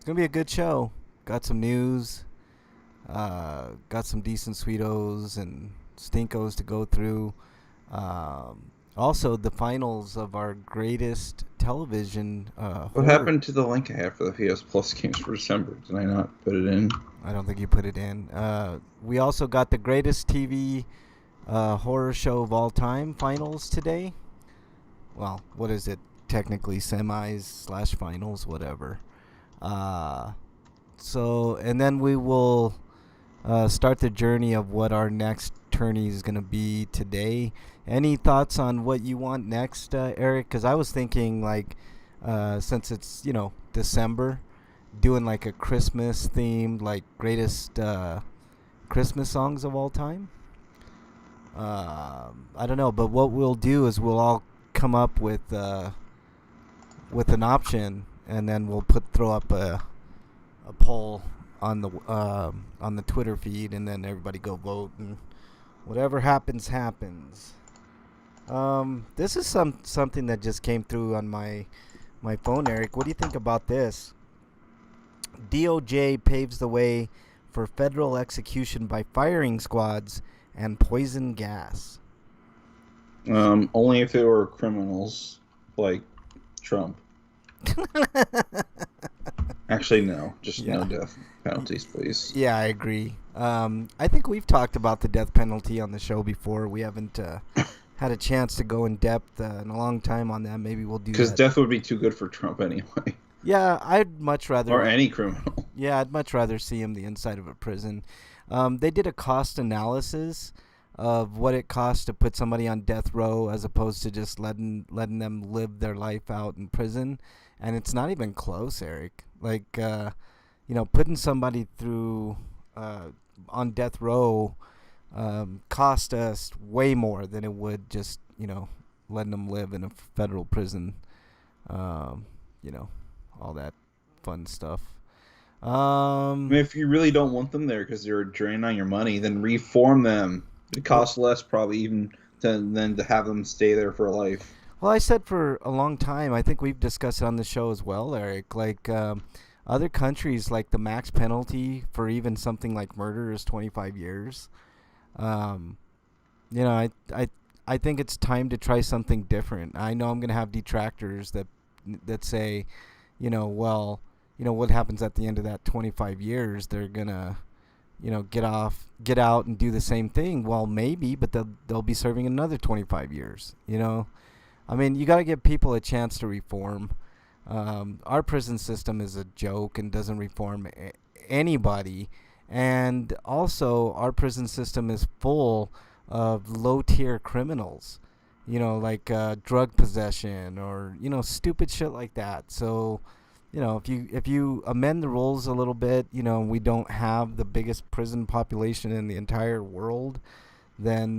It's gonna be a good show. Got some news. Got some decent sweetos and stinkos to go through. Also, the finals of our greatest television What horror. happened to the link I have for the PS Plus games for December? Did I not put it in? I don't think you put it in. We also got the greatest TV horror show of all time finals today. Well, what is it? Technically, semis slash finals, whatever. Uh, and then we will start the journey of what our next tourney is going to be today. Any thoughts on what you want next, Eric? Because I was thinking, like, since it's, December, doing like a Christmas themed, like, greatest Christmas songs of all time. I don't know, but what we'll do is we'll all come up with an option, and then we'll throw up a poll on the Twitter feed, and then everybody go vote, and whatever happens. This is something that just came through on my phone, Eric. What do you think about this? DOJ paves the way for federal execution by firing squads and poison gas. Only if they were criminals like Trump. Actually, no. Just no Yeah. death penalties, please. Yeah, I agree. I think we've talked about the death penalty on the show before. We haven't had a chance to go in depth in a long time on that. Maybe we'll do Because that. death would be too good for Trump anyway. Yeah, I'd much rather. Or any criminal. Yeah, I'd much rather see him the inside of a prison. They did a cost analysis of what it costs to put somebody on death row as opposed to just letting them live their life out in prison, and it's not even close, Eric. Like, putting somebody through on death row cost us way more than it would just letting them live in a federal prison. You know, all that fun stuff. I mean, if you really don't want them there because they're a drain on your money, then reform them. It costs less probably even than to have them stay there for life. Well, I said for a long time, I think we've discussed it on the show as well, Eric. Like, other countries, like the max penalty for even something like murder is 25 years. Um, I think it's time to try something different. I know I'm going to have detractors that say, what happens at the end of that 25 years? They're going to, get out and do the same thing. Well, maybe, but they'll be serving another 25 years, I mean, you got to give people a chance to reform. Our prison system is a joke and doesn't reform anybody. And also, our prison system is full of low-tier criminals, like drug possession or, stupid shit like that. So, if you amend the rules a little bit, we don't have the biggest prison population in the entire world, then,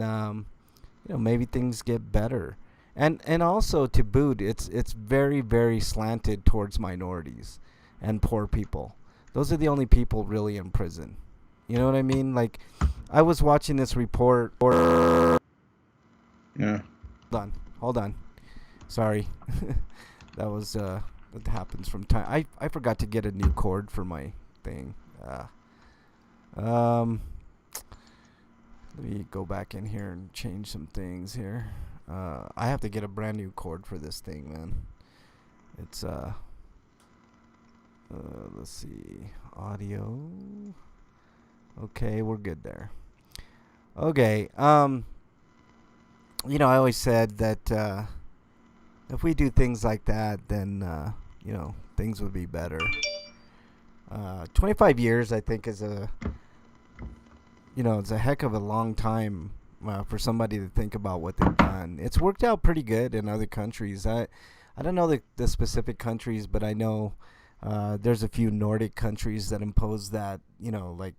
maybe things get better. And also to boot, it's very, very slanted towards minorities and poor people. Those are the only people really in prison. You know what I mean? Like, I was watching this report. Yeah. Hold on. Sorry. That was that happens from time. I forgot to get a new cord for my thing. Let me go back in here and change some things here. I have to get a brand new cord for this thing, man. It's let's see, audio. Okay, we're good there. Okay, I always said that if we do things like that, then things would be better. 25 years, I think, is it's a heck of a long time for somebody to think about what they've done. It's worked out pretty good in other countries. I don't know the specific countries, but I know there's a few Nordic countries that impose that, like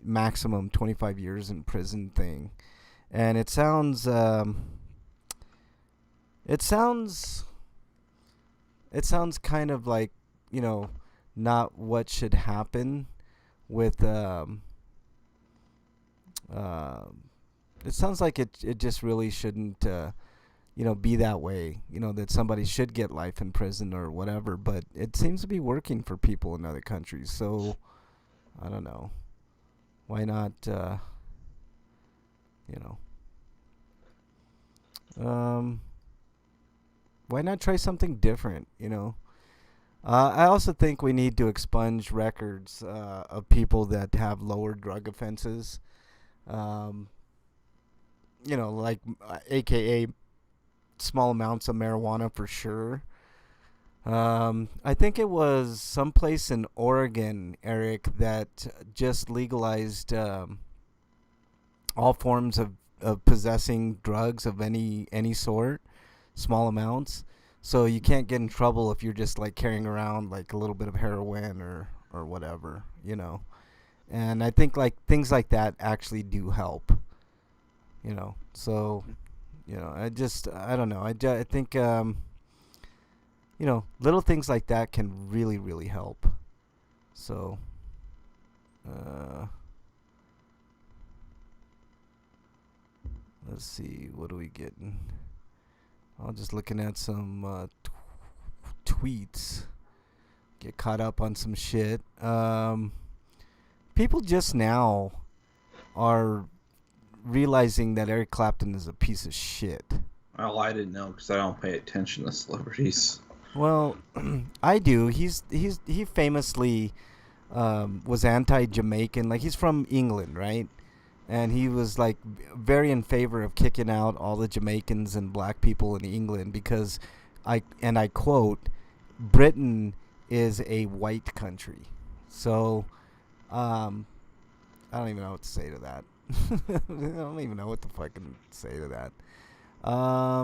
maximum 25 years in prison thing. And it sounds kind of like, not what should happen with it sounds like it just really shouldn't be that way, that somebody should get life in prison or whatever, but it seems to be working for people in other countries. So, I don't know. Why not, you know, why not try something different? I also think we need to expunge records of people that have lower drug offenses, um, like AKA small amounts of marijuana for sure. I think it was someplace in Oregon, Eric, that just legalized all forms of possessing drugs of any sort, small amounts. So you can't get in trouble if you're just like carrying around like a little bit of heroin or whatever. And I think like things like that actually do help. So I don't know. I think little things like that can really really help. So uh let's see, what are we getting? I'm just looking at some tweets. Get caught up on some shit. People just now are realizing that Eric Clapton is a piece of shit. Well, I didn't know because I don't pay attention to celebrities. Well, I do. He famously was anti-Jamaican. Like, he's from England, right? And he was like very in favor of kicking out all the Jamaicans and black people in England because I quote, Britain is a white country. So I don't even know what to say to that. I don't even know what to fucking say to that. I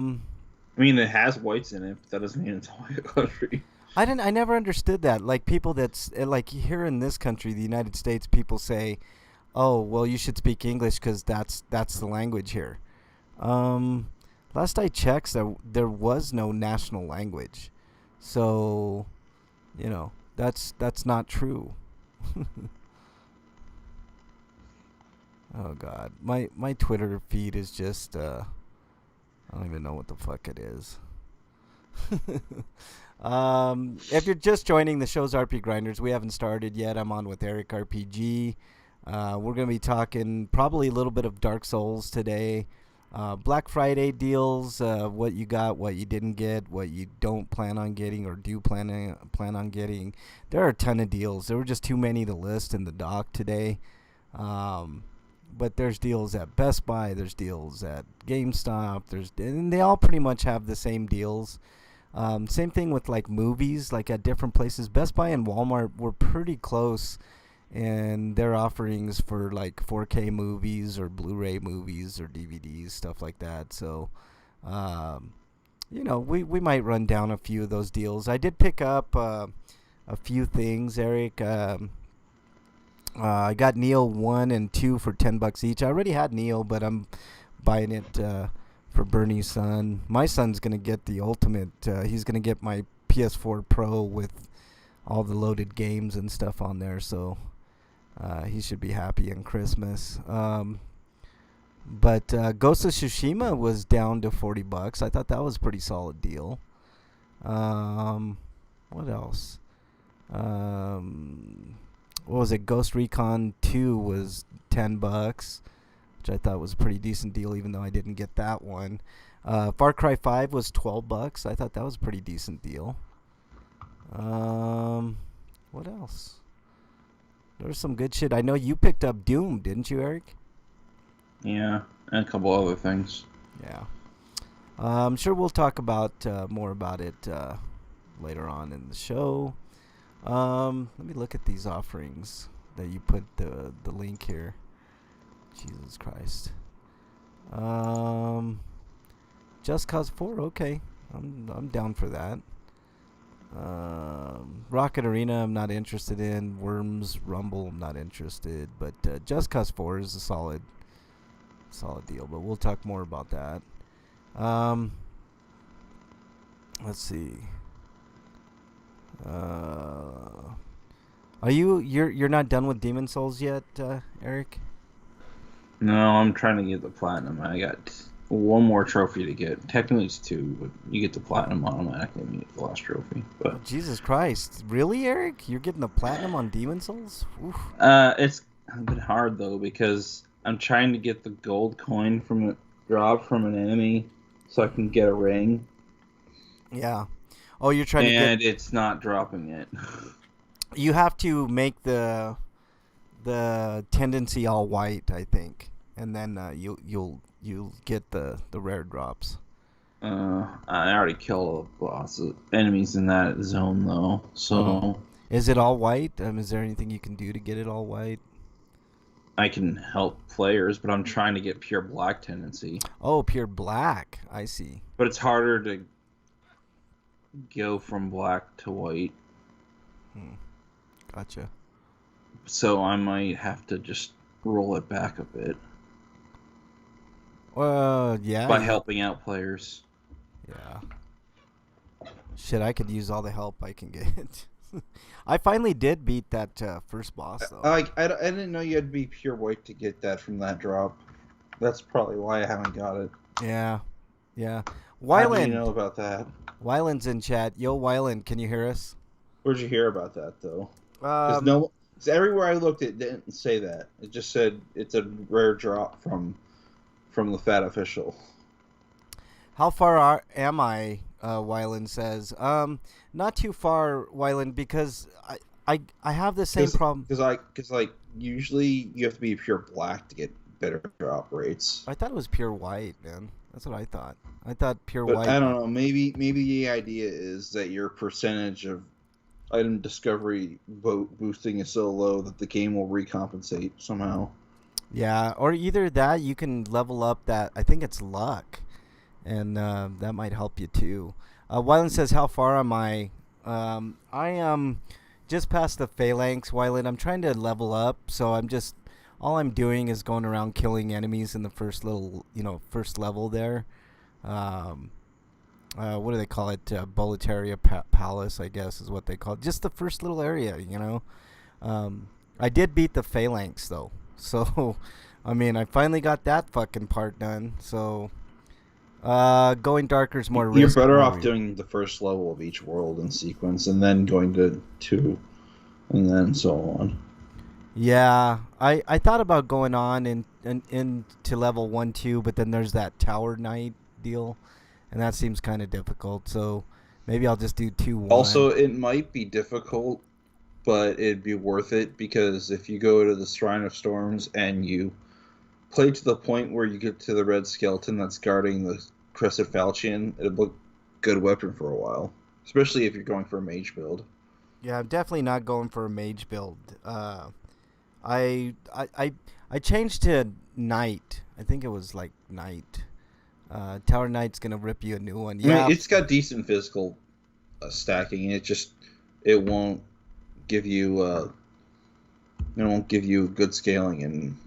mean, it has whites in it, but that doesn't mean it's a white country. I never understood that. Like, people that's like here in this country, the United States, people say, "Oh, well, you should speak English because that's the language here." Last I checked, there was no national language, so that's not true. Oh God, my Twitter feed is just I don't even know what the fuck it is. If you're just joining, the show's RP Grinders. We haven't started yet. I'm on with Eric RPG. We're going to be talking probably a little bit of Dark Souls today. Black Friday deals, what you got, what you didn't get, what you don't plan on getting or do plan on getting. There are a ton of deals. There were just too many to list in the doc today. But there's deals at Best Buy, there's deals at GameStop, and they all pretty much have the same deals. Same thing with like movies, like at different places. Best Buy and Walmart were pretty close in their offerings for like 4K movies or Blu-ray movies or DVDs, stuff like that. So, we might run down a few of those deals. I did pick up a few things, Eric. I got Neo 1 and 2 for $10 each. I already had Neo, but I'm buying it for Bernie's son. My son's going to get the ultimate. He's going to get my PS4 Pro with all the loaded games and stuff on there, so he should be happy in Christmas. But Ghost of Tsushima was down to $40. I thought that was a pretty solid deal. What else? What was it? Ghost Recon 2 was $10, which I thought was a pretty decent deal, even though I didn't get that one. Far Cry 5 was $12. I thought that was a pretty decent deal. What else? There was some good shit. I know you picked up Doom, didn't you, Eric? Yeah, and a couple other things. Yeah. I'm sure we'll talk about more about it later on in the show. Let me look at these offerings that you put the link here. Jesus Christ. Just Cause 4, okay. I'm down for that. Rocket Arena, I'm not interested in. Worms Rumble, I'm not interested. But Just Cause 4 is a solid deal. But we'll talk more about that. Let's see. Are you're not done with Demon Souls yet, Eric? No, I'm trying to get the platinum. I got one more trophy to get. Technically, it's 2, but you get the platinum automatically when you get the last trophy. But Jesus Christ, really, Eric? You're getting the platinum on Demon Souls? Oof. it's a bit hard though because I'm trying to get the gold coin from a drop from an enemy, so I can get a ring. Yeah. Oh, you're trying and to get. It's not dropping it. You have to make the tendency all white, I think, and then you'll get the rare drops. I already killed lots of enemies in that zone though, so Is it all white? Is there anything you can do to get it all white? I can help players, but I'm trying to get pure black tendency. Oh, pure black. I see. But it's harder to go from black to white. Gotcha. So I might have to just roll it back a bit. Yeah. By helping out players. Yeah. Shit, I could use all the help I can get. I finally did beat that first boss, though. I didn't know you had to be pure white to get that from that drop. That's probably why I haven't got it. Yeah. Yeah. How do you know about that? Wyland's in chat. Yo, Wyland, can you hear us? Where'd you hear about that, though? Because everywhere I looked, it didn't say that. It just said it's a rare drop from the Fat Official. How far am I? Wyland says. Not too far, Wyland, because I have the same problem. Because usually you have to be pure black to get better drop rates. I thought it was pure white, man. That's what I thought. I thought pure but white. I don't know. Maybe the idea is that your percentage of item discovery boosting is so low that the game will recompensate somehow. Yeah, or either that you can level up that. I think it's luck, and that might help you too. Wyland says, "How far am I?" I am just past the phalanx, Wyland. I'm trying to level up, so all I'm doing is going around killing enemies in the first level there. What do they call it? Boletaria Palace, I guess, is what they call it. Just the first little area, I did beat the phalanx, though. So, I mean, I finally got that fucking part done. So, going darker is more You're better off doing the first level of each world in sequence and then going to 2 and then so on. Yeah, I thought about going on into level 1, 2, but then there's that Tower Knight deal, and that seems kind of difficult. So maybe I'll just do 2, 1. Also, it might be difficult, but it'd be worth it because if you go to the Shrine of Storms and you play to the point where you get to the red skeleton that's guarding the Crescent Falchion, it'll look good weapon for a while, especially if you're going for a mage build. Yeah, I'm definitely not going for a mage build. I changed to Knight. I think it was like Knight. Tower Knight's gonna rip you a new one. Yeah, I mean, it's got decent physical stacking. It won't give you good scaling and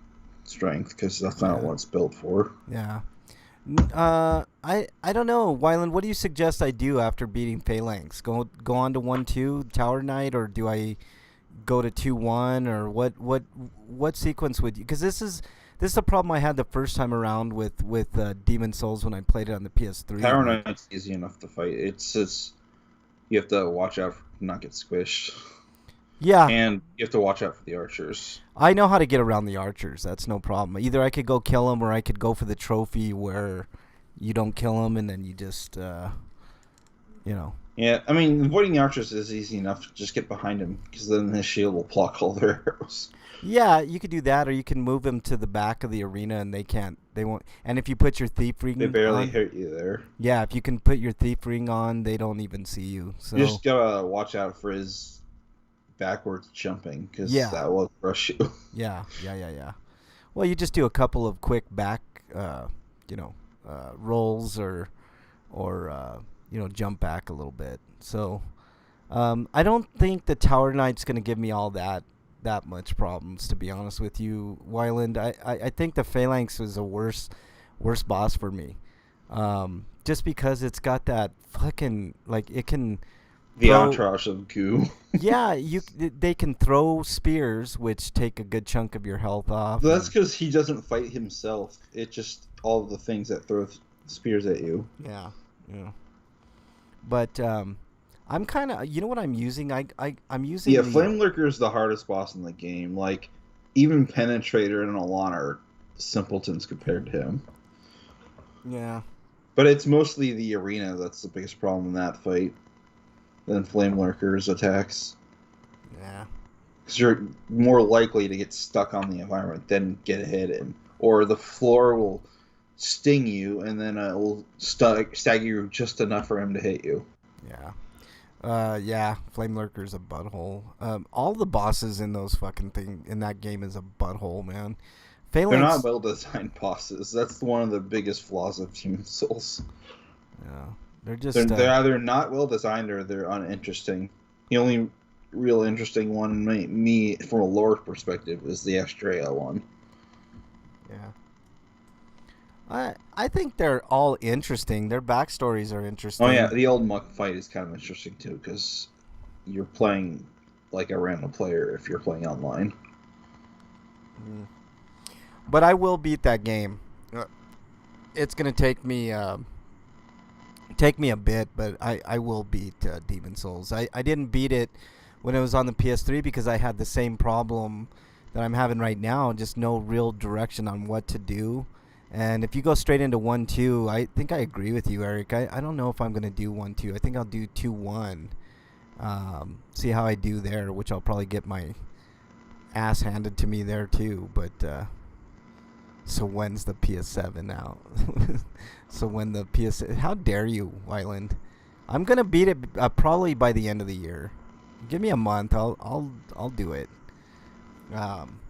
strength because that's not what it's built for. Yeah. I don't know, Wyland. What do you suggest I do after beating Phalanx? Go on to 1, 2 Tower Knight, or do I go to 2, 1, or what sequence would you? Because this is the problem I had the first time around with Demon Souls when I played it on the PS3. Tower Knight's easy enough to fight. It's just you have to watch out for not get squished. Yeah. And you have to watch out for the archers. I know how to get around the archers. That's no problem. Either I could go kill them, or I could go for the trophy where you don't kill them and then you just, Yeah, I mean, avoiding the archers is easy enough. Just get behind him, because then his shield will block all their arrows. Yeah, you could do that, or you can move them to the back of the arena and they won't. And if you put your thief ring they barely hurt you there. Yeah, if you can put your thief ring on, they don't even see you. So you just gotta watch out for his backwards jumping, because that will crush you. Yeah. Well, you just do a couple of quick back, rolls or jump back a little bit. So I don't think the Tower Knight's going to give me all that much problems, to be honest with you, Wyland. I think the Phalanx was a worse boss for me, just because it's got that fucking, like, it can The throw. entourage of goo. Yeah, they can throw spears, which take a good chunk of your health off, That's and because he doesn't fight himself. It's just all the things that throw spears at you. yeah, yeah. But I'm kind of, you know what I'm using? I'm Yeah, using the Flame Lurker is the hardest boss in the game. Like, even Penetrator and Alana are simpletons compared to him. yeah, But it's mostly the arena that's the biggest problem in that fight than Flame Lurker's attacks. yeah, Because you're more likely to get stuck on the environment than get hit in. Or the floor will sting you, and then it will stagger you just enough for him to hit you. yeah. Yeah, Flame Lurker's a butthole. All the bosses in those fucking thing in that game is a butthole, man. They're not Phalanx, well designed bosses. That's one of the biggest flaws of Human Souls. yeah, they're They're, just they're either not well designed or they're uninteresting. The only real interesting one, me from a lore perspective, is the Estrella one. yeah. I think they're all interesting. Their backstories are Oh yeah, interesting. the old muck fight is kind of interesting too because you're playing like a random player if you're playing online. Mm. But I will beat that game. It's gonna take me a bit, but I will beat Demon Souls. I didn't beat it when it was on the PS3 because I had the same problem that I'm having right now, just no real direction on what to do. And if you go straight into 1-2, I think I agree with you, Eric. I don't know if I'm going to do 1-2. I think I'll do 2-1. See how I do there, which I'll probably get my ass handed to me there too. But so when's the PS7 out? So when the PS, how dare you, Wyland? I'm gonna beat it probably by the end of the year. Give me a month. I'll do it. Um,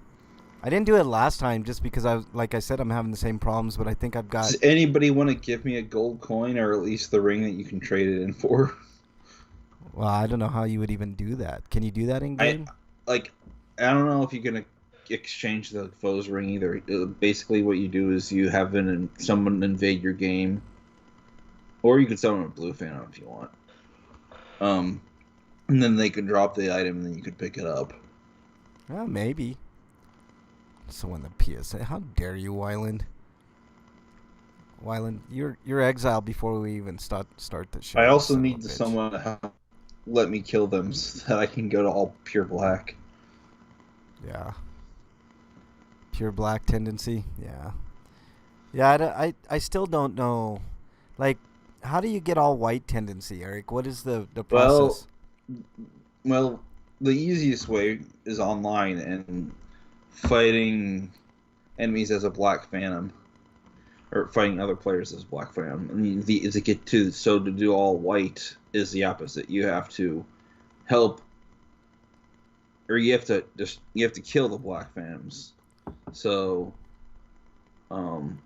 I didn't do it last time just because like I said, I'm having the same problems. But I think I've got. Does anybody want to give me a gold coin or at least the ring that you can trade it in for? Well, I don't know how you would even do that. Can you do that in I game? like. I don't know if you're gonna exchange the foe's ring either. Basically, what you do is you have someone invade your game, or you can summon a blue phantom if you want. Um, and then they could drop the item, and then you could pick it up. Well, maybe. So when the PS, how dare you, Wyland? Wyland, you're exiled before we even start the show. I You also son of a need bitch. someone to help let me kill them so that I can go to all pure black. Yeah. Pure black tendency. Yeah. Yeah. I still don't know. Like, how do you get all white tendency, Eric? What is the Well, process? well, the easiest way is online and fighting enemies as a black phantom, or fighting other players as black phantom. I mean, to get to do all white is the opposite. You have to help, or you have to kill the black phantoms. So, um,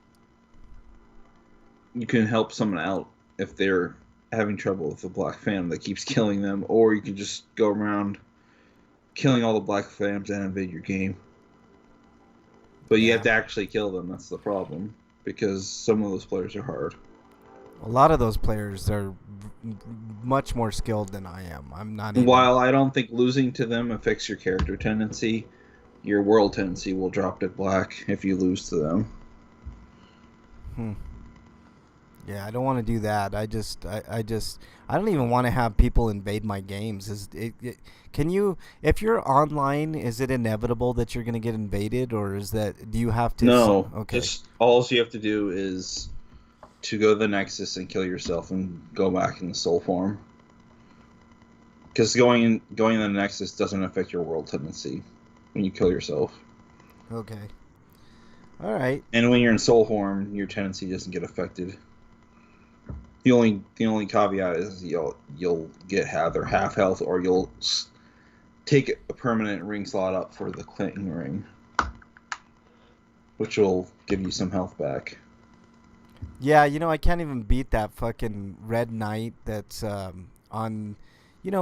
you can help someone out if they're having trouble with the black phantom that keeps killing them, or you can just go around killing all the black phantoms and invade your game. But you have Yeah. to actually kill them. That's the problem because some of those players are hard. A lot of those players are much more skilled than I am. I'm not even. While I don't think losing to them affects your character tendency, your world tendency will drop to black if you lose to them. Hmm. Yeah, I don't want to do that. I don't even want to have people invade my games. Can you, if you're online, is it inevitable that you're going to get invaded, or is that, do you have to, No, okay. just all you have to do is to go to the Nexus and kill yourself and go back in the soul form. Because going to the Nexus doesn't affect your world tendency when you kill yourself. Okay. All right. And when you're in soul form, your tendency doesn't get affected. The only caveat is you'll get either half health or you'll take a permanent ring slot up for the Clinton ring, which will give you some health back. Yeah, I can't even beat that fucking Red Knight that's on, And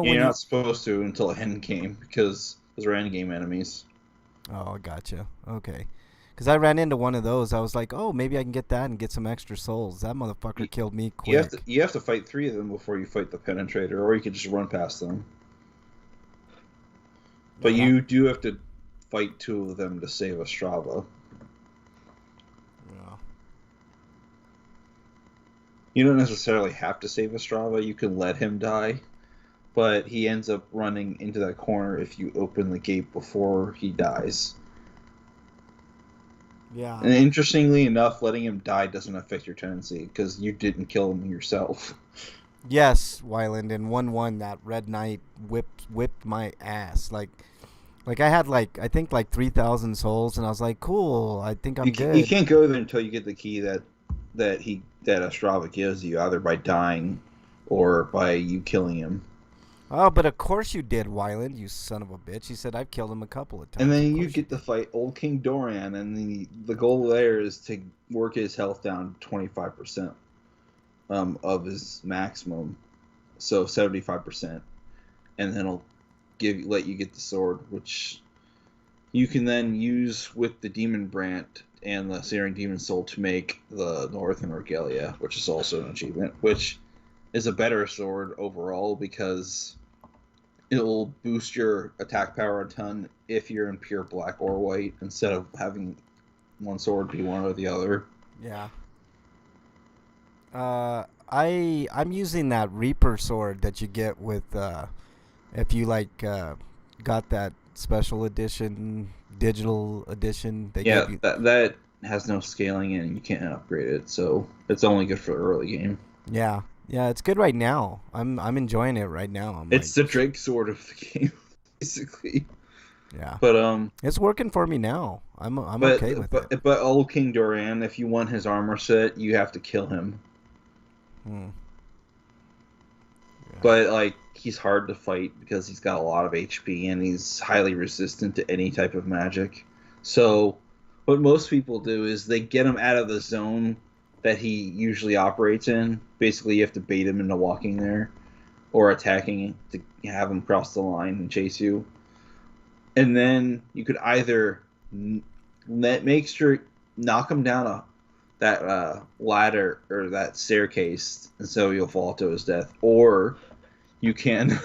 when you're you. not supposed to until end game because those are end game enemies. Oh, gotcha. Okay. Because I ran into one of those. I was like, oh, maybe I can get that and get some extra souls. That motherfucker You, killed me you have quick. to fight 3 of them before you fight the penetrator, or you could just run past them. But Yeah. you do have to fight 2 of them to save Ostrava. Yeah. You don't necessarily have to save Ostrava. You can let him die, but he ends up running into that corner if you open the gate before he dies. Yeah. And interestingly enough, letting him die doesn't affect your tendency because you didn't kill him yourself. Yes, Wyland, in 1-1, that Red Knight whipped my ass. Like I had I think 3,000 souls, and I was like, cool. I think I'm You good. can't go there until you get the key that Ostrava gives you, either by dying or by you killing him. Oh, but of course you did, Wyland, you son of a bitch. He said I've killed him a couple of And times. Of then you course get to fight Old King Doran, and the goal there is to work his health down 25% of his maximum, so 75%, and then he'll let you get the sword, which you can then use with the Demon Brant and the Searing Demon Soul to make the Northern Regalia, which is also an achievement, which is a better sword overall because it'll boost your attack power a ton if you're in pure black or white instead of having one sword be one or the other. Yeah. I'm using that Reaper sword that you get with if you got that special edition, digital edition. They Yeah, gave you. that has no scaling and you can't upgrade it, so it's only good for the early game. Yeah, yeah, it's good right now. I'm enjoying it right now. I'm It's the Drake sword of the game, basically. yeah, But it's working for me now. I'm okay with it. but Old King Doran, if you want his armor set, you have to kill him. Hmm. Yeah. But he's hard to fight because he's got a lot of HP and he's highly resistant to any type of magic. So what most people do is they get him out of the zone that he usually operates in. Basically, you have to bait him into walking there or attacking to have him cross the line and chase you. And then you could either make sure knock him down that ladder or that staircase, and so you'll fall to his death, or you can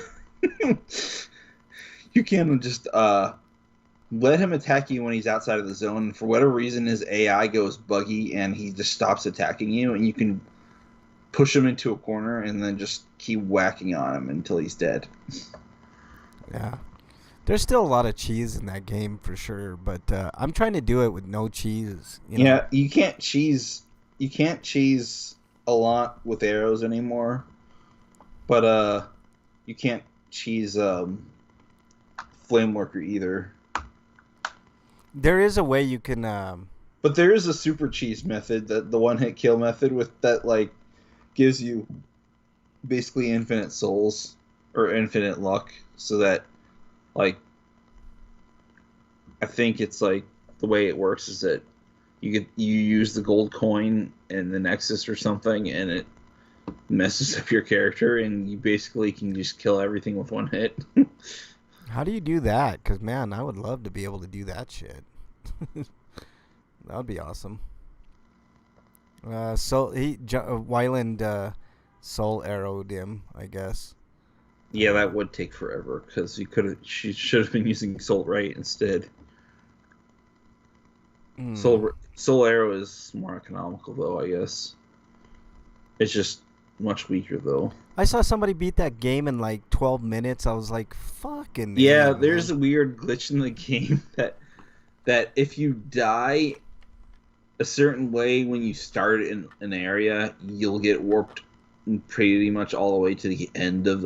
you can just let him attack you when he's outside of the zone. For whatever reason, his AI goes buggy and he just stops attacking you, and you can push him into a corner and then just keep whacking on him until he's dead. Yeah. There's still a lot of cheese in that game for sure, but I'm trying to do it with no cheese. You know? Yeah, you can't cheese a lot with arrows anymore, but you can't cheese Flame Worker either. There is a way you can. But there is a super cheese method, that the one hit kill method with that gives you basically infinite souls or infinite luck, so that I think it's the way it works is that you use the gold coin in the Nexus or something, and it messes up your character, and you basically can just kill everything with one hit. How do you do that? Because man, I would love to be able to do that shit. That would be awesome. Wyland soul arrowed him, I guess. Yeah, that would take forever because she should have been using Soul Right instead. Soul Arrow is more economical though, I guess. It's just much weaker though. I saw somebody beat that game in 12 minutes. I was like, fucking yeah. A, There's man. a weird glitch in the game that if you die a certain way when you start in an area, you'll get warped pretty much all the way to the end of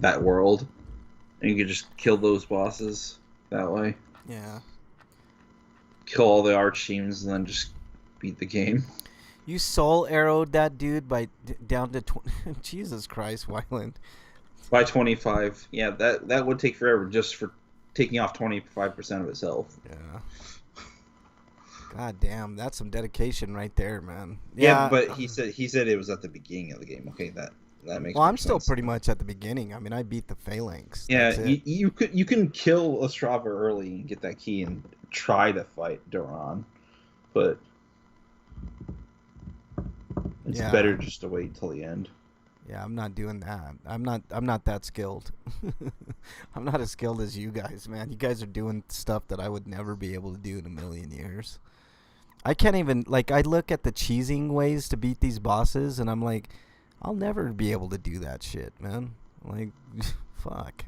that world, and you can just kill those bosses that way. Yeah. Kill all the arch teams and then just beat the game. You soul arrowed that dude down to 20. Jesus Christ, Wyland. By 25. Yeah, that would take forever just for taking off 25% of his health. Yeah. God damn, that's some dedication right there, man. Yeah, but he said it was at the beginning of the game. Okay, that makes. Well, I'm still sense. pretty much at the beginning. I mean, I beat the phalanx. Yeah, you can kill Ostrava early and get that key and try to fight Duran, but it's Yeah. better just to wait till the end. Yeah, I'm not doing that. I'm not that skilled. I'm not as skilled as you guys, man. You guys are doing stuff that I would never be able to do in a million years. I can't even like I look at the cheesing ways to beat these bosses and I'm like I'll never be able to do that shit, man. Like fuck.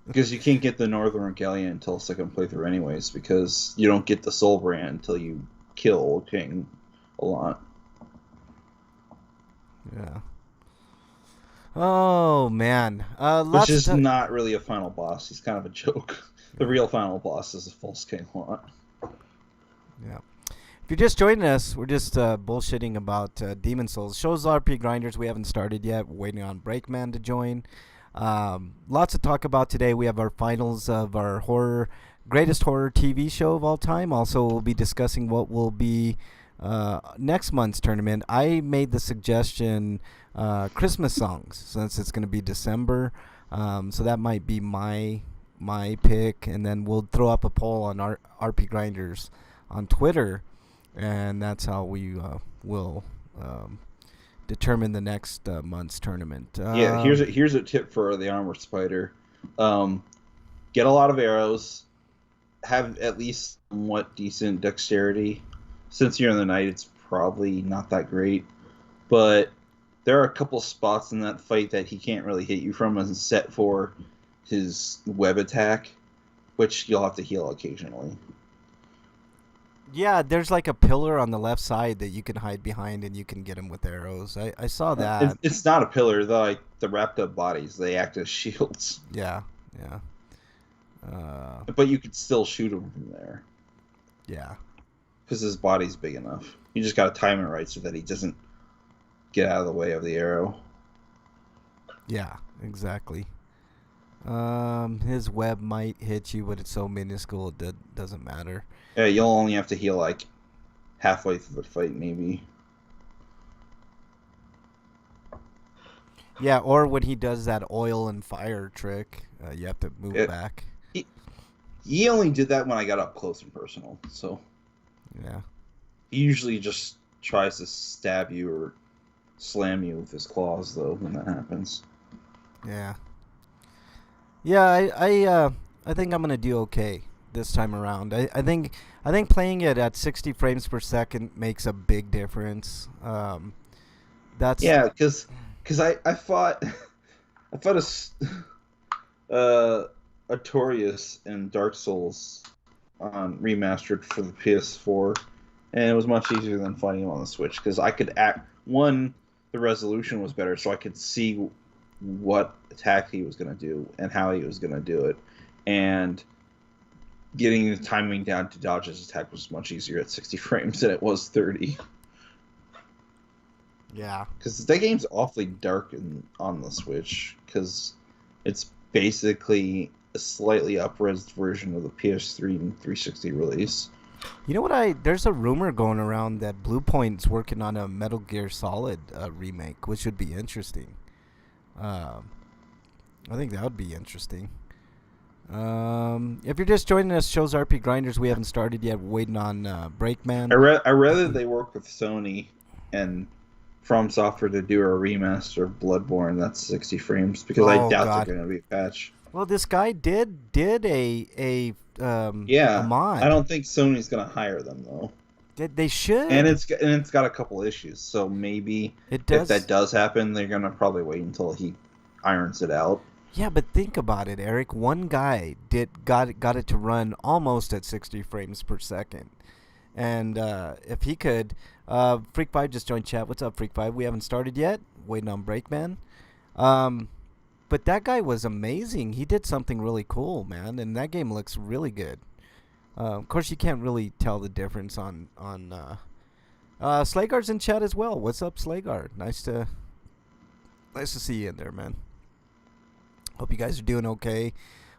Because you can't get the Northern Regalia until second playthrough, anyways. Because you don't get the Soul Brand until you kill King a lot. Yeah. Oh man. Which Lots is to not really a final boss. He's kind of a joke. The real final boss is a false King lot. Yeah. If you're just joining us, we're just bullshitting about Demon Souls. Shows RP Grinders. We haven't started yet. We're waiting on Breakman to join. Lots to talk about today. We have our finals of our greatest horror TV show of all time. Also, we'll be discussing what will be next month's tournament. I made the suggestion Christmas songs since it's going to be December. So that might be my pick, and then we'll throw up a poll on our RP Grinders on Twitter, and that's how we will determine the next month's tournament. Yeah, here's a tip for the Armored Spider. Get a lot of arrows. Have at least somewhat decent dexterity. Since you're in the night, it's probably not that great. But there are a couple spots in that fight that he can't really hit you from, and set for his web attack, which you'll have to heal occasionally. Yeah, there's like a pillar on the left side that you can hide behind, and you can get him with arrows. I saw that. It's not a pillar. The wrapped up bodies, they act as shields. Yeah. But you could still shoot him from there. Yeah. Because his body's big enough. You just got to time it right so that he doesn't get out of the way of the arrow. Yeah, exactly. His web might hit you, but it's so minuscule it doesn't matter. Yeah, you'll only have to heal like halfway through the fight, maybe. Yeah, or when he does that oil and fire trick, you have to move back. He only did that when I got up close and personal, so... Yeah. He usually just tries to stab you or slam you with his claws, though, when that happens. Yeah. Yeah, I think I'm gonna do okay this time around. I think playing it at 60 frames per second makes a big difference. That's because I fought a Torius in Dark Souls remastered for the PS4, and it was much easier than fighting him on the Switch because I could the resolution was better, so I could see what attack he was going to do and how he was going to do it, and getting the timing down to dodge his attack was much easier at 60 frames than it was 30. Yeah, because that game's awfully dark on the Switch because it's basically a slightly up-res version of the PS3 and 360 release. You know what? There's a rumor going around that Blue Point's working on a Metal Gear Solid remake, which would be interesting. I think that would be interesting. If you're just joining us, shows RP Grinders. We haven't started yet. We're waiting on Breakman. I rather they work with Sony and From Software to do a remaster of Bloodborne that's 60 frames because I doubt they're going to be a patch. Well, this guy did a mod. I don't think Sony's going to hire them though. They should. And it's got a couple issues, so maybe if that does happen, they're going to probably wait until he irons it out. Yeah, but think about it, Eric. One guy got it to run almost at 60 frames per second. And if he could, Freak5 just joined chat. What's up, Freak5? We haven't started yet. Waiting on Breakman. But that guy was amazing. He did something really cool, man. And that game looks really good. Of course, you can't really tell the difference on Slagar's in chat as well. What's up, Slagar? Nice to see you in there, man. Hope you guys are doing okay.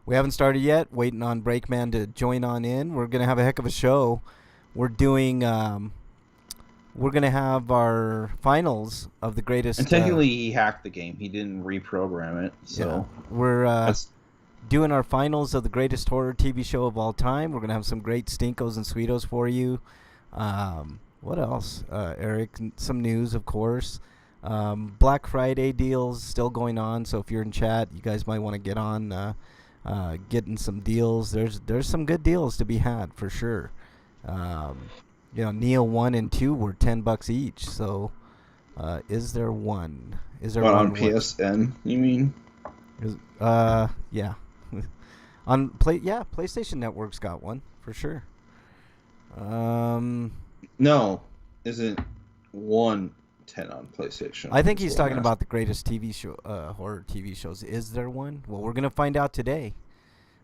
We haven't started yet. Waiting on Breakman to join on in. We're gonna have a heck of a show. We're doing. We're gonna have our finals of the greatest. And technically, he hacked the game. He didn't reprogram it. So yeah, we're doing our finals of the greatest horror TV show of all time. We're gonna have some great stinkos and sweetos for you. What else, Eric? Some news, of course. Black Friday deals still going on, so if you're in chat, you guys might want to get on getting some deals. There's some good deals to be had for sure. Neo 1 and 2 were $10 each. So, is there one? Is there What, one on PSN? You mean? Yeah. PlayStation Network's got one for sure. No, isn't 110 on PlayStation? I think he's talking about the greatest TV show, horror TV shows. Is there one? Well, we're gonna find out today.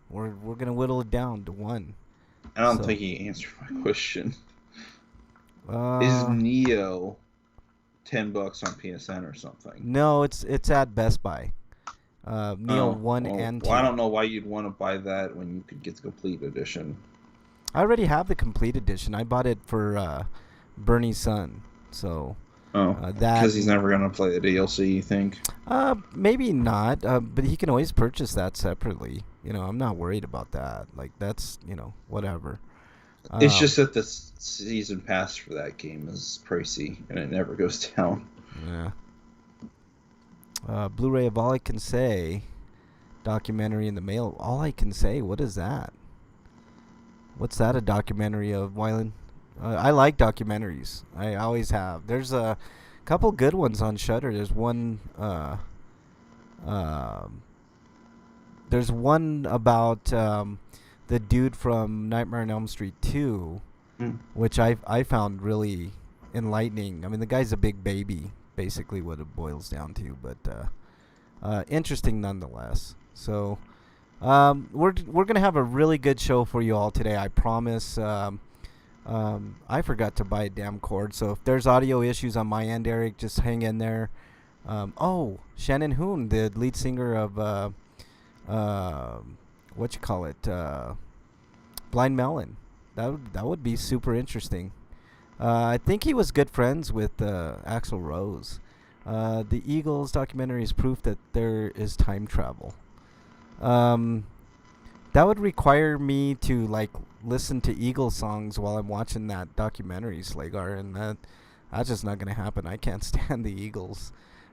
We're gonna whittle it down to one. I don't think he answered my question. Is Neo $10 on PSN or something? No, it's at Best Buy. Neo 1 and 2. Well, I don't know why you'd want to buy that when you could get the complete edition. I already have the complete edition. I bought it for Bernie's son. So because he's never gonna play the DLC, you think? Maybe not. But he can always purchase that separately. I'm not worried about that. Like, that's whatever. It's just that the season pass for that game is pricey and it never goes down. Yeah. Blu-ray of All I Can Say documentary in the mail. All I Can Say? What is that? What's that a documentary of, Wyland? I like documentaries. I always have. There's a couple good ones on Shudder. There's one about the dude from Nightmare on Elm Street 2, which I found really enlightening. I mean, the guy's a big baby, basically what it boils down to, but interesting nonetheless. So we're gonna have a really good show for you all today, I promise. I forgot to buy a damn cord, so if there's audio issues on my end, Eric, just hang in there. Shannon Hoon, the lead singer of Blind Melon. That would be super interesting. I think he was good friends with Axl Rose. The Eagles documentary is proof that there is time travel. That would require me to listen to Eagles songs while I'm watching that documentary, Slagar, and that's just not gonna happen. I can't stand the Eagles.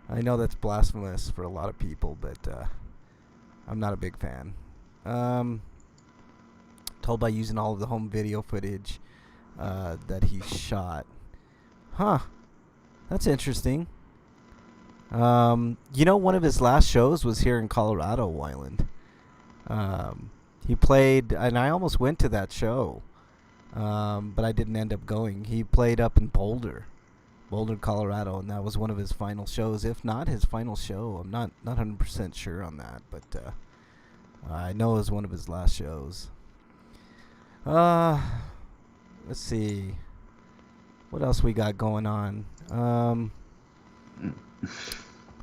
I know that's blasphemous for a lot of people, but I'm not a big fan. Told by using all of the home video footage that he shot. Huh. That's interesting. One of his last shows was here in Colorado, Wyland. He played, and I almost went to that show, but I didn't end up going. He played up in Boulder, Colorado, and that was one of his final shows, if not his final show. I'm not 100% sure on that, but I know it was one of his last shows. Let's see. What else we got going on?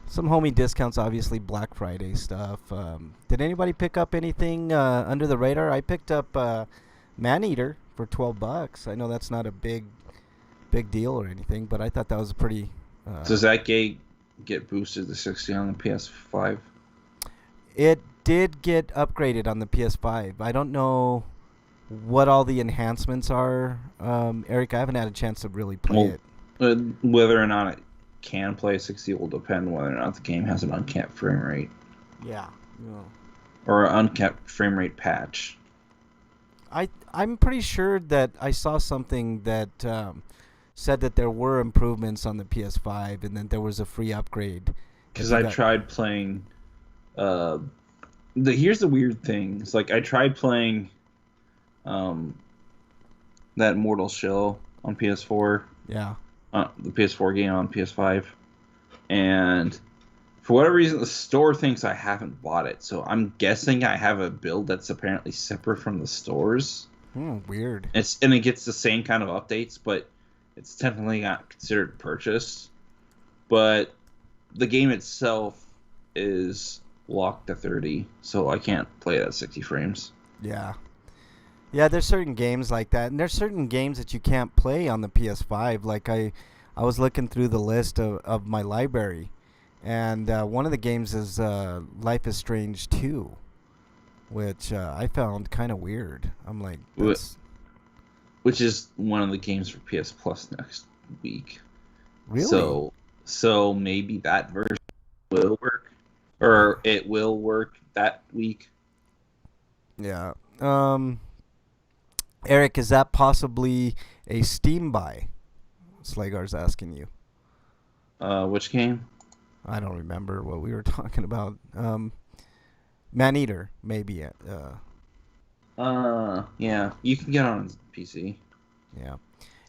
Some homie discounts, obviously Black Friday stuff. Did anybody pick up anything under the radar? I picked up Maneater for $12. I know that's not a big deal or anything, but I thought that was a pretty... Does that game get boosted to 60 on the PS5? It did get upgraded on the PS5. I don't know what all the enhancements are. Eric, I haven't had a chance to really play it. Whether or not it can play 60 will depend whether or not the game has an uncapped frame rate. Yeah. Or an uncapped frame rate patch. I'm pretty sure that I saw something that said that there were improvements on the PS5 and that there was a free upgrade. Because I tried playing... here's the weird thing. It's I tried playing that Mortal Shell on PS4. Yeah. The PS4 game on PS5. And for whatever reason, the store thinks I haven't bought it. So I'm guessing I have a build that's apparently separate from the stores. Weird. And it gets the same kind of updates, but it's technically not considered purchased. But the game itself is locked to 30, so I can't play it at 60 frames. Yeah. Yeah, there's certain games like that, and there's certain games that you can't play on the PS5. Like I was looking through the list of my library, and one of the games is Life is Strange 2. which I found kind of weird. I'm like, Wh- that's which is one of the games for PS Plus next week. really, So maybe that version will work, or it will work that week. yeah. Eric, is that possibly a Steam buy? Slagar's asking you. Which game? I don't remember what we were talking about. Maneater, maybe. Yeah, you can get on PC. Yeah.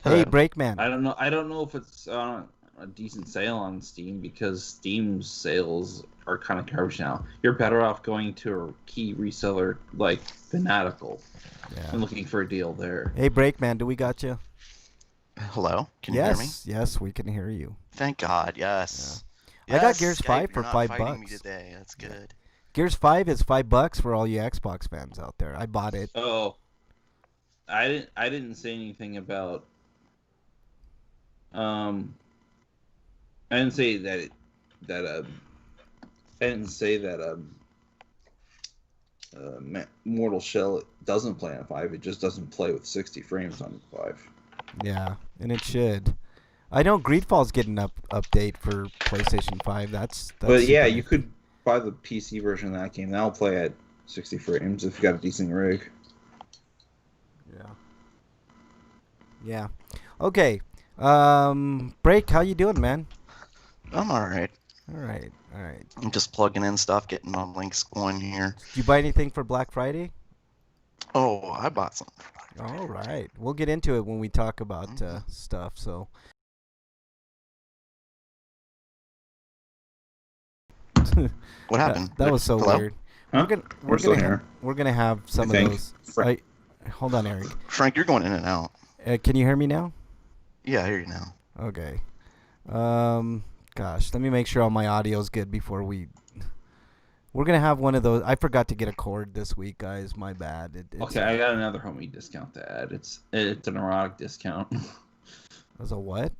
Hey, Hello. Breakman. I don't know. I don't know if it's on a decent sale on Steam because Steam's sales are kind of garbage now. You're better off going to a key reseller like Fanatical and Yeah. looking for a deal there. Hey, Breakman, do we got you? Hello. Can you hear me? Yes, we can hear you. Thank God. Yes. I got Yes, Gears Skype, 5 you're for not $5. fighting me today. That's good. Gears 5 is $5 for all you Xbox fans out there. I bought it. Oh, I didn't say anything about I didn't say that I didn't say that Mortal Shell doesn't play on 5. It just doesn't play with 60 frames on 5. Yeah, and it should. I know Greedfall's getting update for PlayStation 5. That's But yeah, super you could buy the PC version of that game. That'll play at 60 frames if you got a decent rig. Yeah. Yeah. Okay. Break, how you doing, man? I'm alright. All right. I'm just plugging in stuff, getting my links going here. Did you buy anything for Black Friday? Oh, I bought some. All right. We'll get into it when we talk about stuff. So. What happened? That was so Hello? weird. Huh? We're still gonna here. we're gonna have some I of think. those. Hold on, Eric. Frank, you're going in and out. Can you hear me now? Yeah, I hear you now. Okay. Gosh, let me make sure all my audio's good before we're gonna have one of those. I forgot to get a cord this week, guys. My bad. It's, Okay, I got another homie discount to add. It's an erotic discount. As a what?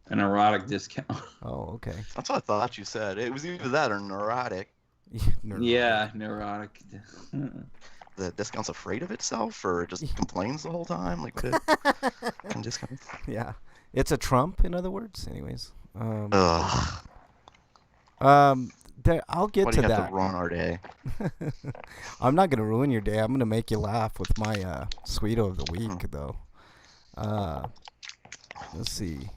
An erotic discount. Oh, okay. That's what I thought you said. It was either that or neurotic. Yeah, neurotic. The discount's afraid of itself or it just complains the whole time? Like, what kind of discount? Yeah, it's a Trump, in other words. Anyways. Ugh. I'll get Why do to you have that. to ruin our day? I'm not gonna ruin your day. I'm gonna make you laugh with my Sweeto of the week, though. Let's see.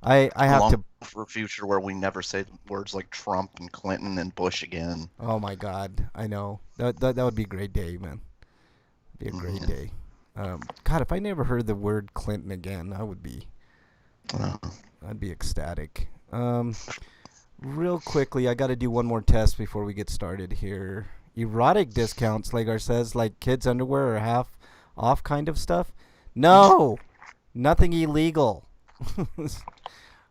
I have Long to. for a future where we never say words like Trump and Clinton and Bush again. Oh my God, I know that would be a great day, man. Be a great day. God, if I never heard the word Clinton again, I'd be ecstatic. Real quickly, I got to do one more test before we get started here. Erotic discounts, Lagar says, like kids' underwear or half off kind of stuff. No, nothing illegal.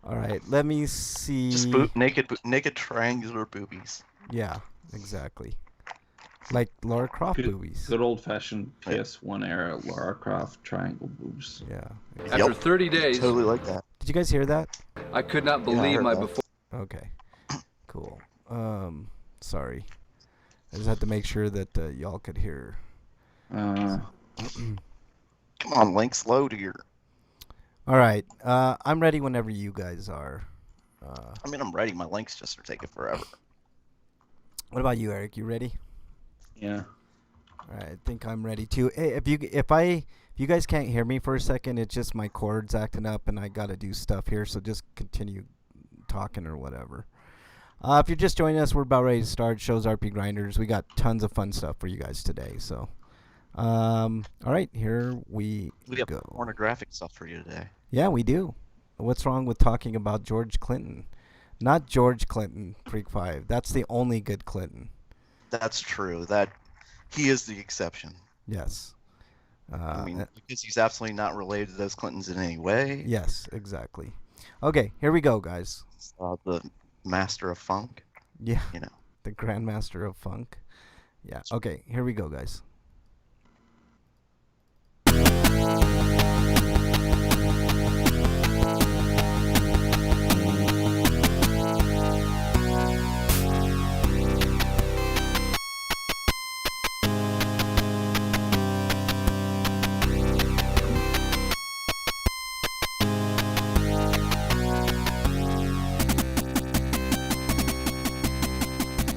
All right, let me see. Just naked triangular boobies. Yeah, exactly. Like Lara Croft boobies. Good old fashioned PS1 era Lara Croft triangle boobs. Yeah. After 30 days, Totally like that. Did you guys hear that? I could not I believe heard my that. before. Okay. Cool. Sorry. I just had to make sure that y'all could hear. Come on, Link, slow to your. All right. I'm ready whenever you guys are. I mean, I'm ready. My links just are taking forever. What about you, Eric? You ready? Yeah. All right. I think I'm ready too. Hey, if you guys can't hear me for a second, it's just my cord's acting up and I got to do stuff here. So just continue talking or whatever. If you're just joining us, we're about ready to start. Shows RP Grinders. We got tons of fun stuff for you guys today. So, all right, here we have go. pornographic stuff for you today. Yeah, we do. What's wrong with talking about George Clinton? Not George Clinton, Freak 5. That's the only good Clinton. That's true. That he is the exception. Yes. I mean, because he's absolutely not related to those Clintons in any way. Yes, exactly. Okay, here we go, guys. The master of funk. Yeah. You know. The Grandmaster of Funk. Yeah. Okay, here we go, guys.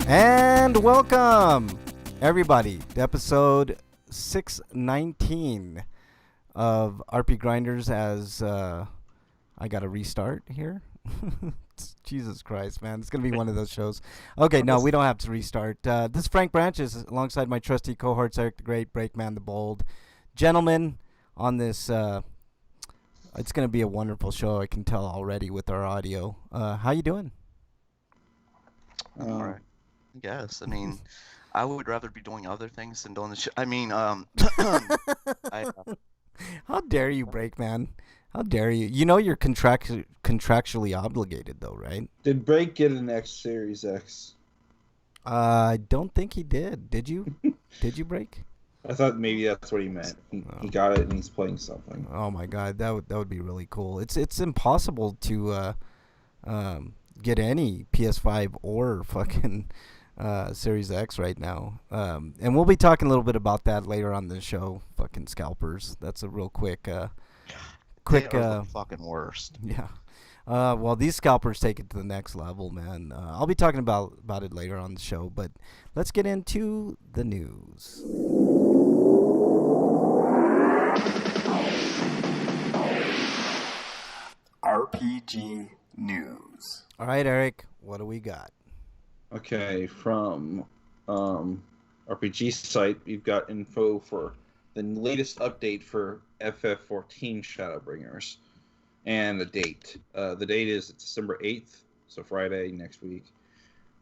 And welcome, everybody, to episode 619 of RP Grinders. As I got to restart here. Jesus Christ, man. It's going to be one of those shows. Okay, no, we don't have to restart. This is Frank Branches alongside my trusty cohorts, Eric the Great, Breakman the Bold. Gentlemen, on this, it's going to be a wonderful show, I can tell already with our audio. How you doing? All right. Yes, I mean, I would rather be doing other things than doing the show. I mean, How dare you, Breakman? How dare you? You know you're contractually obligated, though, right? Did Break get an X Series X? I don't think he did. Did you? Did you, Break? I thought maybe that's what he meant. He got it and he's playing something. Oh my God, that would be really cool. It's impossible to get any PS5 or fucking Series X right now. And we'll be talking a little bit about that later on the show. Fucking scalpers. That's a real quick. they are the fucking worst. Yeah. Well, these scalpers take it to the next level, man. I'll be talking about it later on the show, but let's get into the news. RPG news. All right, Eric, what do we got? Okay, from RPG site, we've got info for the latest update for FF14 Shadowbringers and the date. The date is December 8th, so Friday next week.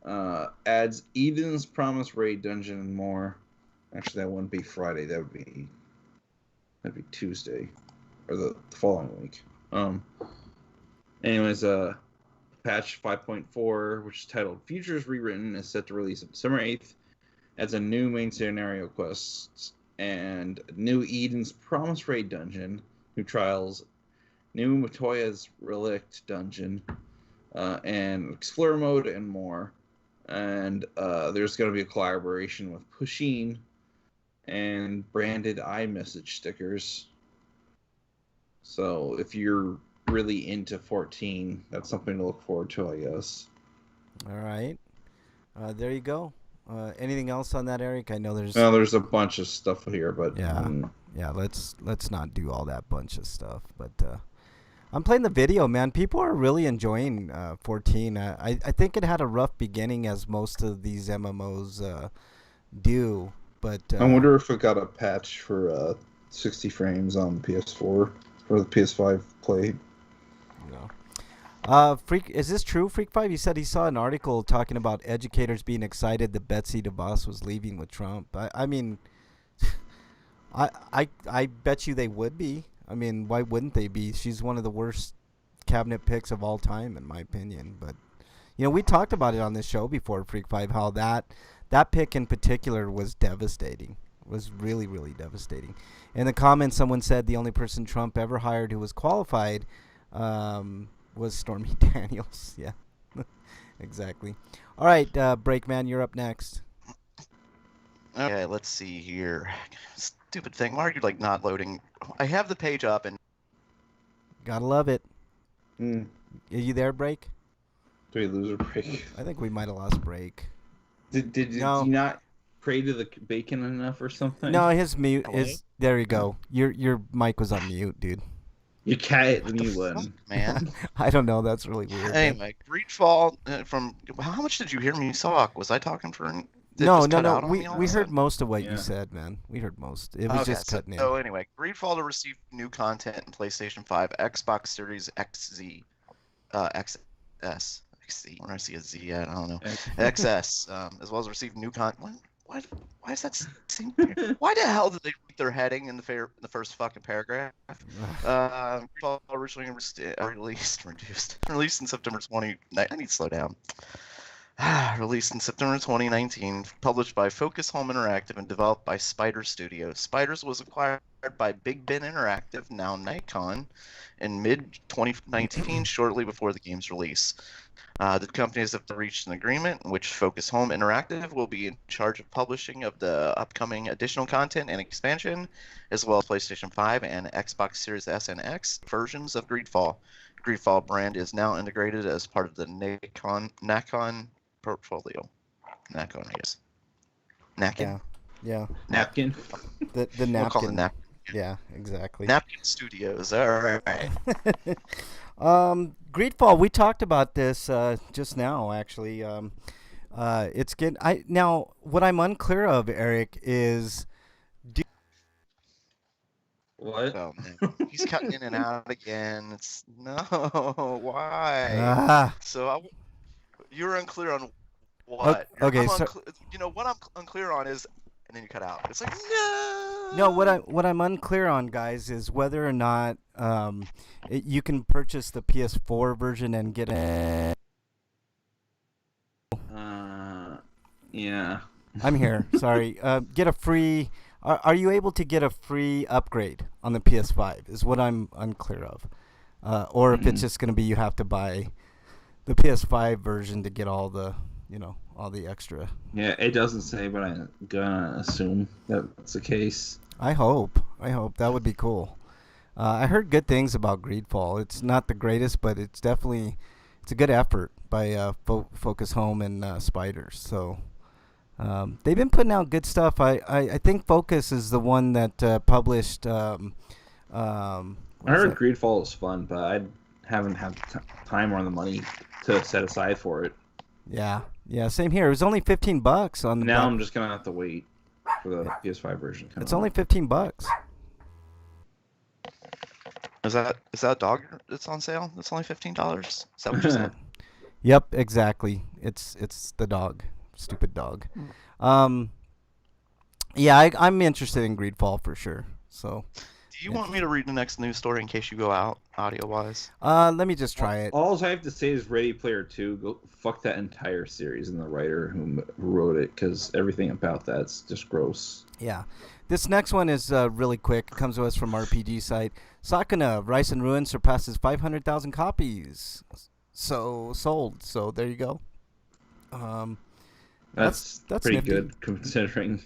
Adds Eden's Promise Raid Dungeon and more. Actually, that wouldn't be Friday. That'd be Tuesday, or the following week. Anyways, patch 5.4, which is titled Futures Rewritten, is set to release on December 8th. Adds a new main scenario quest and new Eden's Promise Raid Dungeon, new trials, new Matoya's Relict Dungeon, and Explorer Mode and more. And there's going to be a collaboration with Pusheen and branded iMessage stickers. So if you're really into 14, that's something to look forward to, I guess. All right. There you go. Anything else on that, Eric? I know there's a bunch of stuff here, but yeah. Let's not do all that bunch of stuff. But I'm playing the video, man. People are really enjoying 14. I think it had a rough beginning, as most of these MMOs do. But I wonder if it got a patch for 60 frames on the PS4 or the PS5 play. No. Freak, is this true, Freak 5? He said he saw an article talking about educators being excited that Betsy DeVos was leaving with Trump. I mean, I bet you they would be. I mean, why wouldn't they be? She's one of the worst cabinet picks of all time, in my opinion. But, you know, we talked about it on this show before, Freak 5, how that pick in particular was devastating. It was really, really devastating. In the comments, someone said the only person Trump ever hired who was qualified was Stormy Daniels. Yeah, exactly. All right, Breakman, you're up next. Okay, let's see here. Stupid thing. Why are you like not loading? I have the page up and. Gotta love it. Are you there, Break? Did we lose a Break? I think we might have lost Break. Did you not pray to the bacon enough or something? No, his mute is. There you go. Your mic was on mute, dude. You cat the new one, man. I don't know. That's really weird. Anyway, Greedfall from. How much did you hear me talk? Was I talking for? No. We heard most of what you said, man. We heard most. It was just cutting in. So anyway, Greedfall to receive new content in PlayStation 5, Xbox Series XZ, XS, XZ. Where I see a Z at, I don't know. XS, as well as receive new content. Why is that seem weird? Why the hell did they read their heading in the first fucking paragraph? Originally released in September 20. I need to slow down. Released in September 2019, published by Focus Home Interactive and developed by Spider Studios. Spiders was acquired by Big Ben Interactive, now Nikon, in mid-2019, shortly before the game's release. The companies have reached an agreement in which Focus Home Interactive will be in charge of publishing of the upcoming additional content and expansion, as well as PlayStation 5 and Xbox Series S and X versions of Greedfall. Greedfall brand is now integrated as part of the Nikon portfolio. Nakon, I guess. Nakin? Yeah. Napkin. The We'll call it napkin. Napkin. Yeah, exactly. Napkin Studios. All right. Greedfall, we talked about this just now, actually. It's getting. Now what I'm unclear of, Eric, is What? Oh man, he's cutting in and out again. It's no, why? ah So you're unclear on okay, what? okay I'm so unclear. You know what I'm unclear on is, and then you cut out. It's like no, no. what I'm unclear on, guys, is whether or not you can purchase the PS4 version and get a. Yeah. I'm here. Sorry. Get a free. Are you able to get a free upgrade on the PS5? Is what I'm unclear of, or if it's just going to be you have to buy the PS5 version to get all the all the extra. Yeah, it doesn't say, but I'm gonna assume that's the case. I hope that would be cool. I heard good things about Greedfall. It's not the greatest, but it's definitely it's a good effort by Focus Home and Spiders. So they've been putting out good stuff. I think Focus is the one that published. I heard Greedfall is fun, but I haven't had time or the money to set aside for it. Yeah, same here. It was only $15 on the. Now I'm just gonna have to wait for the PS5 version. It's only $15. Is that a dog that's on sale? That's only $15. Is that what you said? Yep, exactly. It's the dog, stupid dog. Yeah, I'm interested in Greedfall for sure. So. Do you want me to read the next news story in case you go out audio-wise? Let me just try it. All I have to say is Ready Player 2. Go fuck that entire series and the writer who wrote it, because everything about that's just gross. Yeah. This next one is really quick. It comes to us from RPG site. Sakuna, Rise and Ruin surpasses 500,000 copies. So sold. So there you go. That's pretty nifty. good considering.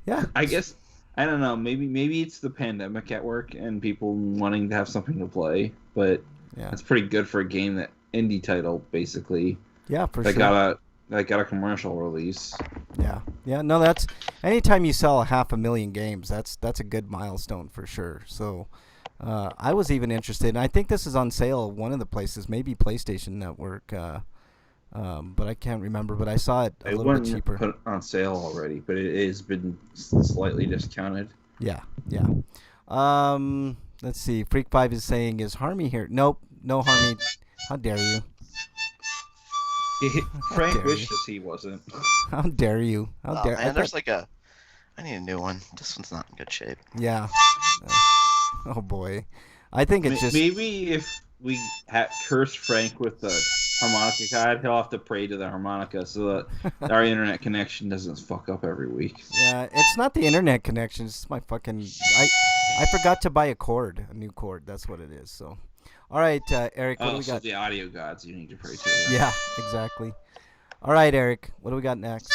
Yeah. I guess I don't know. Maybe it's the pandemic at work and people wanting to have something to play, but Yeah. that's pretty good for a game that indie title basically. Yeah, for That sure. got a commercial release. Yeah. No, that's anytime you sell 500,000 games, that's a good milestone for sure. So, I was even interested, and I think this is on sale one of the places, maybe PlayStation Network, but I can't remember. But I saw it a It little bit wasn't cheaper. put on sale already, but it has been slightly discounted. Yeah. Let's see. Freak 5 is saying, is Harmy here? Nope. No Harmy. How dare you? Frank dare you. wishes he wasn't. How dare you? How Oh dare man, there's like I need a new one. This one's not in good shape. Yeah. Oh boy. I think it's just Maybe if we curse Frank with the harmonica god, he'll have to pray to the harmonica so that our internet connection doesn't fuck up every week. Yeah, it's not the internet connection. It's my fucking. I forgot to buy a new cord. That's what it is. So, all right, Eric, what do we So got? the audio gods you need to pray to. Yeah, exactly. All right, Eric, what do we got next?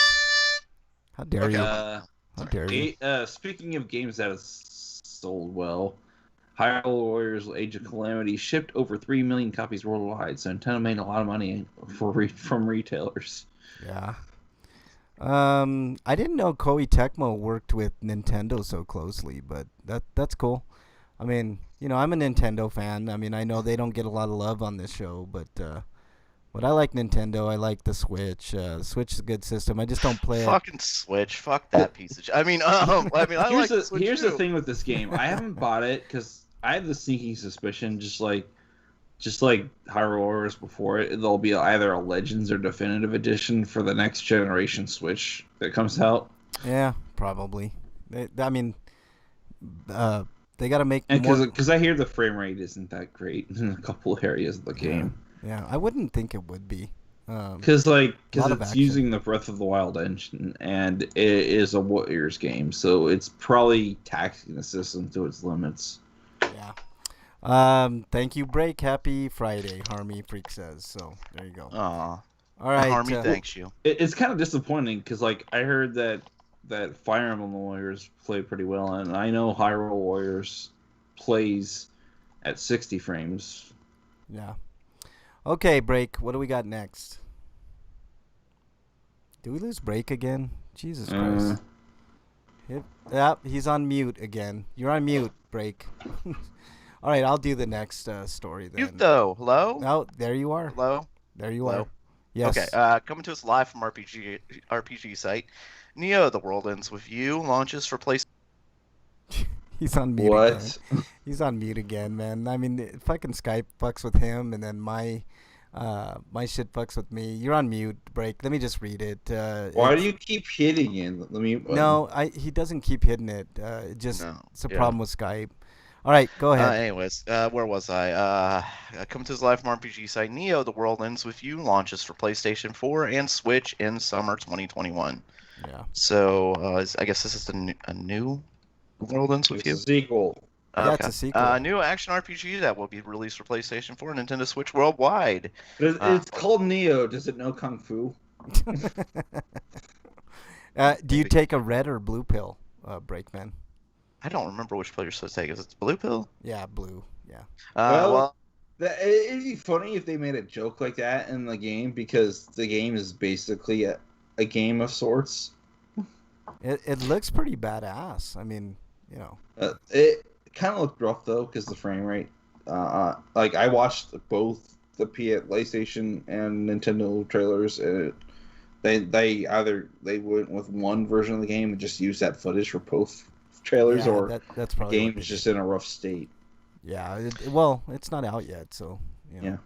How dare you? How dare you? Speaking of games that have sold well, Hyrule Warriors Age of Calamity shipped over 3 million copies worldwide, so Nintendo made a lot of money from retailers. Yeah. I didn't know Koei Tecmo worked with Nintendo so closely, but that's cool. I mean, I'm a Nintendo fan. I mean, I know they don't get a lot of love on this show, but I like Nintendo. I like the Switch. The Switch is a good system. I just don't play it. Fucking Switch. Fuck that piece of shit. I like the Switch Here's too. the thing with this game. I haven't bought it because I have the sneaking suspicion, just like Hyrule Warriors before it, there'll be either a Legends or Definitive Edition for the next generation Switch that comes out. Yeah, probably. They got to make more. Because I hear the frame rate isn't that great in a couple areas of the game. Yeah, I wouldn't think it would be. Because lot of it's action. using the Breath of the Wild engine, and it is a Warriors game, so it's probably taxing the system to its limits. Yeah. Thank you, Break. Happy Friday, Harmy Freak says. So there you go. Aw. All right. Harmy thanks you. It's kind of disappointing because I heard that Fire Emblem Warriors play pretty well, and I know Hyrule Warriors plays at 60 frames. Yeah. Okay, Break. What do we got next? Do we lose Break again? Jesus Uh, Christ. Yep, he's on mute again. You're on mute, Break. All right, I'll do the next story Mute then. though. Hello. Oh, there you are. Hello. There you Hello. are. Yes. Okay. Coming to us live from RPG site. Neo: The World Ends with You launches for PlayStation. He's on mute again. what? He's on mute again, man. I mean, fucking Skype fucks with him, and then my shit fucks with me. You're on mute, Break. Let me just read it. Why do you keep hitting it? Let me. No, he doesn't keep hitting it. It's a problem with Skype. All right, go ahead. Anyways, where was I? Coming to us live from RPG site. Neo: The World Ends with You launches for PlayStation 4 and Switch in summer 2021. Yeah. So I guess this is a new World Ends with It's You. a sequel. Yeah, it's a sequel. New action RPG that will be released for PlayStation 4 and Nintendo Switch worldwide. It's called Neo. Does it know Kung Fu? Do you take a red or blue pill, Breakman? I don't remember which pill you're supposed to take. Is it blue pill? Yeah, blue. Yeah. Well, it'd be funny if they made a joke like that in the game, because the game is basically a game of sorts. It looks pretty badass. I mean, you know. It kind of looked rough though, because the frame rate. Like I watched both the PlayStation and Nintendo trailers, and they went with one version of the game and just used that footage for both trailers, Yeah, or that's the probably game what they is just did. in a rough state. Yeah. Well, it's not out yet, so you know. Yeah.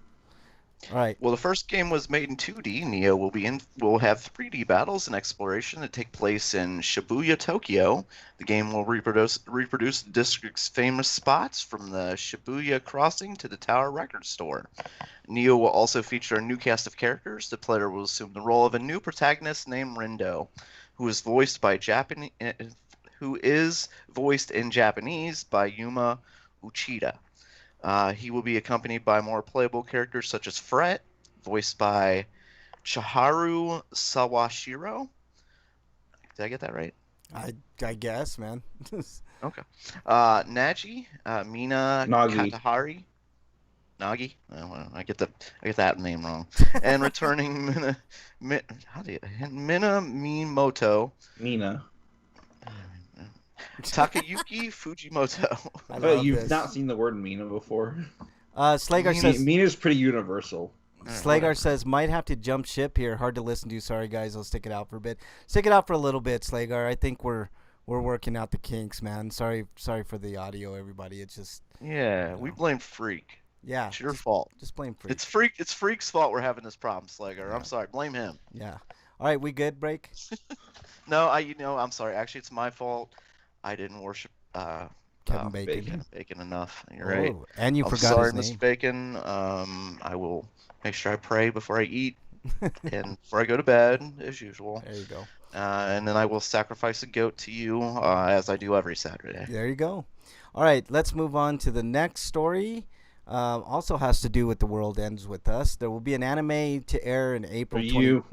All right. Well, the first game was made in 2D. Neo will have 3D battles and exploration that take place in Shibuya, Tokyo. The game will reproduce the district's famous spots from the Shibuya crossing to the Tower Record Store. Neo will also feature a new cast of characters. The player will assume the role of a new protagonist named Rindo, who is voiced in Japanese by Yuma Uchida. He will be accompanied by more playable characters such as Fret, voiced by Chiharu Sawashiro. Did I get that right? I guess, man. Okay. Naji, Mina Nagi. Katahari. Nagi? Oh, well, I get that name wrong. And returning Minamimoto. Mina. Takayuki Fujimoto. I But love you've this. not seen the word Mina before. Slagar says. Mina's pretty universal. Slagar says might have to jump ship here. Hard to listen to. Sorry guys, I'll stick it out for a bit. Stick it out for a little bit, Slagar. I think we're working out the kinks, man. Sorry for the audio, everybody. It's just Yeah, we blame Freak. yeah. It's your fault. Just blame Freak. It's Freak's fault we're having this problem, Slager. Yeah. I'm sorry. Blame him. Yeah. All right, we good, Break? No, I'm sorry. Actually, it's my fault. I didn't worship Kevin Bacon. Bacon enough. You're right. Oh, and you I'm forgot sorry, his Mr. name. Bacon. I will make sure I pray before I eat and before I go to bed, as usual. There you go. And then I will sacrifice a goat to you, as I do every Saturday. There you go. All right, let's move on to the next story. Also has to do with The World Ends With Us. There will be an anime to air in April. For you.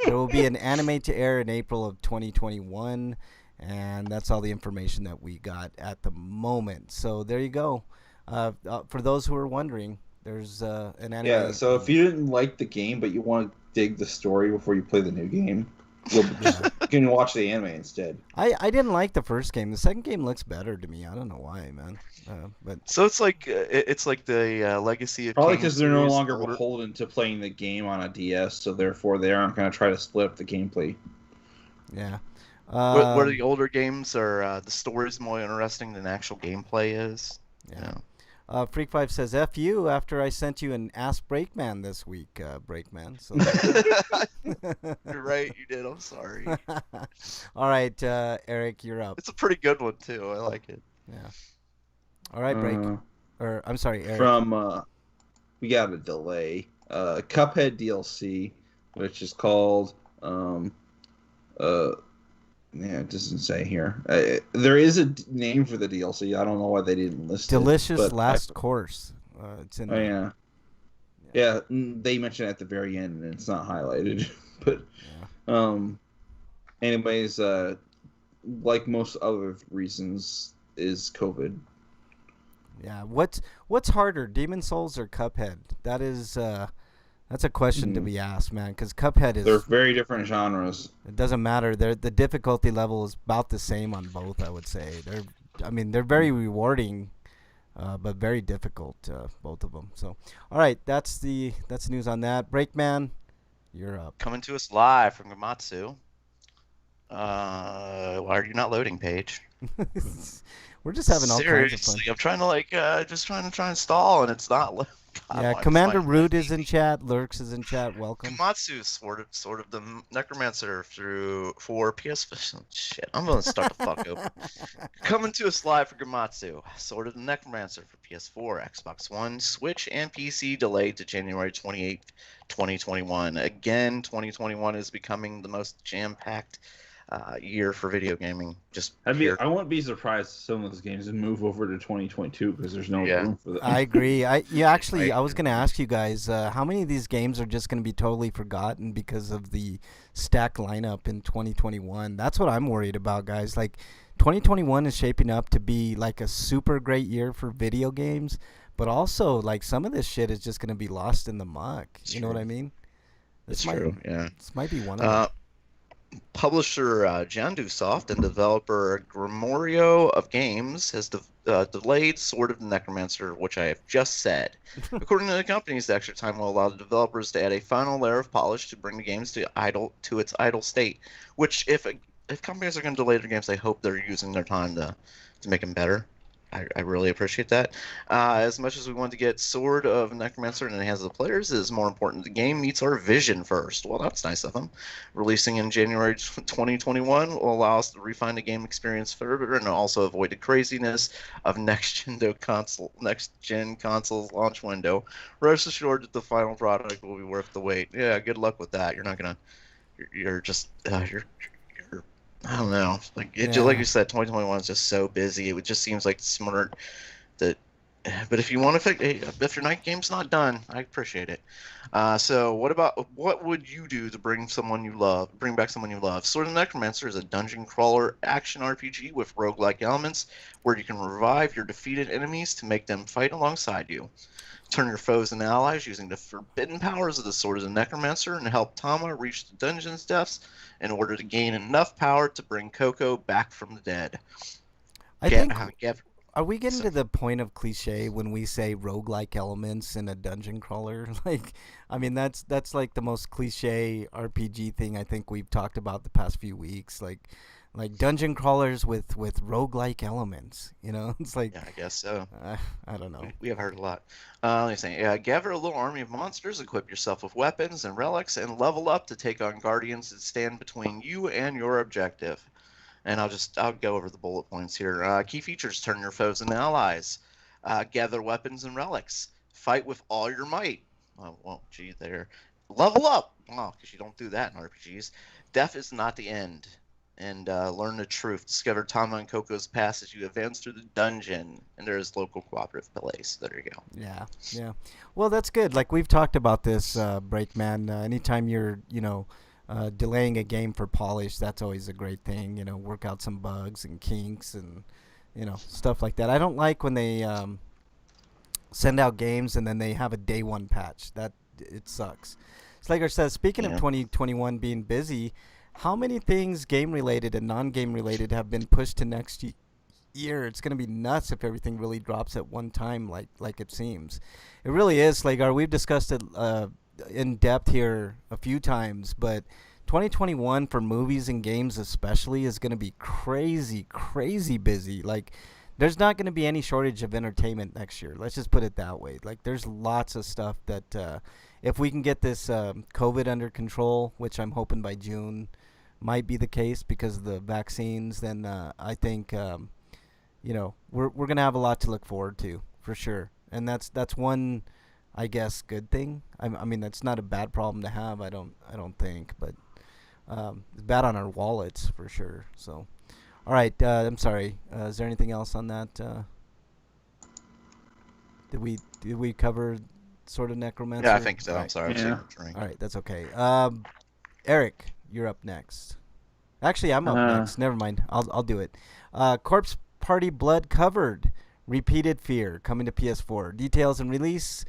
There will be an anime to air in April of 2021, and that's all the information that we got at the moment. So there you go. For those who are wondering, there's an anime. Yeah, so if you didn't like the game but you want to dig the story before you play the new game, you can watch the anime instead. I didn't like the first game. The second game looks better to me. I don't know why, man. But So it's like the legacy of Probably King because they're no series longer older- beholden to playing the game on a DS, so therefore they aren't going to try to split up the gameplay. yeah. where the older games are the story's more interesting than actual gameplay is. Yeah. Freak5 says, F you after I sent you an Ask Breakman this week, Breakman. So. You're right, you did. I'm sorry. All right, Eric, you're up. It's a pretty good one too. I like it. Yeah. All right, Break. Or I'm sorry, Eric. From we got a delay. Cuphead DLC, which is called yeah, it doesn't say here. There is a name for the DLC. I don't know why they didn't list Delicious it. Last Course. It's in. Oh yeah. Yeah, they mention it at the very end, and it's not highlighted. But, anyways, like most other reasons, is COVID. Yeah. What's harder, Demon Souls or Cuphead? That is That's a question to Mhm. be asked, man, because Cuphead They're is. very different genres. It doesn't matter. The difficulty level is about the same on both. I would say they're very rewarding, but very difficult. Both of them. So, all right, that's news on that. Breakman, you're up. Coming to us live from Gamatsu. Why are you not loading, Paige? We're just having all kinds of fun. Seriously, I'm trying to just trying to stall, and it's not. God, Yeah, why am I Commander finding that Root is easy? in chat. Lurks is in chat. Welcome. Komatsu is sort of the necromancer for PS. Shit, I'm gonna start the fuck over. Coming to us live for Gamatsu, sort of the necromancer for PS4, Xbox One, Switch, and PC, delayed to January 28th, 2021. Again, 2021 is becoming the most jam-packed year for video gaming. Just pure. I wouldn't be surprised if some of those games would move over to 2022 because there's no Yeah. room for them. I agree. Actually, Right. I was gonna ask you guys, how many of these games are just gonna be totally forgotten because of the stacked lineup in 2021? That's what I'm worried about, guys. Like, 2021 is shaping up to be like a super great year for video games, but also like some of this shit is just gonna be lost in the muck. It's You know what true. I mean? It's true. Yeah. This might be one of them. Publisher Jandusoft and developer Grimorio of Games has delayed Sword of the Necromancer, which I have just said. According to the companies, the extra time will allow the developers to add a final layer of polish to bring the games to its idle state. Which, if companies are going to delay their games, I hope they're using their time to make them better. I really appreciate that. As much as we want to get Sword of Necromancer in the hands of the players, it is more important the game meets our vision first. Well, that's nice of them. Releasing in January 2021 will allow us to refine the game experience further and also avoid the craziness of next-gen consoles launch window. Rest assured that the final product will be worth the wait. Yeah, good luck with that. You're not gonna. You're just. You're I don't know. Like you said, 2021 is just so busy. It just seems like smart that. But if you want to fix, if your night game's not done, I appreciate it. So what would you do to bring back someone you love? Sword of the Necromancer is a dungeon crawler action RPG with roguelike elements where you can revive your defeated enemies to make them fight alongside you. Turn your foes into allies using the forbidden powers of the Sword of the Necromancer and help Tama reach the dungeon's depths in order to gain enough power to bring Coco back from the dead. I think. Get, Are we getting to the point of cliche when we say roguelike elements in a dungeon crawler? Like, I mean, that's like the most cliche RPG thing I think we've talked about the past few weeks. Like dungeon crawlers with roguelike elements. You know, it's like. Yeah, I guess so. I don't know. We have heard a lot. Let me say, gather a little army of monsters, equip yourself with weapons and relics, and level up to take on guardians that stand between you and your objective. And I'll go over the bullet points here. Key features: turn your foes into allies, gather weapons and relics, fight with all your might. Oh, well, gee, there. Level up. Oh, because you don't do that in RPGs. Death is not the end. And learn the truth. Discover Tama and Coco's past as you advance through the dungeon. And there is local cooperative play. So there you go. Yeah. Well, that's good. Like we've talked about this, Breakman. Anytime you're, delaying a game for polish, that's always a great thing. Work out some bugs and kinks and, stuff like that. I don't like when they send out games and then they have a day one patch. It sucks. Slager says, speaking of 2021 being busy, how many things game related and non-game related have been pushed to next year? It's going to be nuts if everything really drops at one time like it seems. It really is, Slagar. We've discussed it in depth here a few times, but 2021 for movies and games especially is going to be crazy busy. Like, there's not going to be any shortage of entertainment next year. Let's just put it that way. Like, there's lots of stuff that if we can get this COVID under control, which I'm hoping by June might be the case because of the vaccines, then I think we're gonna have a lot to look forward to for sure. And that's one, I guess, good thing. I mean, that's not a bad problem to have. I don't think, but it's bad on our wallets for sure. So, all right. I'm sorry. Is there anything else on that? Did we cover sort of necromancer? Yeah, I think so. All I'm right. sorry. Yeah. All right, that's okay. Eric, you're up next. Actually, I'm up next. Never mind. I'll do it. Corpse Party Blood Covered. Repeated Fear coming to PS4. Details and release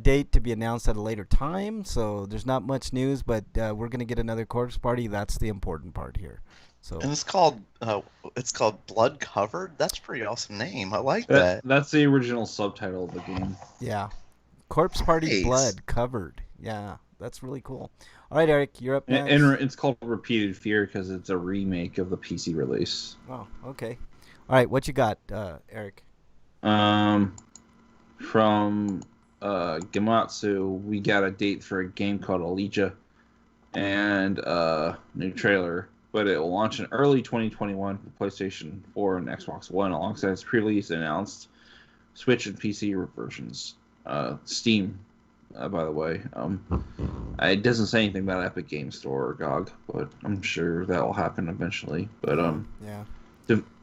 Date to be announced at a later time. So there's not much news, but we're gonna get another corpse party. That's the important part here. So And it's called Blood Covered. That's a pretty awesome name. I like that. That's the original subtitle of the game. yeah, corpse party Nice. blood covered. Yeah, that's really cool. All right, Eric, you're up next. And it's called Repeated Fear because it's a remake of the PC release. Oh, okay. All right, what you got, Eric? From Gematsu, we got a date for a game called Allegia and new trailer, but it will launch in early 2021 for PlayStation 4 and Xbox One alongside its pre-release announced Switch and PC versions. Steam, by the way. It doesn't say anything about Epic Game Store or GOG, but I'm sure that will happen eventually. But yeah.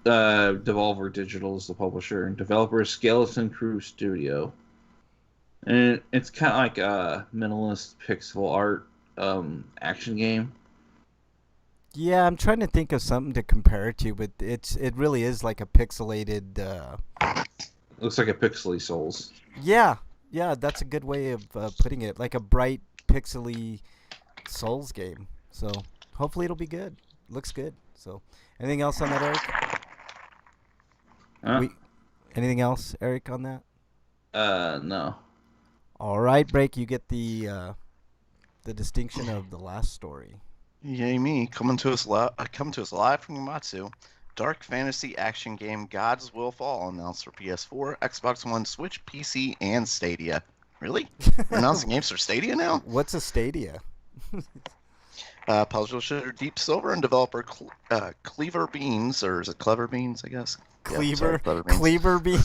Devolver Digital is the publisher, and developer is Skeleton Crew Studio. And it's kind of like a minimalist pixel art action game. Yeah, I'm trying to think of something to compare it to, but it really is like a pixelated. Looks like a pixely Souls. Yeah, that's a good way of putting it, like a bright pixely Souls game. So hopefully it'll be good. Looks good. So anything else on that, Eric? Anything else, Eric, on that? No. All right, Break. You get the distinction of the last story. Yay me! Coming to us live from Umatsu. Dark fantasy action game Gods Will Fall announced for PS4, Xbox One, Switch, PC, and Stadia. Really? We're announcing games for Stadia now? What's a Stadia? Publisher Deep Silver and developer Cleaver Beans, or is it Clever Beans? I guess. Cleaver, Clever Beans. Cleaver Bean.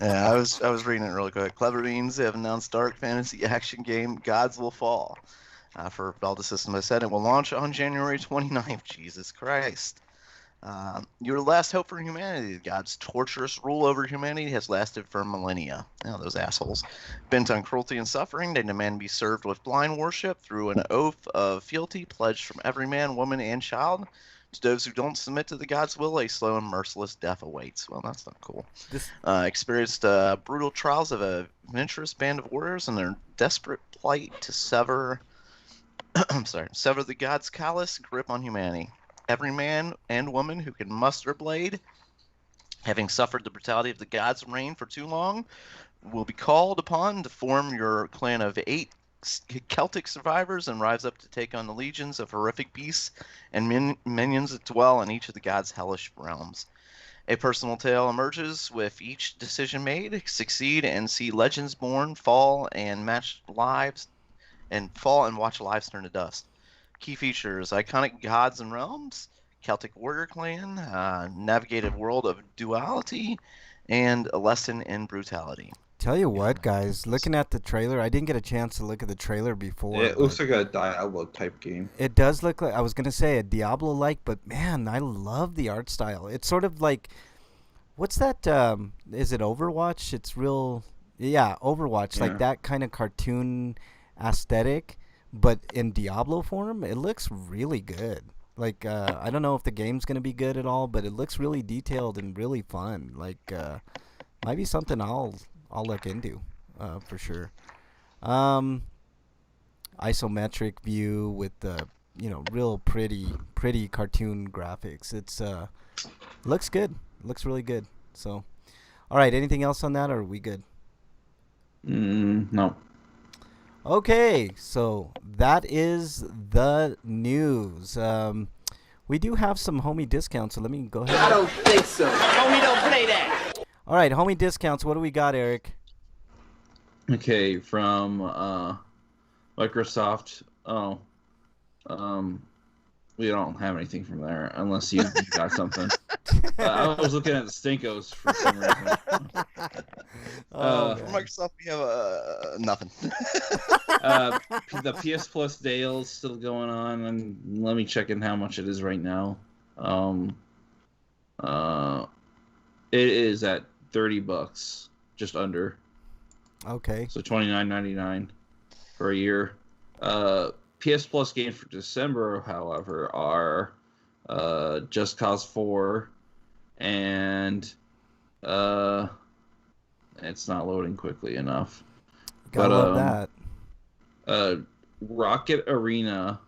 Yeah, I was reading it really quick. Clever Beans have announced dark fantasy action game Gods Will Fall for all the systems. I said it will launch on January 29th. Jesus Christ. Your last hope for humanity. God's torturous rule over humanity has lasted for millennia. Oh, those assholes. Bent on cruelty and suffering, they demand to be served with blind worship through an oath of fealty pledged from every man, woman, and child. To those who don't submit to the God's will, a slow and merciless death awaits. Well, that's not cool. Experienced brutal trials of a adventurous band of warriors and their desperate plight to sever the God's callous grip on humanity. Every man and woman who can muster a blade, having suffered the brutality of the God's reign for too long, will be called upon to form your clan of 8 Celtic survivors and rise up to take on the legions of horrific beasts and minions that dwell in each of the God's hellish realms. A personal tale emerges with each decision made, succeed and see legends born, fall and watch lives turn to dust. Key features: iconic gods and realms, Celtic warrior clan, navigated world of duality, and a lesson in brutality. Tell you what, guys, looking at the trailer, I didn't get a chance to look at the trailer before. It looks like a Diablo type game. It does look like, I was going to say a Diablo-like, but man, I love the art style. It's sort of like, what's that, is it Overwatch? It's real, yeah, Overwatch, like that kind of cartoon aesthetic, but in Diablo form. It looks really good. Like, I don't know if the game's going to be good at all, but it looks really detailed and really fun. Like, might be something I'll look into, for sure. Isometric view with the, real pretty cartoon graphics. It's looks good. Looks really good. So, all right. Anything else on that, or are we good? No. Okay, so that is the news. We do have some homie discounts, so let me go ahead. I don't think so. Homie, don't play that. All right, homie discounts. What do we got, Eric? Okay, from Microsoft. We don't have anything from there unless you got something. I was looking at the Stinkos for some reason. For Microsoft, we have nothing. The PS Plus deal is still going on, and let me check in how much it is right now. It is at $30, just under. Okay. So $29.99 for a year. PS Plus games for December, however, are Just Cause 4 and it's not loading quickly enough. Gotta But love that. Rocket Arena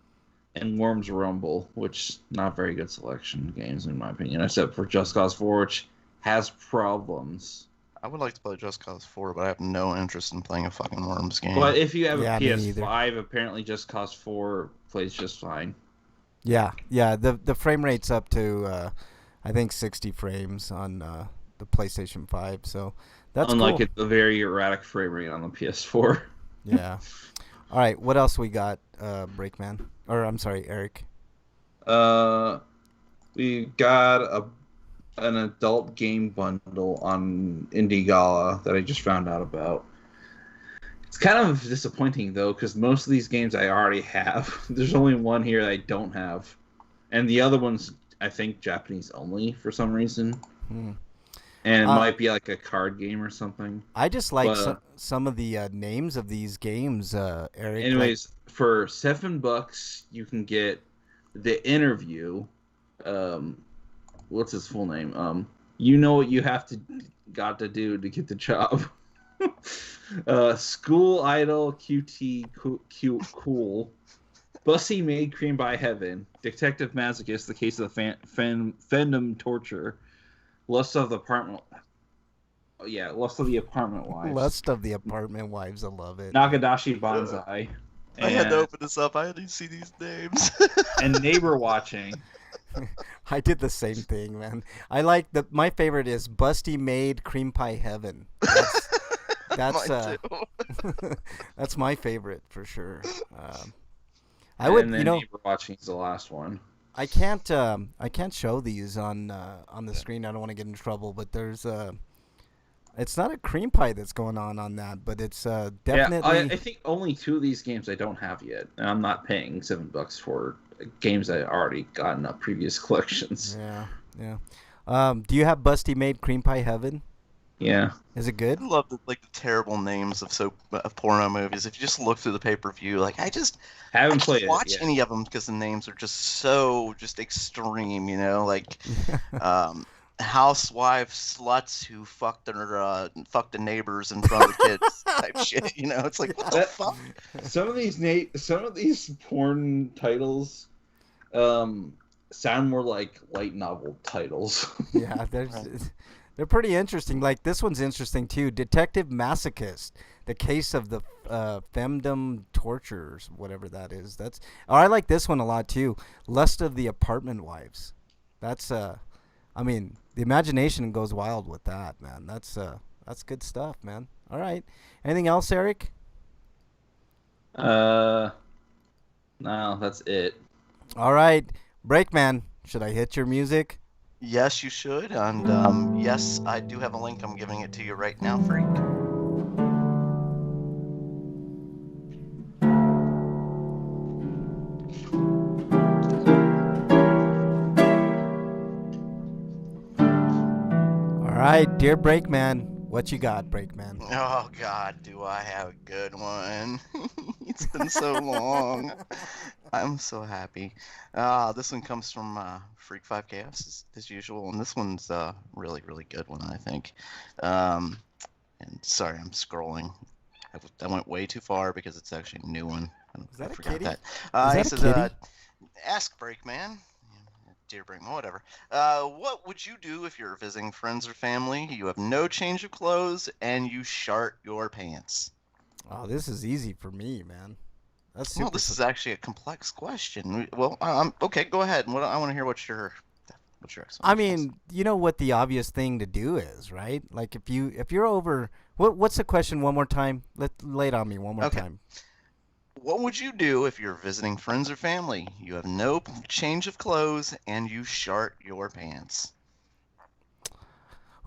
and Worms Rumble, which not very good selection games in my opinion, except for Just Cause 4, which has problems. I would like to play Just Cause 4, but I have no interest in playing a fucking Worms game. But if you have Yeah, a me neither. PS5, apparently Just Cause 4 plays just fine. Yeah. The frame rate's up to I think 60 frames on the PlayStation 5. So that's Unlike cool. the very erratic frame rate on the PS4. Yeah. All right. What else we got, Breakman? Or I'm sorry, Eric. We got an adult game bundle on Indie Gala that I just found out about. It's kind of disappointing though, because most of these games I already have. There's only one here that I don't have, and the other one's I think Japanese only for some reason. And it might be like a card game or something. I just like some of the names of these games, Eric. Anyways, for $7, you can get The Interview. What's his full name? You Know What You Got to Do to Get the Job. School Idol, QT, Cool. Bussy Maid, Cream by Heaven. Detective Masochist, The Case of the Fandom Torture. Lust of the Apartment. Oh, yeah, Lust of the Apartment Wives. Lust of the Apartment Wives. I love it. Nakadashi Banzai. I had to open this up. I had to see these names. And Neighbor Watching. I did the same thing, man. I like my favorite is Busty Maid Cream Pie Heaven. That's Mine too. that's my favorite for sure. And then Neighbor Watching is the last one. I can't show these on the screen. I don't want to get in trouble, but there's it's not a cream pie that's going on that, but it's definitely. Yeah, I think only 2 of these games I don't have yet, and I'm not paying $7 for games I already got in previous collections. Yeah. Do you have Busty Maid Cream Pie Heaven? Yeah. Is it good? I love the terrible names of porno movies. If you just look through the pay-per-view, I Haven't played can't watch it yet. any of them because the names are just so extreme, housewife sluts who fucked the neighbors in front of the kids type shit. It's like, what the fuck? Some of these porn titles sound more like light novel titles. Yeah, they're pretty interesting. Like this one's interesting too. Detective Masochist, the case of the femdom torturers, whatever that is. I like this one a lot too. Lust of the Apartment Wives. That's I mean, the imagination goes wild with that, man. That's good stuff, man. All right. Anything else, Eric? No, that's it. All right. Breakman, should I hit your music? Yes, you should. And yes, I do have a link. I'm giving it to you right now, freak. All right, dear Breakman, what you got, Breakman? Oh, God, do I have a good one. It's been so long. I'm so happy. This one comes from Freak 5 Chaos, as usual, and this one's a really, really good one, I think. And sorry, I'm scrolling. I went way too far because it's actually a new one. Is that I a forgot kitty? that. Is He that a says, kitty? ask Breakman. Dear Breakman, whatever. What would you do if you're visiting friends or family, you have no change of clothes, and you shart your pants? Oh, this is easy for me, man. That's super. Well, this is actually a complex question. Well, okay, go ahead. I want to hear what's your I mean, you know what the obvious thing to do is, right? Like if you're over, what's the question one more time? Lay it on me one more time. What would you do if you're visiting friends or family? You have no change of clothes and you shart your pants.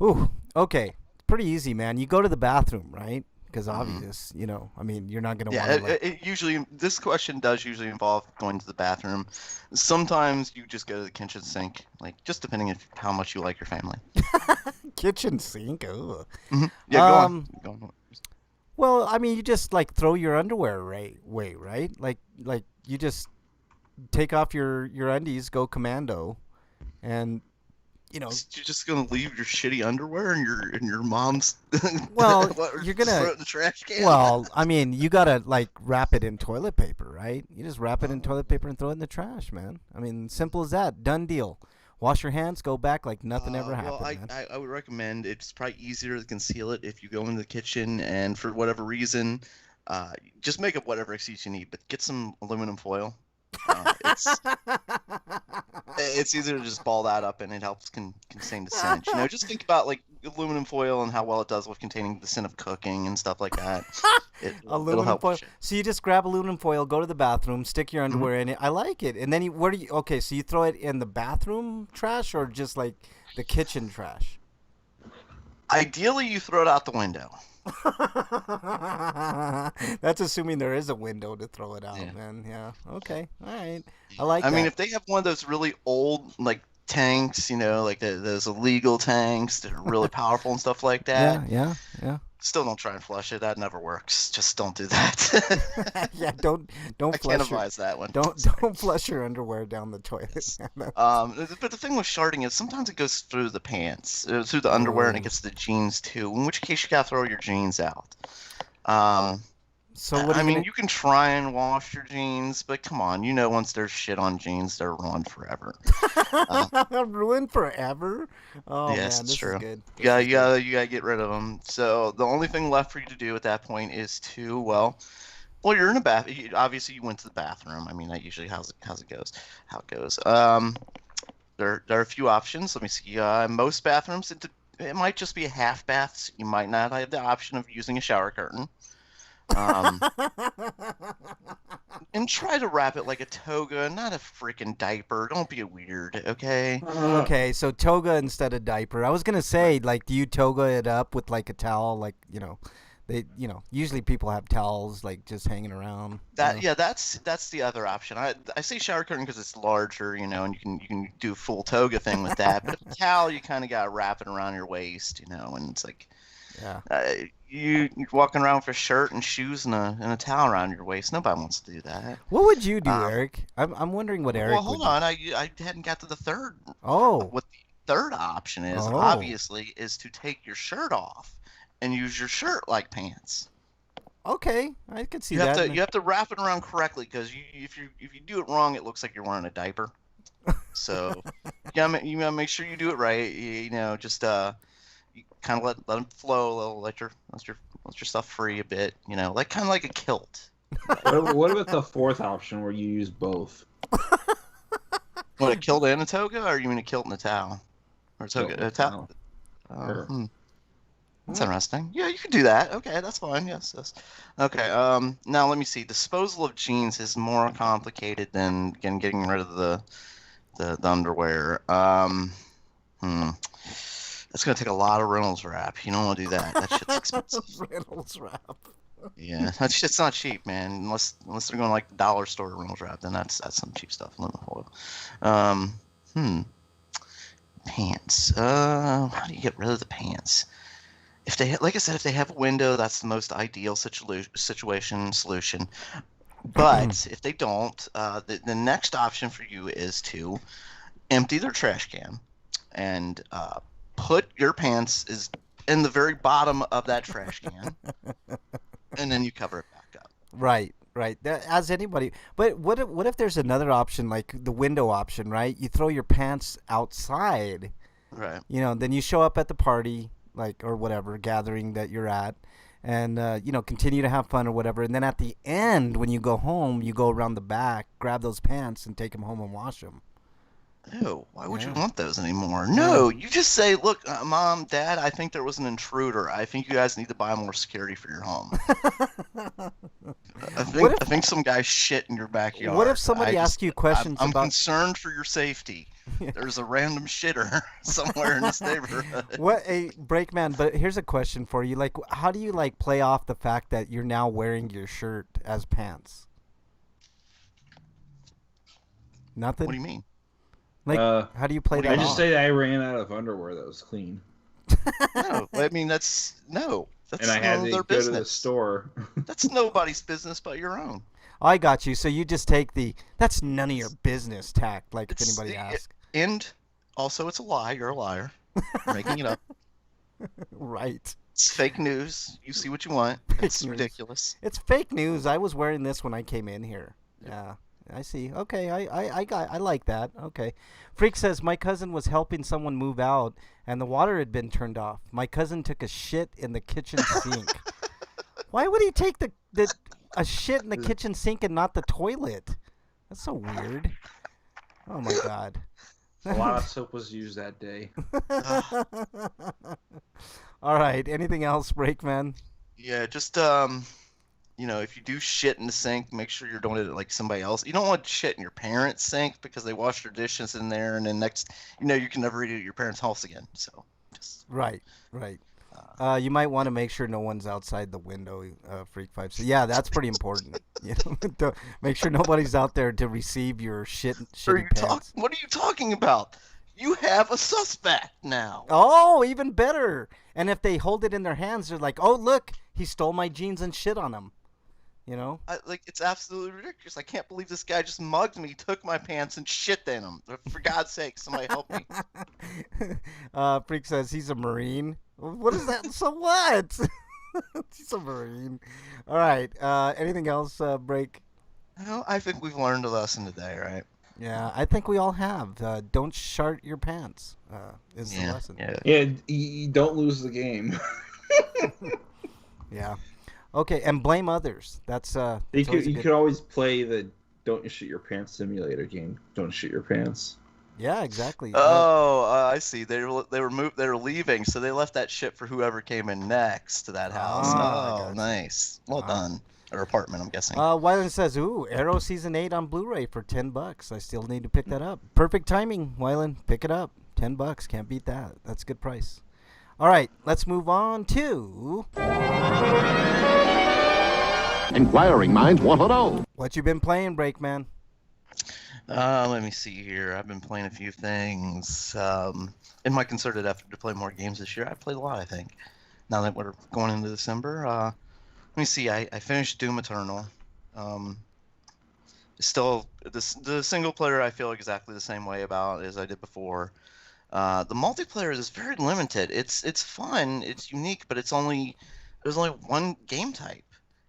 Ooh, okay. It's pretty easy, man. You go to the bathroom, right? Because obvious, I mean, you're not going to want to this question does usually involve going to the bathroom. Sometimes you just go to the kitchen sink, just depending on how much you like your family. Kitchen sink? Ugh. Mm-hmm. Yeah, go on. Well, I mean, you just throw your underwear away, right? Like you just take off your undies, go commando, and you know. You're just gonna leave your shitty underwear in your mom's. Well, what, you're gonna. throw it in the trash can. Well, I mean, you gotta like wrap it in toilet paper, right? You just wrap it in toilet paper and throw it in the trash, man. I mean, simple as that. Done deal. Wash your hands, go back like nothing ever happened, well, man. I would recommend it's probably easier to conceal it if you go into the kitchen and for whatever reason, just make up whatever excuse you need, but get some aluminum foil. It's easier to just ball that up and it helps contain the scent. You know, just think about like aluminum foil and how well it does with containing the scent of cooking and stuff like that. It'll Aluminum help. foil. So you just grab aluminum foil, go to the bathroom, stick your underwear in it. I like it. And then where do you? Okay, so you throw it in the bathroom trash or just like the kitchen trash? Ideally, you throw it out the window. That's assuming there is a window to throw it out, Yeah. man. Yeah. Okay. All right. I like I that. mean, if they have one of those really old like tanks, you know, like those illegal tanks that are really powerful and stuff like that, yeah. still don't try and flush it. That never works. Just don't do that. Yeah, don't I flush can't your advise that one. don't flush your underwear down the toilet. But the thing with sharding is sometimes it goes through the pants, through the underwear, and it gets to the jeans too. In which case you gotta throw your jeans out. So what? I mean, you can try and wash your jeans, but come on, you know, once there's shit on jeans, they're ruined forever. Ruined forever? Oh Yes, man, it's this true. is good. You gotta get rid of them. So the only thing left for you to do at that point is to, well, you're in a bath. Obviously, you went to the bathroom. I mean, that usually how it goes. There are a few options. Let me see. Most bathrooms, it might just be a half bath. So you might not have the option of using a shower curtain. And try to wrap it like a toga, not a freaking diaper. Don't be weird, okay? Okay, so toga instead of diaper. I was gonna say, like, do you toga it up with like a towel, like usually people have towels like just hanging around. Yeah, that's the other option. I say shower curtain because it's larger, you know, and you can do a full toga thing with that. But a towel, you kind of got to wrap it around your waist, you know, and it's like, yeah, you're walking around with a shirt and shoes and a towel around your waist. Nobody wants to do that. What would you do, Eric? I'm wondering what Eric. Well, hold would on, I hadn't got to the third. Oh. What the third option is, obviously, is to take your shirt off and use your shirt like pants. Okay, I could see that. You have to wrap it around correctly because if you do it wrong, it looks like you're wearing a diaper. So you gotta make sure you do it right. You know, just you kind of let them flow a little, let your stuff free a bit. You know, like kind of like a kilt. What about the fourth option where you use both? What, a kilt and a toga, or you mean a kilt and a towel, or a toga, a towel? Sure. That's interesting. Yeah, you could do that. Okay, that's fine. Yes. Okay. Now let me see. Disposal of jeans is more complicated than getting rid of the underwear. That's gonna take a lot of Reynolds wrap. You don't want to do that. That shit's expensive. Reynolds wrap. Yeah, that shit's not cheap, man. Unless they're going like the dollar store Reynolds wrap, then that's some cheap stuff. Aluminum foil. Pants. How do you get rid of the pants? If they, like I said, if they have a window, that's the most ideal solution. But if they don't, the next option for you is to empty their trash can and put your pants is in the very bottom of that trash can, and then you cover it back up. Right. As anybody, but what if there's another option, like the window option, right? You throw your pants outside, right? You know, then you show up at the party, like, or whatever gathering that you're at, and continue to have fun or whatever. And then at the end, when you go home, you go around the back, grab those pants, and take them home and wash them. Ew, why would you want those anymore? No, you just say, look, Mom, Dad, I think there was an intruder. I think you guys need to buy more security for your home. I think some guy shit in your backyard. What if somebody asks you questions I'm about... concerned for your safety. There's a random shitter somewhere in this neighborhood. Breakman, but here's a question for you. Like, how do you, like, play off the fact that you're now wearing your shirt as pants? Nothing? What do you mean? Like, how do you play that I just off? say I ran out of underwear that was clean. No, I mean, that's and I had to their go business. to the store. That's nobody's business but your own. I got you. So you just take that's none of your business tact, like if anybody asks. And Also, it's a lie. You're a liar. You're making it up. Right. It's fake news. You see what you want. It's news. ridiculous. It's fake news. I was wearing this when I came in here. Yeah, I see. Okay, I like that. Okay. Freak says my cousin was helping someone move out and the water had been turned off. My cousin took a shit in the kitchen sink. Why would he take a shit in the kitchen sink and not the toilet? That's so weird. Oh my god. A lot of soap was used that day. All right. Anything else, Breakman? Yeah, just if you do shit in the sink, make sure you're doing it at like somebody else. You don't want shit in your parents' sink because they wash their dishes in there, and then you can never eat it at your parents' house again. So, just right. You might want to make sure no one's outside the window, Freak 5. So yeah, that's pretty important. Make sure nobody's out there to receive your shitty pants. What are you talking about? You have a suspect now. Oh, even better. And if they hold it in their hands, they're like, "Oh, look, he stole my jeans and shit on them." It's absolutely ridiculous. I can't believe this guy just mugged me, took my pants, and shit in them. For God's sake, somebody help me. Freak says he's a Marine. What is that? So what? He's a Marine. All right. Anything else, Break? Well, I think we've learned a lesson today, right? Yeah, I think we all have. Don't shart your pants. Is the lesson. Yeah, you don't lose the game. Yeah. Okay, and blame others. That's you could always play the "Don't Shit Your Pants" simulator game. Don't shit your pants. Yeah, exactly. Oh, I see. They were leaving, so they left that shit for whoever came in next to that house. Oh, nice. Well done. Or apartment, I'm guessing. Wyland says, "Ooh, Arrow Season 8 on Blu-ray for $10. I still need to pick that up. Perfect timing, Wyland. Pick it up. $10. Can't beat that. That's a good price." All right, let's move on to Inquiring minds want to know. What you been playing, Breakman? Let me see here. I've been playing a few things. In my concerted effort to play more games this year, I played a lot, I think. Now that we're going into December, let me see. I finished Doom Eternal. Still, the single player I feel exactly the same way about as I did before. The multiplayer is very limited. It's fun, it's unique, but there's only one game type.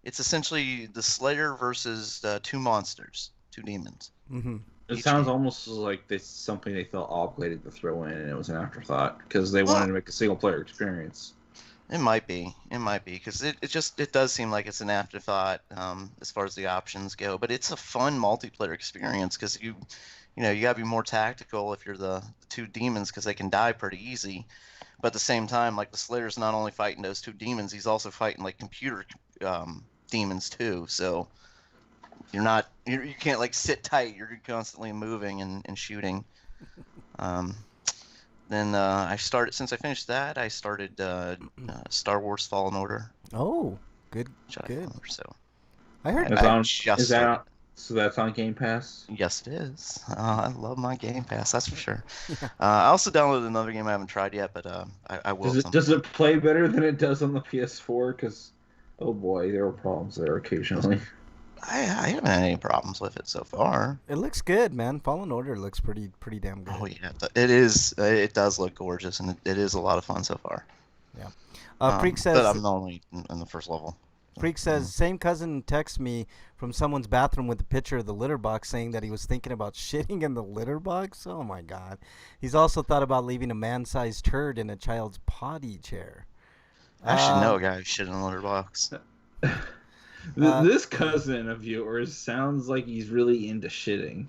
It's essentially the Slayer versus two monsters, two demons. Mm-hmm. It sounds almost like something they felt obligated to throw in, and it was an afterthought because they wanted to make a single player experience. It might be, because it does seem like it's an afterthought as far as the options go. But it's a fun multiplayer experience because you gotta be more tactical if you're the two demons because they can die pretty easy. But at the same time, like the Slayer's not only fighting those two demons, he's also fighting like computer demons too. So you can't like sit tight. You're constantly moving and shooting. Then since I finished that, I started Star Wars Fallen Order. Oh, good. So I heard so that's on Game Pass? Yes, it is. I love my Game Pass, that's for sure. I also downloaded another game I haven't tried yet, but I will. Does it play better than it does on the PS4? Because, oh boy, there were problems there occasionally. I haven't had any problems with it so far. It looks good, man. Fallen Order looks pretty damn good. Oh yeah, it is. It does look gorgeous, and it is a lot of fun so far. Yeah. Freak says. But I'm only in the first level. Freak says, same cousin texts me from someone's bathroom with a picture of the litter box saying that he was thinking about shitting in the litter box. Oh my god. He's also thought about leaving a man-sized turd in a child's potty chair. I actually know a guy who shit in a litter box. This cousin of yours sounds like he's really into shitting.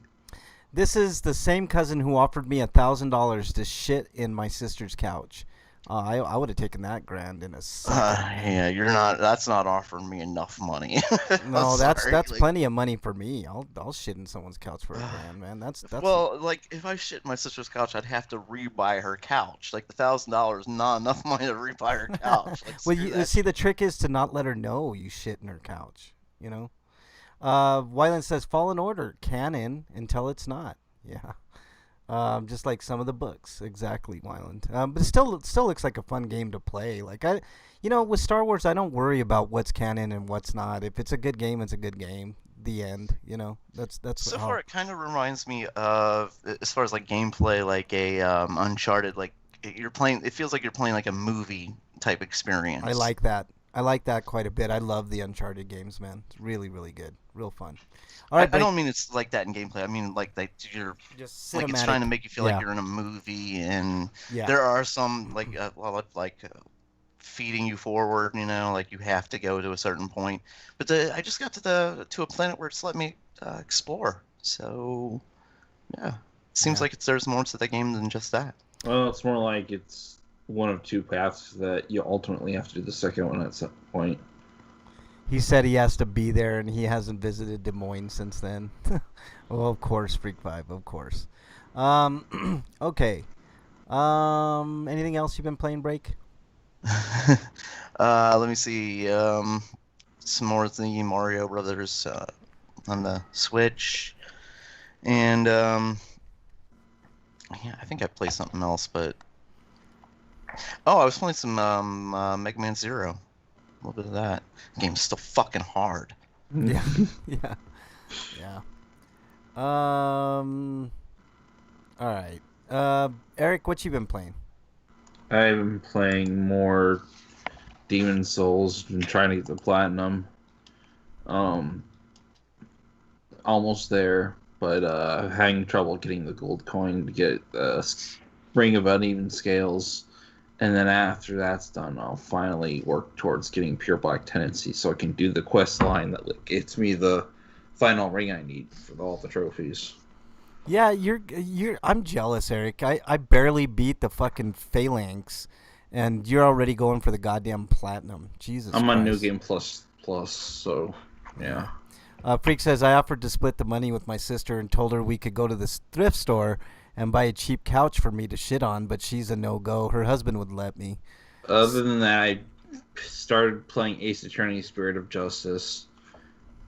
This is the same cousin who offered me $1,000 to shit in my sister's couch. I would have taken that grand in a second. Yeah, you're not. That's not offering me enough money. No, that's plenty of money for me. I'll shit in someone's couch for $1,000, man. That's. Well, like if I shit in my sister's couch, I'd have to rebuy her couch. Like the $1,000, not enough money to rebuy her couch. Like, well, you see, the trick is to not let her know you shit in her couch. You know. Wyland says Fallen Order canon until it's not. Yeah. Just like some of the books, exactly, Wyland. But it still looks like a fun game to play. With Star Wars, I don't worry about what's canon and what's not. If it's a good game, it's a good game. The end. That's So how. far, it kind of reminds me of, as far as like gameplay, like a Uncharted. Like you're playing, it feels like you're playing like a movie type experience. I like that. I like that quite a bit. I love the Uncharted games, man. It's really, really good. Real fun. All right, I don't mean it's like that in gameplay. I mean like you're just like it's cinematic. trying to make you feel Yeah. like you're in a movie, and Yeah. there are some like feeding you forward. Like you have to go to a certain point. But I just got to a planet where it's let me explore. So yeah, seems Yeah. like there's more to the game than just that. Well, it's more like it's one of two paths that you ultimately have to do the second one at some point. He said he has to be there, and he hasn't visited Des Moines since then. Well, of course, Freak 5, of course. Okay. Anything else you've been playing, Break? Let me see. Some more of the Mario Brothers on the Switch, and yeah, I think I played something else, but I was playing some Mega Man Zero. A little bit of that. The game's still fucking hard. Yeah. Yeah. Yeah. All right. Eric, what you been playing? I've been playing more Demon Souls and trying to get the platinum. Almost there, but having trouble getting the gold coin to get Ring of Uneven Scales. And then after that's done, I'll finally work towards getting Pure Black Tendency so I can do the quest line that gets me the final ring I need for all the trophies. Yeah, I'm jealous, Eric. I barely beat the fucking Phalanx, and you're already going for the goddamn platinum. Jesus I'm Christ. on New Game Plus, so yeah. Freak says, I offered to split the money with my sister and told her we could go to the thrift store and buy a cheap couch for me to shit on, but she's a no-go. Her husband would let me. Other than that, I started playing Ace Attorney Spirit of Justice.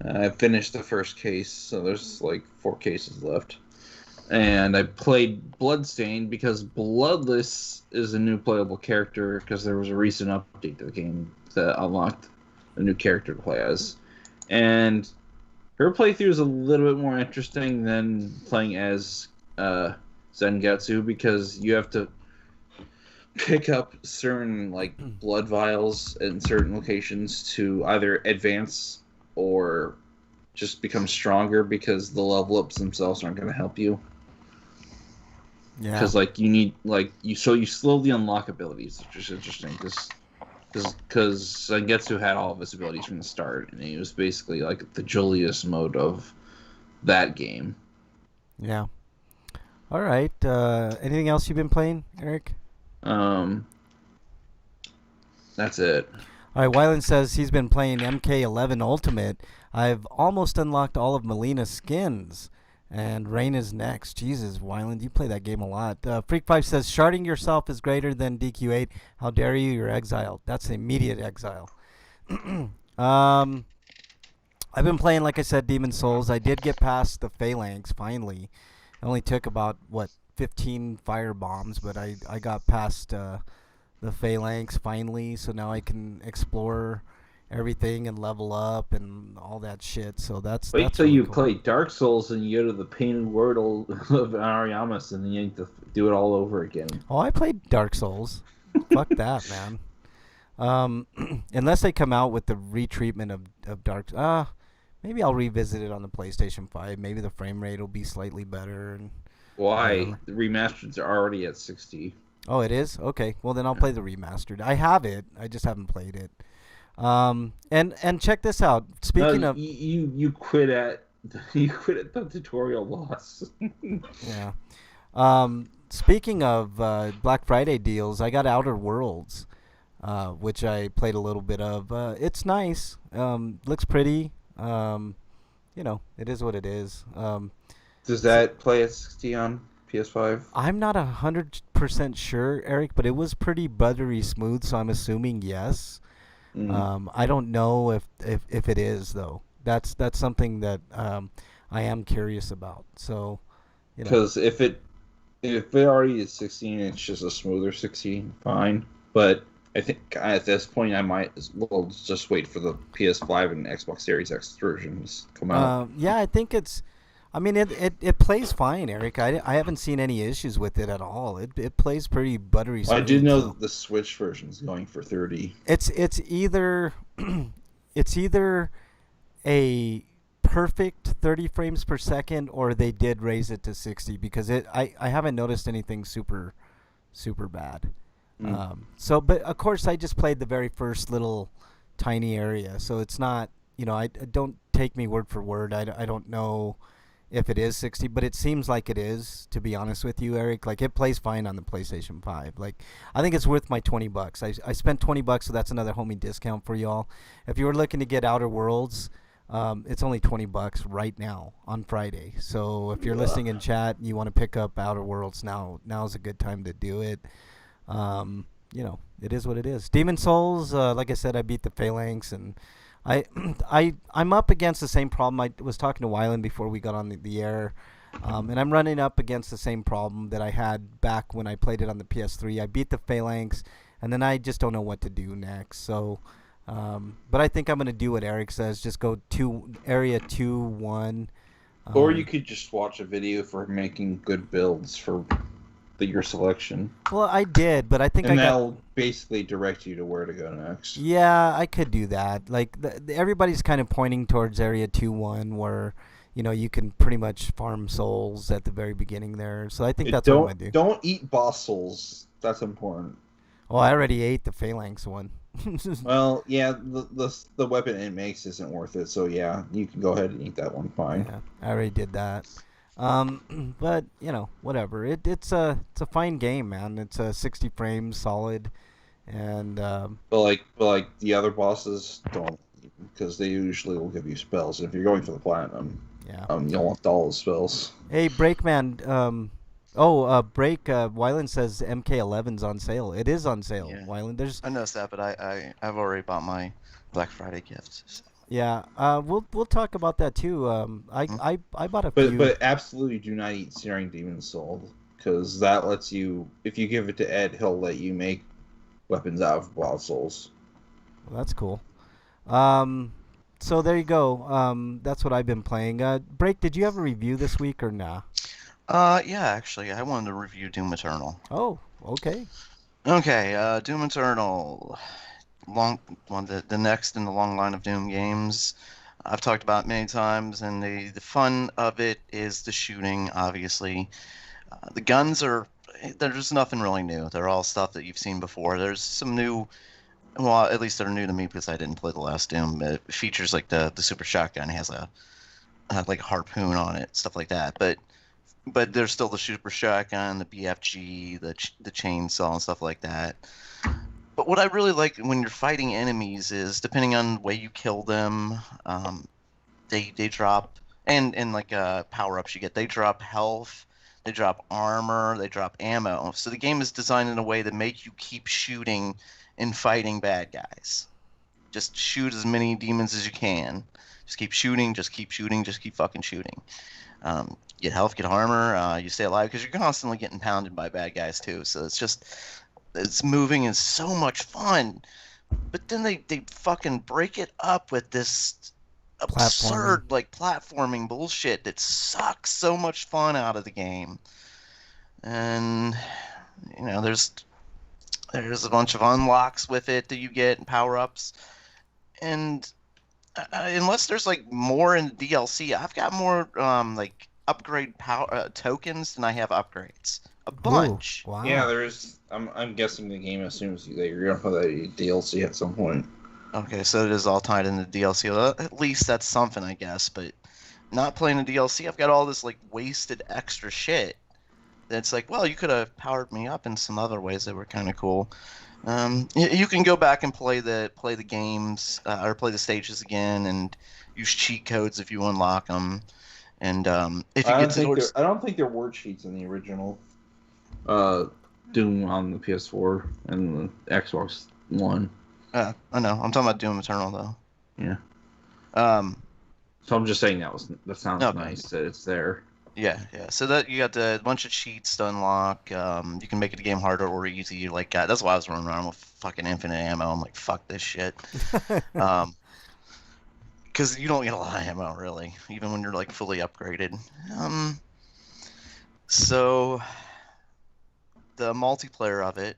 I finished the first case, so there's like 4 cases left. And I played Bloodstained because Bloodless is a new playable character because there was a recent update to the game that unlocked a new character to play as. And her playthrough is a little bit more interesting than playing as Zengetsu because you have to pick up certain blood vials in certain locations to either advance or just become stronger because the level ups themselves aren't going to help you. Yeah. Because you need you slowly unlock abilities, which is interesting because Zangetsu had all of his abilities from the start, and he was basically like the Julius mode of that game. Yeah. All right. Anything else you've been playing, Eric? That's it. All right. Wyland says he's been playing MK11 Ultimate. I've almost unlocked all of Melina's skins. And Rain is next. Jesus, Wyland, you play that game a lot. Freak5 says, sharding yourself is greater than DQ8. How dare you? You're exiled. That's immediate exile. I've been playing, like I said, Demon Souls. I did get past the Phalanx, finally. It only took about, 15 fire bombs, but I got past the Phalanx, finally. So now I can explore everything and level up and all that shit. So that's Wait till really you cool. play Dark Souls and you go to the painted world of Ariamis and then you have to do it all over again. Oh, I played Dark Souls. Fuck that, man. Unless they come out with the retreatment of Dark... maybe I'll revisit it on the PlayStation 5. Maybe the frame rate will be slightly better. And Why? The remasters are already at 60. Oh, it is? Okay. Well, then I'll play the remastered. I have it. I just haven't played it. And check this out. Speaking of... You quit at the tutorial boss. Yeah. Speaking of Black Friday deals, I got Outer Worlds, which I played a little bit of. It's nice. Looks pretty. It is what it is. Does that play at 60 on PS5? I'm not 100% sure, Eric, but it was pretty buttery smooth, so I'm assuming yes. I don't know if it is though. That's something that I am curious about. So, because if it If it already is 16, it's just a smoother 16, fine. But I think at this point, I might as well just wait for the PS5 and Xbox Series X versions to come out. Yeah, I think it's. I mean, it plays fine, Eric. I haven't seen any issues with it at all. It plays pretty buttery Well, I smooth. do know So. that the Switch version is going for 30. It's either it's either a perfect 30 frames per second or they did raise it to 60 because I haven't noticed anything super bad. So but of course I just played the very first little tiny area, so it's not, I don't take me word for word. I don't know if it is 60, but it seems like it is, to be honest with you, Eric. Like, it plays fine on the PlayStation 5. Like, I think it's worth my $20. I spent $20, so that's another homie discount for y'all. If you were looking to get Outer Worlds, it's only $20 right now on Friday. So if you're listening in chat and you want to pick up Outer Worlds, now's a good time to do it. It is what it is. Demon Souls, like I said, I beat the Phalanx, and I'm up against the same problem. I was talking to Wyland before we got on the air, and I'm running up against the same problem that I had back when I played it on the PS3. I beat the Phalanx, and then I just don't know what to do next. So, but I think I'm gonna do what Eric says. Just go to area 2-1. Or you could just watch a video for making good builds for your selection. Well, I did, but I think and that'll basically direct you to where to go next. Yeah, I could do that. Like, everybody's kind of pointing towards Area 2-1 where, you can pretty much farm souls at the very beginning there. So I think that's what I'm going to do. Don't eat boss souls. That's important. Oh, I already ate the Phalanx one. Well, yeah, the weapon it makes isn't worth it. So, yeah, you can go ahead and eat that one. Fine. Yeah, I already did that. But whatever. It's a fine game, man. It's 60 frames solid, and but like the other bosses don't, because they usually will give you spells. If you're going for the platinum, you'll want all the spells. Hey, Breakman. Break. Wyland says MK11's on sale. It is on sale. Yeah. Wyland, I noticed that, but I've already bought my Black Friday gift. So. Yeah, we'll talk about that too. I bought a few. But absolutely do not eat Searing Demon Soul, because that lets you. If you give it to Ed, he'll let you make weapons out of boss souls. Well, that's cool. So there you go. That's what I've been playing. Break. Did you have a review this week or nah? Yeah, actually, I wanted to review Doom Eternal. Oh, okay. Okay, Doom Eternal. The next in the long line of Doom games. I've talked about it many times, and the fun of it is the shooting, obviously. The guns there's nothing really new. They're all stuff that you've seen before. There's some new, well, at least they're new to me because I didn't play the last Doom. It features like the super shotgun has like a harpoon on it, stuff like that. But there's still the super shotgun, the BFG, the chainsaw, and stuff like that. But what I really like when you're fighting enemies is, depending on the way you kill them, they drop, and like power-ups you get, they drop health, they drop armor, they drop ammo. So the game is designed in a way to make you keep shooting and fighting bad guys. Just shoot as many demons as you can. Just keep shooting, just keep shooting, just keep fucking shooting. Get health, get armor, you stay alive, because you're constantly getting pounded by bad guys too. So it's moving and so much fun. But then they fucking break it up with this absurd platforming bullshit that sucks so much fun out of the game. And there's a bunch of unlocks with it that you get and power-ups. And unless there's more in the DLC, I've got more upgrade power tokens than I have upgrades. A bunch. Ooh, wow. Yeah, there's. I'm guessing the game assumes that you're gonna put that DLC at some point. Okay, so it is all tied in the DLC. Well, at least that's something, I guess. But not playing the DLC, I've got all this wasted extra shit. That's well, you could have powered me up in some other ways that were kind of cool. You can go back and play the games or play the stages again and use cheat codes if you unlock them. And if you I don't think there were cheats in the original Doom on the PS4 and the Xbox One. I know. I'm talking about Doom Eternal though. Yeah. So I'm just saying that sounds nice that it's there. Yeah. So that you got a bunch of cheats to unlock. You can make the game harder or easy. Like that's why I was running around with fucking infinite ammo. I'm like, fuck this shit. Because you don't get a lot of ammo really, even when you're like fully upgraded. So the multiplayer of it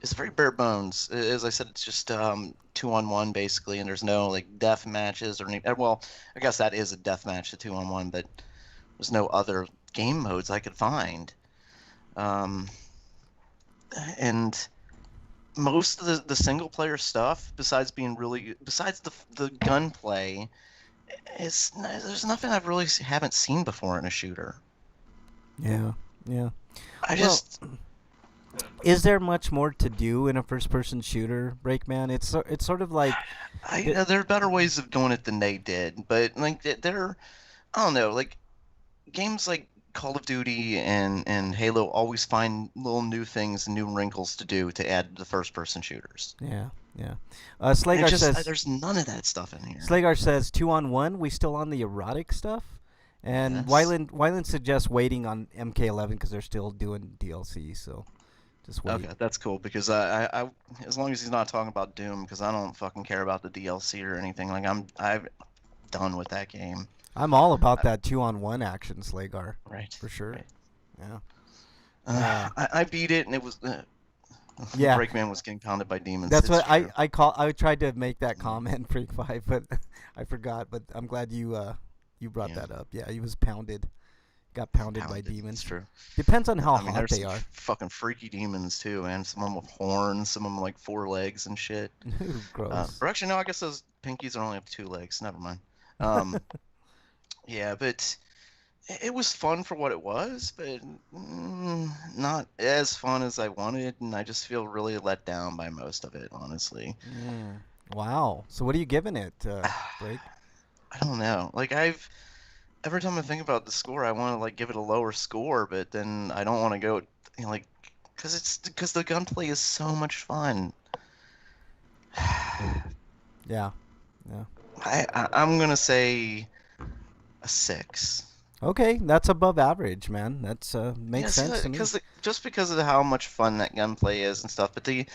is very bare bones. As I said, it's just 2-on-1 basically, and there's no like death matches or any. Well, I guess that is a death match, the 2-on-1, but there's no other game modes I could find. And most of the single player stuff, besides the gunplay, there's nothing I've really haven't seen before in a shooter. Yeah. I just. Is there much more to do in a first-person shooter, Breakman? It's sort of like there are better ways of doing it than they did, but like they're, I don't know, like games like Call of Duty and Halo always find little new things and new wrinkles to do to add to the first-person shooters. Yeah. Slagar says there's none of that stuff in here. Slagar says 2-on-1. We still on the erotic stuff, and Yes. Wyland suggests waiting on MK11 because they're still doing DLC. So just wait. Okay, that's cool because I as long as he's not talking about Doom, because I don't fucking care about the DLC or anything. Like I'm done with that game. I'm all about that 2-on-1 action, Slagar. Right. For sure. Right. Yeah. I beat it and it was. Yeah. Breakman was getting pounded by demons. That's what true. I tried to make that comment, Freak 5, but I forgot. But I'm glad you brought that up. Yeah, he was pounded. Got pounded by demons. It's true. Depends on how I mean, hot there's they are. fucking freaky demons too, man. Some of them with horns, some of them like 4 legs and shit. Gross. Or actually, no, I guess those pinkies are only up 2 legs. Never mind. Yeah, but it was fun for what it was, but not as fun as I wanted, and I just feel really let down by most of it, honestly. Wow. So what are you giving it, Blake? I don't know. Like every time I think about the score, I want to like give it a lower score, but then I don't want to go, like, because the gunplay is so much fun. Yeah. I'm gonna say a 6. Okay, that's above average, man. That's makes sense to me. Just because of how much fun that gunplay is and stuff, but the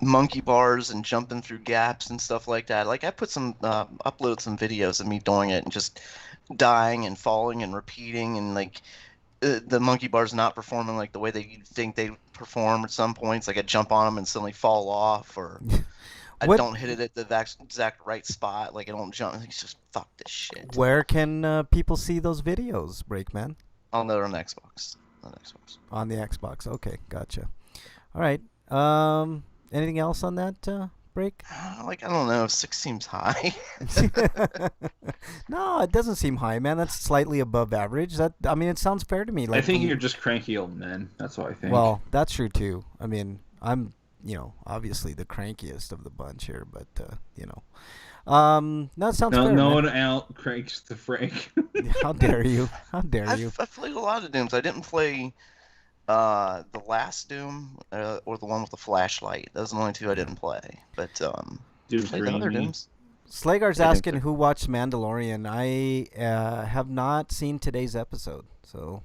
monkey bars and jumping through gaps and stuff like that. Like I put upload some videos of me doing it and just dying and falling and repeating and like the monkey bars not performing like the way that you'd think they perform at some points. Like I jump on them and suddenly fall off, or I don't hit it at the exact right spot. Like I don't jump. It's just fuck this shit. Where can people see those videos, Breakman? On the Xbox. On the Xbox. Okay, gotcha. All right. Anything else on that Break? Like I don't know. 6 seems high. No, it doesn't seem high, man. That's slightly above average. I mean, it sounds fair to me. Like I think you're just cranky old men. That's what I think. Well, that's true too. I mean, I'm obviously the crankiest of the bunch here, but that sounds fair. No man. one out cranks the Frank. How dare you? How dare you? I've played a lot of Dooms. I didn't play the last Doom or the one with the flashlight. Those are the only 2 I didn't play. But Doom's played the other dreamy. Dooms. Slagar's asking who watched Mandalorian. I have not seen today's episode, so.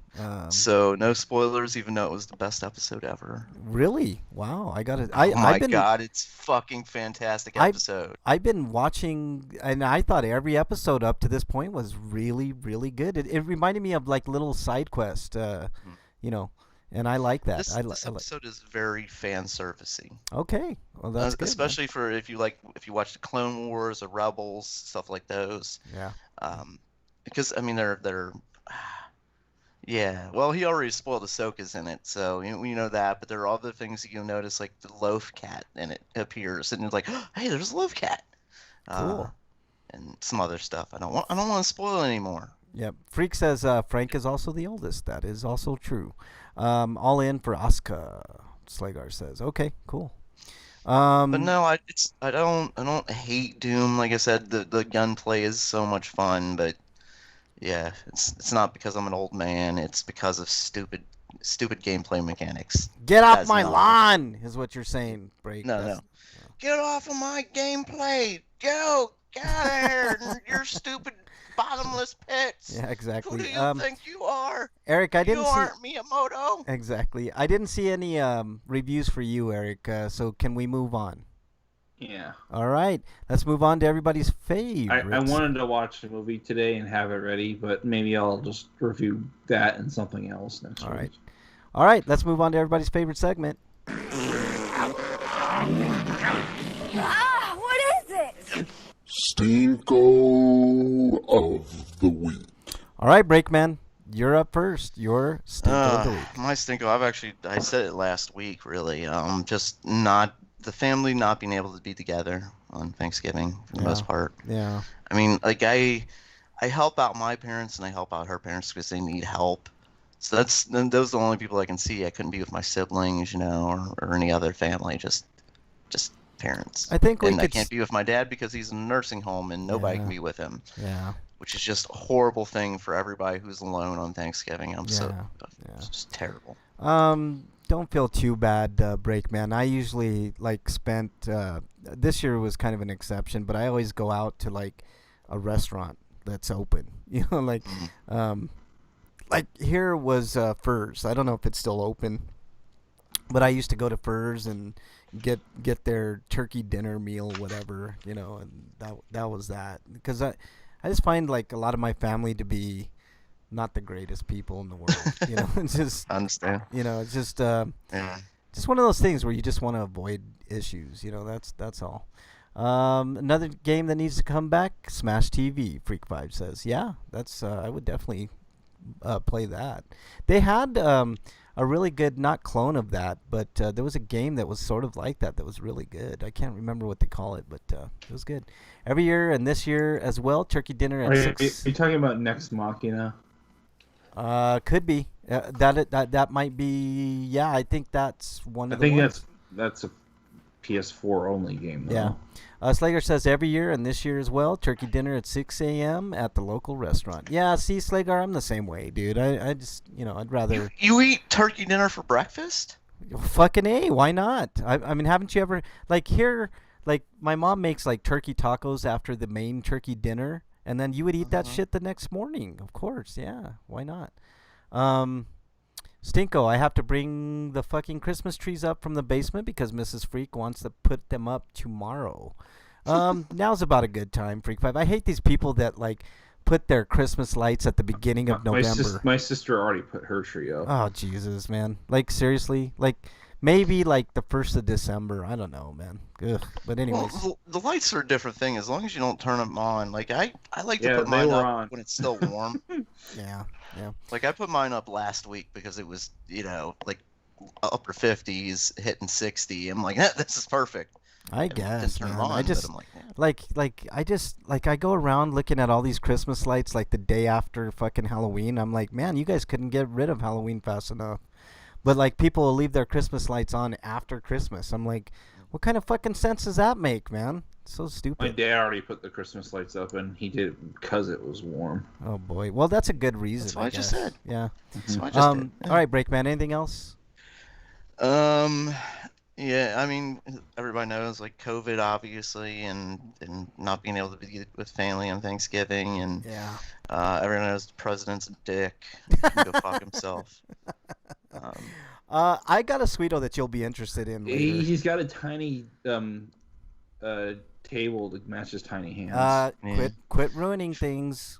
So no spoilers, even though it was the best episode ever. Really? Wow! I got it. Oh my god, it's fucking fantastic episode. I've been watching, and I thought every episode up to this point was really, really good. It reminded me of like little side quest, and I like that. This episode is very fan servicey. Okay, well that's good. Especially for if you watch the Clone Wars or Rebels, stuff like those. Yeah. Because I mean they're yeah. Well, he already spoiled Ahsoka's in it, so you know that. But there are other things that you'll notice, like the loaf cat in it appears, and you're like, oh, hey, there's a loaf cat. Cool. And some other stuff. I don't want to spoil it anymore. Yep. Freak says Frank is also the oldest. That is also true. All in for Asuka, Slagar says. Okay, cool. But no, I don't hate Doom. Like I said, the gunplay is so much fun, but yeah, it's not because I'm an old man. It's because of stupid gameplay mechanics. Get off my lawn is what you're saying, Break. No. get off of my gameplay. Go, get out of here. Your stupid bottomless pits. Yeah, exactly. Who do you think you are? Eric, I You didn't see. aren't Miyamoto. Exactly. I didn't see any reviews for you, Eric. So can we move on? Yeah. All right. Let's move on to everybody's I favorites. wanted to watch the movie today and have it ready, but maybe I'll just review that and something else next All week. right. All right. Let's move on to everybody's favorite segment. What is it? Stinko of the week. All right, Breakman. You're up first. Your stinko of the week. My stinko, I said it last week, really. Just not, the family not being able to be together on Thanksgiving for the most part. Yeah. I mean, like, I help out my parents and I help out her parents because they need help. So those are the only people I can see. I couldn't be with my siblings, or any other family, just parents. I think we and I could can't be with my dad because he's in a nursing home and nobody can be with him. Yeah. Which is just a horrible thing for everybody who's alone on Thanksgiving. It's just terrible. Don't feel too bad, Breakman. I usually spent this year was kind of an exception, but I always go out to like a restaurant that's open. Like here was Furs. I don't know if it's still open, but I used to go to Furs and get their turkey dinner meal, whatever, and that was that. Because I just find like a lot of my family to be not the greatest people in the world. It's just I understand. It's just just one of those things where you just want to avoid issues. That's all. Another game that needs to come back, Smash TV. Freak5 says, yeah, that's I would definitely play that. They had a really good, not clone of that, but there was a game that was sort of like that was really good. I can't remember what they call it, but it was good. Every year and this year as well, turkey dinner at 6. Are you talking about Next Machina? Could be. That might be. Yeah, I think that's one of the ones. I think that's a PS4 only game, though. Yeah. Slager says every year and this year as well, turkey dinner at 6 a.m. at the local restaurant. Yeah, see, Slager, I'm the same way, dude. I just, I'd rather... You eat turkey dinner for breakfast? Fucking A, why not? I mean, haven't you ever... Like, here, like, my mom makes, like, turkey tacos after the main turkey dinner, and then you would eat that shit the next morning. Of course, yeah. Why not? Stinko, I have to bring the fucking Christmas trees up from the basement because Mrs. Freak wants to put them up tomorrow. Now's about a good time, Freak5. I hate these people that, like, put their Christmas lights at the beginning of November. My sister already put her tree up. Oh, Jesus, man. Like, seriously? Like, maybe, like, the 1st of December. I don't know, man. Ugh. But anyways. Well, the lights are a different thing as long as you don't turn them on. Like, I like to put mine up when it's still warm. Yeah. Like, I put mine up last week because it was, like, upper 50s, hitting 60. I'm like, this is perfect. I guess, man. I just, like, I go around looking at all these Christmas lights, like, the day after fucking Halloween. I'm like, man, you guys couldn't get rid of Halloween fast enough. But, like, people will leave their Christmas lights on after Christmas. I'm like, what kind of fucking sense does that make, man? So stupid. My dad already put the Christmas lights up, and he did it because it was warm. Oh, boy. Well, that's a good reason, That's what I just said. Yeah. That's what I just did. All right, Breakman, anything else? Yeah, I mean, everybody knows, like, COVID, obviously, and not being able to be with family on Thanksgiving, and everyone knows the president's a dick. He can go fuck himself. I got a Sweeto that you'll be interested in later. He's got a tiny table to match his tiny hands. Quit ruining things,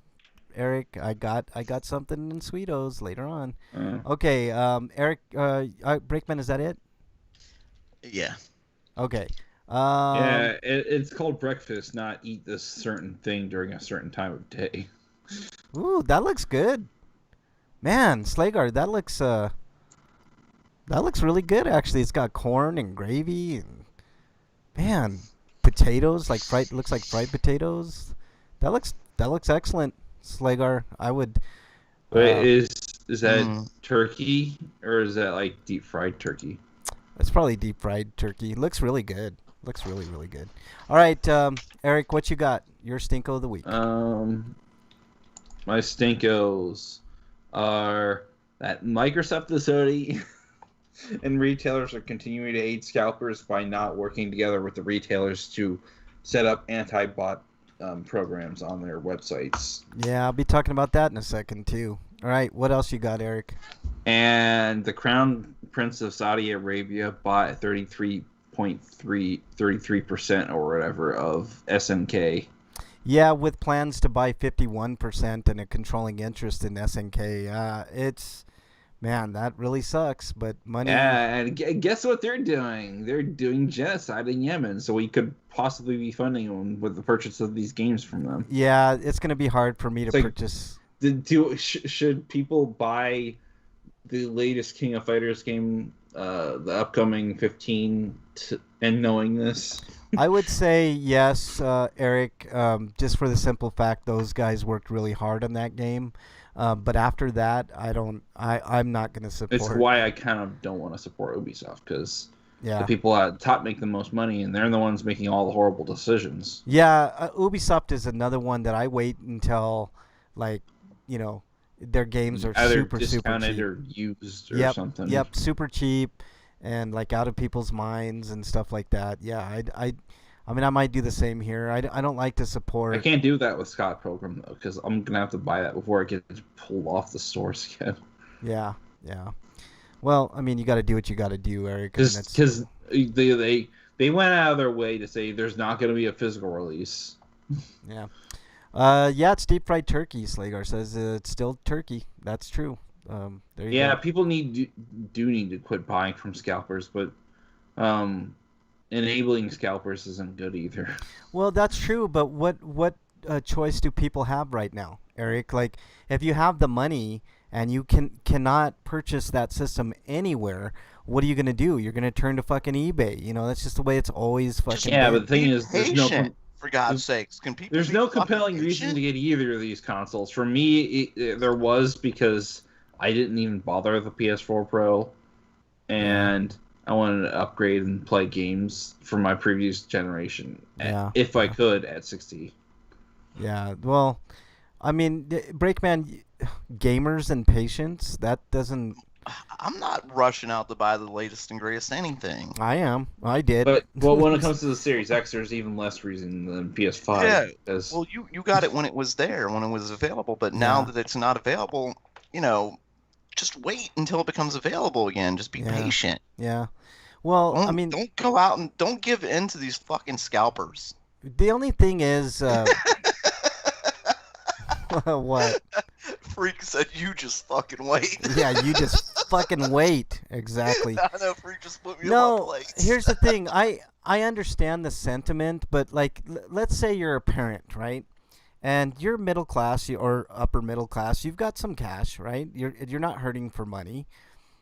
Eric. I got something in Sweetos later on. Okay, Eric, Breakman, is that it? Yeah. Okay. It's called breakfast, not eat this certain thing during a certain time of day. Ooh, that looks good. Man, Slagar, that looks really good, actually. It's got corn and gravy and, man, potatoes, looks like fried potatoes. That looks excellent, Slagar. I would... But is that turkey, or is that, like, deep fried turkey? It's probably deep fried turkey. Looks really good. Looks really, really good. All right, Eric, what you got? Your Stinko of the week. My Stinkos are that Microsoft facility And retailers are continuing to aid scalpers by not working together with the retailers to set up anti-bot programs on their websites. Yeah, I'll be talking about that in a second too. All right, what else you got, Eric? And the Crown Prince of Saudi Arabia bought 33% or whatever of SNK. Yeah, with plans to buy 51% and a controlling interest in SNK. Man, that really sucks, but money... Yeah, and guess what they're doing? They're doing genocide in Yemen, so we could possibly be funding them with the purchase of these games from them. Yeah, it's going to be hard for me to purchase... Should people buy the latest King of Fighters game, the upcoming 15, and knowing this? I would say yes, Eric, just for the simple fact those guys worked really hard on that game. But after that, I'm not going to support. It's why I kind of don't want to support Ubisoft, because the people at the top make the most money, and they're the ones making all the horrible decisions. Yeah, Ubisoft is another one that I wait until, their games are either super discounted cheap. or used or something. Yep, super cheap, and out of people's minds and stuff like that. Yeah, I mean, I might do the same here. I don't like to support. I can't do that with Scott Pilgrim though, because I'm gonna have to buy that before it gets pulled off the stores again. Yeah. Well, I mean, you got to do what you got to do, Eric. Because they went out of their way to say there's not going to be a physical release. Yeah. It's deep fried turkey. Slagar says it's still turkey. That's true. There you go. People do need to quit buying from scalpers, but enabling scalpers isn't good either. Well, that's true, but what choice do people have right now, Eric? Like, if you have the money and you cannot purchase that system anywhere, what are you gonna do? You're gonna turn to fucking eBay. That's just the way it's always fucking. Yeah, been. but the thing is, for God's sakes, can people? There's no compelling reason to get either of these consoles. For me, there was, because I didn't even bother with the PS4 Pro, and I wanted to upgrade and play games from my previous generation, if I could, at 60. Yeah, well, I mean, Breakman, gamers and patience, that doesn't... I'm not rushing out to buy the latest and greatest anything. I am. I did. But when it comes to the Series X, there's even less reason than PS5. Yeah. Well, you got it when it was there, when it was available. But now that it's not available, just wait until it becomes available again. Just be patient. Yeah. Well, don't go out and don't give in to these fucking scalpers. The only thing is, what? Freak said, "You just fucking wait." Yeah, you just fucking wait. Exactly. No, Freak just put me on my plate. Here's the thing. I understand the sentiment, but let's say you're a parent, right? And you're middle class or upper middle class. You've got some cash, right? You're not hurting for money,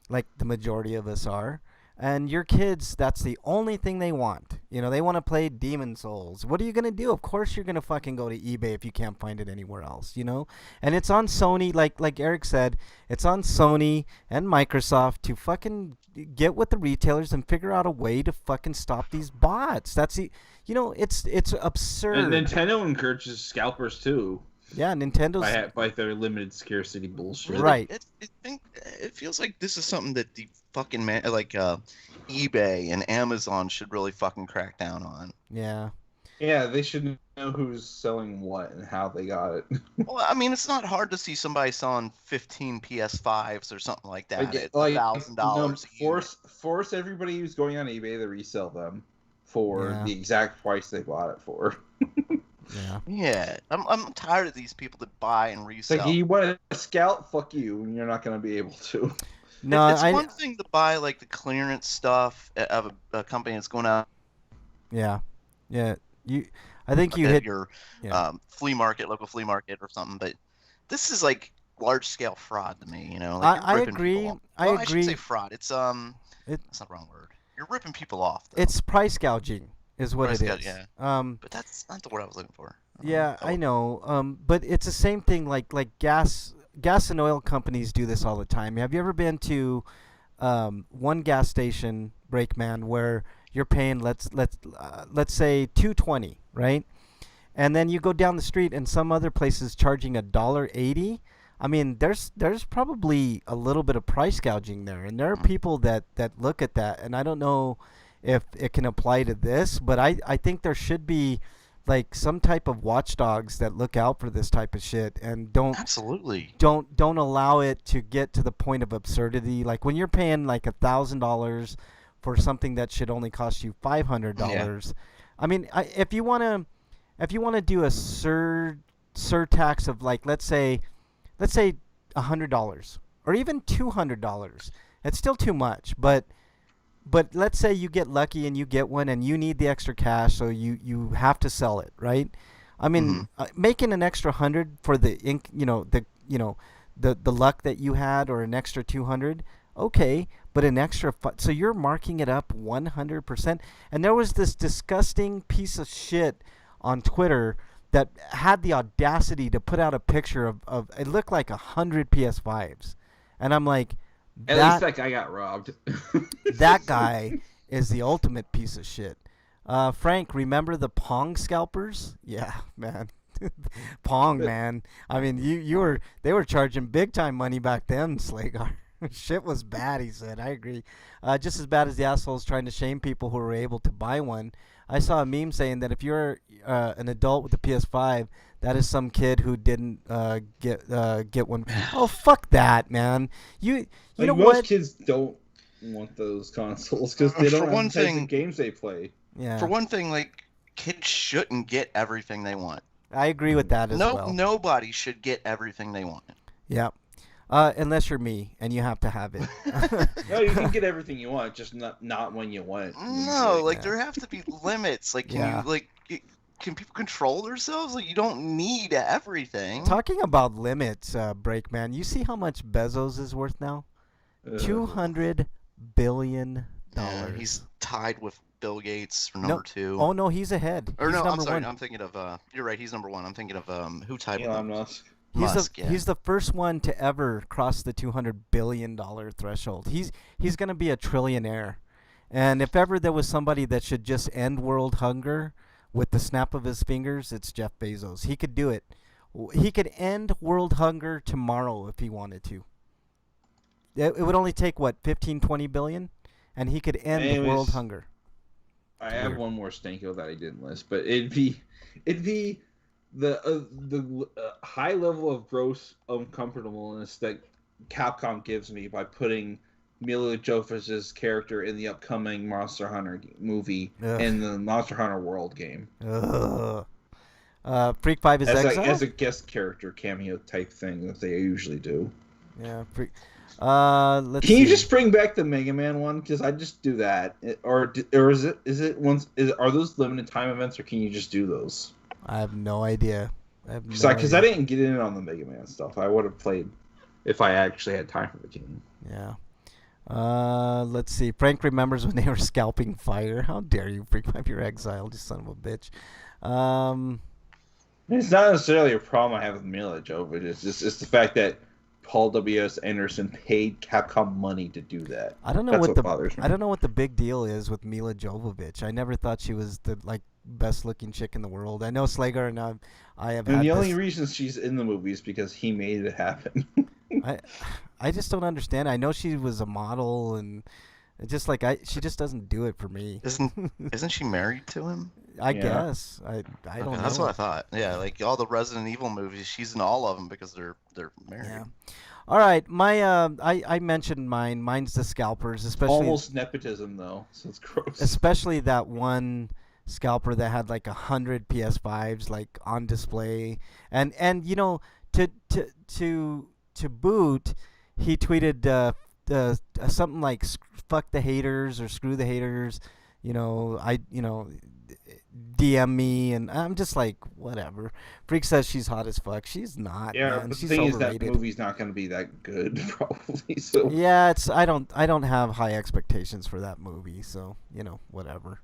like the majority of us are. And your kids, that's the only thing they want. They want to play Demon Souls. What are you going to do? Of course you're going to fucking go to eBay if you can't find it anywhere else, And it's on Sony, like Eric said, it's on Sony and Microsoft to fucking get with the retailers and figure out a way to fucking stop these bots. That's it's absurd. And Nintendo encourages scalpers too. Yeah, Nintendo's by their limited scarcity bullshit. Right. It feels like this is something that the fucking eBay and Amazon should really fucking crack down on. Yeah. Yeah, they should know who's selling what and how they got it. Well, I mean, it's not hard to see somebody selling 15 PS5s or something like that at $1,000. Force everybody who's going on eBay to resell them for the exact price they bought it for. Yeah, I'm tired of these people that buy and resell. Like, you want to scout? Fuck you, and you're not going to be able to. No, it's one thing to buy like the clearance stuff of a company that's going out. Yeah. I think you hit your local flea market or something, but this is like large scale fraud to me. I agree. I should say fraud. It's that's not the wrong word. You're ripping people off. Though. It's price gouging. Is what it is. Yeah. But that's not the word I was looking for. I know. But it's the same thing. Like gas and oil companies do this all the time. Have you ever been to one gas station, Breakman, where you're paying let's say $2.20, right? And then you go down the street and some other place is charging $1.80. I mean, there's probably a little bit of price gouging there, and there are people that look at that, and I don't know if it can apply to this, but I think there should be like some type of watchdogs that look out for this type of shit and Absolutely. don't allow it to get to the point of absurdity. Like when you're paying like $1,000 for something that should only cost you $500. I mean, if you want to do a surtax of like let's say $100 or even $200, it's still too much. But let's say you get lucky and you get one and you need the extra cash, so you have to sell it, right? I mean, making an extra 100 for the the luck that you had, or an extra 200, okay, but an extra so you're marking it up 100%. And there was this disgusting piece of shit on Twitter that had the audacity to put out a picture of it looked like 100 PS5s, and I'm like, At least that guy got robbed. that guy is the ultimate piece of shit. Frank, remember the Pong scalpers? Yeah, man. Pong, man. I mean, they were charging big time money back then, Slagar. Shit was bad, he said. I agree. Just as bad as the assholes trying to shame people who were able to buy one. I saw a meme saying that if you're an adult with a PS5, that is some kid who didn't get one. Oh, fuck that, man. You like, know most what? kids don't want those consoles because they don't have the games they play. Yeah. For one thing, like, kids shouldn't get everything they want. I agree with that as well. Nobody should get everything they want. Yeah. Unless you're me and you have to have it. No, you can get everything you want, just not when you want it. No, like there have to be limits. Like, can people control themselves? Like, you don't need everything. Talking about limits, Breakman, you see how much Bezos is worth now? $200 billion. He's tied with Bill Gates for number 2. Oh no, he's ahead. Or he's no, I'm sorry. one. I'm thinking of. You're right. He's number 1. I'm thinking of who tied with Elon him? Musk. He's the first one to ever cross the $200 billion threshold. He's going to be a trillionaire. And if ever there was somebody that should just end world hunger with the snap of his fingers, it's Jeff Bezos. He could do it. He could end world hunger tomorrow if he wanted to. It would only take, what, 15, 20 billion? And he could end world hunger. I have one more stanko that I didn't list, but it'd be the high level of gross uncomfortableness that Capcom gives me by putting Mila Jovovich's character in the upcoming Monster Hunter movie in the Monster Hunter World game. Freak 5 is Exile? As a guest character cameo type thing that they usually do. Yeah. Can you just bring back the Mega Man one? Because I just do that, or is it once? Are those limited time events, or can you just do those? I have no idea. Because I didn't get in on the Mega Man stuff. I would have played if I actually had time for the game. Yeah. Let's see. Frank remembers when they were scalping fire. How dare you, Freak 5? You're exiled, you son of a bitch. It's not necessarily a problem I have with Mila Jovovich. It's the fact that Paul W.S. Anderson paid Capcom money to do that. I don't know That's what bothers me. I don't know what the big deal is with Mila Jovovich. I never thought she was the best looking chick in the world. I know Slagar and I have. And the only reason she's in the movie is because he made it happen. I just don't understand. I know she was a model, and it's just like she just doesn't do it for me. Isn't she married to him? I guess. I don't know. That's what I thought. Yeah, like all the Resident Evil movies, she's in all of them because they're married. Yeah. All right, my I mentioned mine. Mine's the scalpers, especially Almost nepotism though, so it's gross. Especially that one scalper that had like 100 PS5s like on display, and you know to boot, he tweeted something like "fuck the haters" or "screw the haters." DM me, and I'm just like, whatever. Freak says she's hot as fuck. She's not. Yeah, man. but She's the thing overrated. is that movie's not going to be that good, probably. So yeah, I don't have high expectations for that movie. So whatever.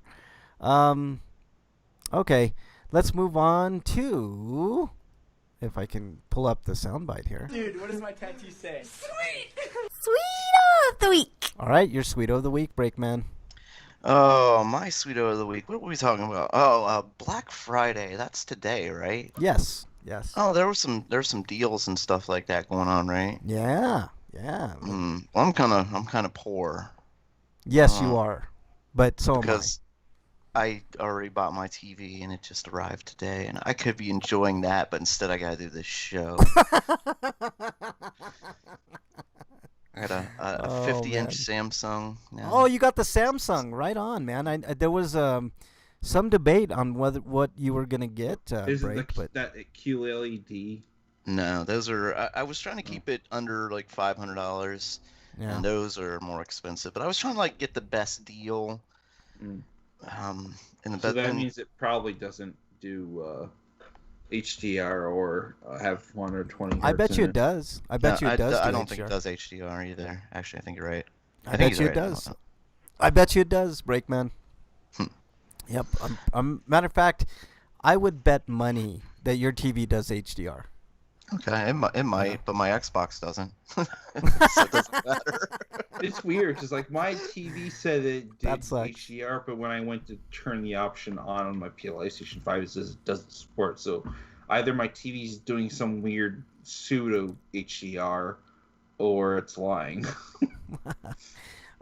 Okay, let's move on to, if I can pull up the soundbite here. Dude, what does my tattoo say? Sweet! Sweeto of the week! All right, your Sweeto of the week, Breakman. Oh, my Sweeto of the week. What were we talking about? Oh, Black Friday. That's today, right? Yes. Yes. Oh, there's some deals and stuff like that going on, right? Yeah. Yeah. Well, I'm kind of poor. Yes, you Uh, are. But so am I. because I already bought my TV and it just arrived today, and I could be enjoying that, but instead I gotta do this show. I got a Oh 50-inch man. Samsung Oh, now. you got the Samsung. Right on, man. There was some debate on whether what you were gonna get, Is it break, but that QLED? No, those are. I was trying to keep it under like $500, yeah. and those are more expensive. But I was trying to like get the best deal. Mm. Um, in the So best. that And means it probably doesn't do HDR or have 120 I hertz bet in you it it. does. I no, bet you it does I do don't think it HDR. does HDR either. Actually, I think you're right. I I think bet he's you it right. I don't does. know. I bet you it does, Breakman. Hmm. Yep. Matter of fact, I would bet money that your TV does HDR. Okay, it Yeah. might, but my Xbox doesn't. So it doesn't matter. It's weird because like my TV said it That did sucks. HDR, but when I went to turn the option on my PlayStation 5, it says it doesn't support. So either my TV's doing some weird pseudo HDR or it's lying.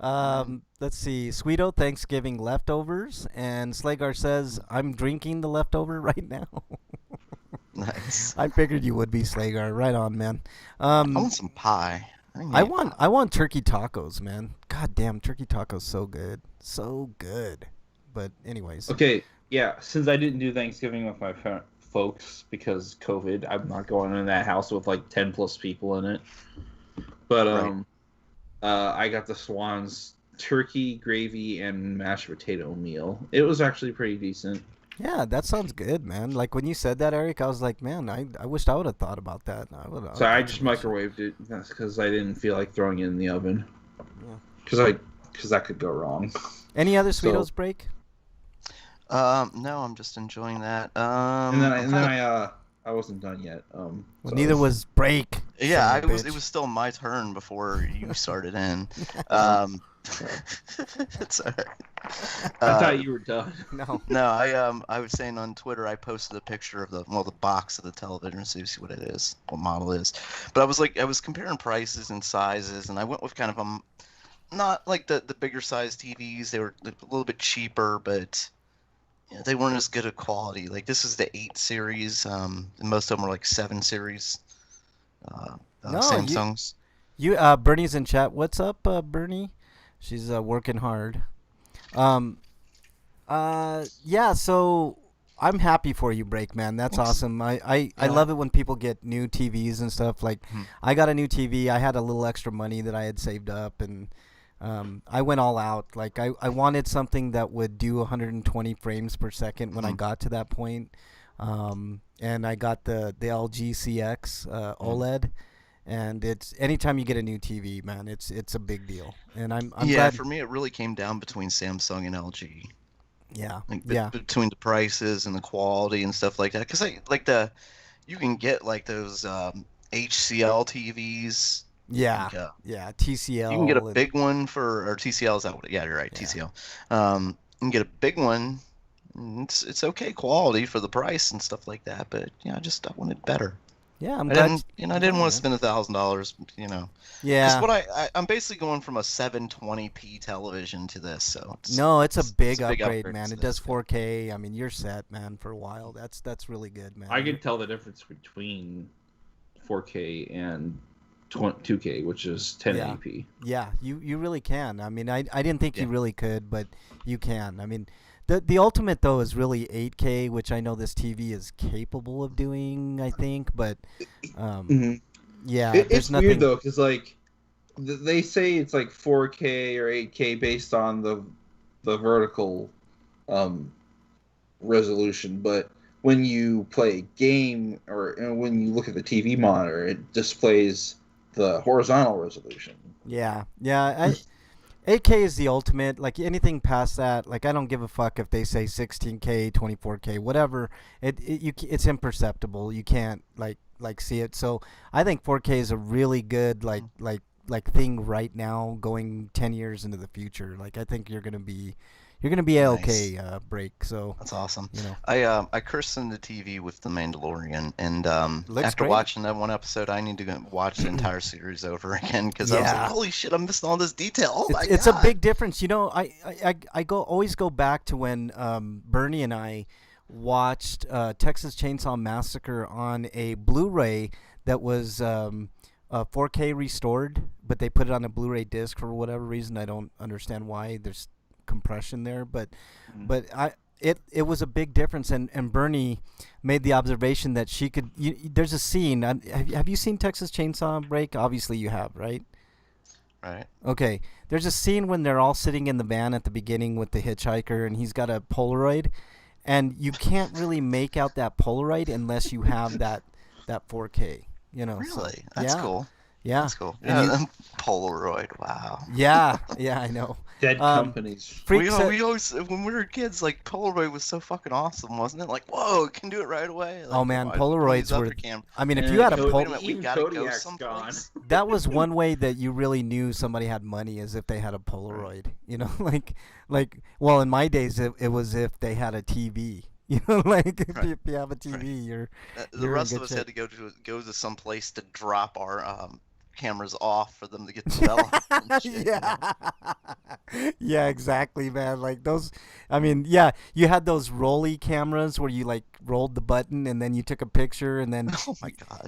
Let's see. Sweeto Thanksgiving leftovers, and Slagar says I'm drinking the leftover right now. Nice. I figured you would be Slagar. Right on, man. I want some pie. I think I I need want pie. I want turkey tacos, man. God damn, turkey tacos so good, so good. But anyways, Okay, yeah. Since I didn't do Thanksgiving with my folks because COVID, I'm not going in that house with like 10 plus people in it. But Right. I got the Swan's turkey gravy and mashed potato meal. It was actually pretty decent. yeah, that sounds good, man. Like when you said that, Eric, I was like, man, I wished I would have thought about that. I So would I done just some of that shit. microwaved it. That's because I didn't feel like throwing it in the oven. Yeah. Because that could go wrong. Any other So Sweetos break? No, I'm just enjoying that. and then I wasn't done yet. Well, So neither was break. Yeah, son of a it bitch. was still my turn before you started in. Um, it's all right. I thought you were done. No. No, I was saying on Twitter I posted a picture of the box of the television so you see what it is, what model it is. But I was comparing prices and sizes, and I went with kind of not like the bigger size TVs. They were a little bit cheaper, but they weren't as good a quality. Like this is the 8 series, and most of them are like 7 series. No, Samsungs. Bernie's in chat. What's up, Bernie? She's working hard. Um, yeah. So I'm happy for you, Break Man. That's Thanks. awesome. I Yeah. love it when people get new TVs and stuff. Like, Mhm. I got a new TV. I had a little extra money that I had saved up, and I went all out. Like, I wanted something that would do 120 frames per second when I Mhm. got to that point. And I got the LG CX OLED. And it's anytime you get a new TV, man, it's a big deal. And I'm Yeah, glad. for me, it really came down between Samsung and LG, Yeah, like yeah, between the prices and the quality and stuff like that. Because you can get like those HCL TVs. yeah, Like, yeah. you can get a TCL and big one or TCL is that what? Yeah, you're right, yeah, TCL. You can get a big one. And it's okay quality for the price and stuff like that. But yeah, I wanted better. yeah. I'm I glad. I didn't Yeah, want to man. spend $1,000. Because Yeah. what I'm basically going from a 720p television to this, so No, it's a big it's a big upgrade, upgrade man. to It does this. 4K. I mean, you're set, man, for a while. That's really good, man. I could tell the difference between 4K and 2K, which is 1080p. Yeah, you really can. I mean, I didn't think you Yeah. really could, but you can. I mean, the ultimate though is really 8K, which I know this TV is capable of doing. I think, but Mm-hmm. yeah, It's there's weird nothing. though, because like they say it's like 4K or 8K based on the vertical um, resolution, but when you play a game or when you look at the TV monitor, it displays the horizontal resolution. Yeah, yeah. 8K is the ultimate. Like anything past that, like I don't give a fuck if they say 16K, 24K, whatever. It's imperceptible. You can't like see it. So I think 4K is a really good like thing right now, going 10 years into the future. Like I think You're gonna be Nice. okay, Break. So That's awesome. you know, I cursed in the TV with The Mandalorian, and looks after great. watching that one episode, I need to go watch the entire series over again because I was like, Yeah. holy shit, I'm missing all this detail. Oh my It's a god. big difference. You know, I always go back to when Bernie and I watched Texas Chainsaw Massacre on a Blu-ray that was 4K restored, but they put it on a Blu-ray disc for whatever reason. I don't understand why. There's compression there, but it was a big difference. And Bernie made the observation that she could. There's a scene. Have you seen Texas Chainsaw Break? Obviously, you have, right? Right. Okay. There's a scene when they're all sitting in the van at the beginning with the hitchhiker, and he's got a Polaroid, and you can't really make out that Polaroid unless you have that 4K. You know. So, Really? That's yeah, cool. Yeah. That's cool. And Yeah, Polaroid. Wow. yeah, I know. Dead companies. Freak We said- always, when we were kids, like Polaroid was so fucking awesome, wasn't it? Like, whoa, it can do it right away. Like, Oh, man, why- Polaroids these other were- cam- I mean, if And you had a Cody- Wait a Pol- minute, we even gotta go Kodiak's someplace. that was one way that you really knew somebody had money is if they had a Polaroid. You know, well, in my days, it was if they had a TV. You know, like if you have a TV, you're The You're in rest good of us shape. had to go to some place to drop our cameras off for them to get developed. and shit, you know? yeah, yeah, exactly, man. Like those, I mean, yeah, you had those rolly cameras where you like rolled the button and then you took a picture and then Oh my god.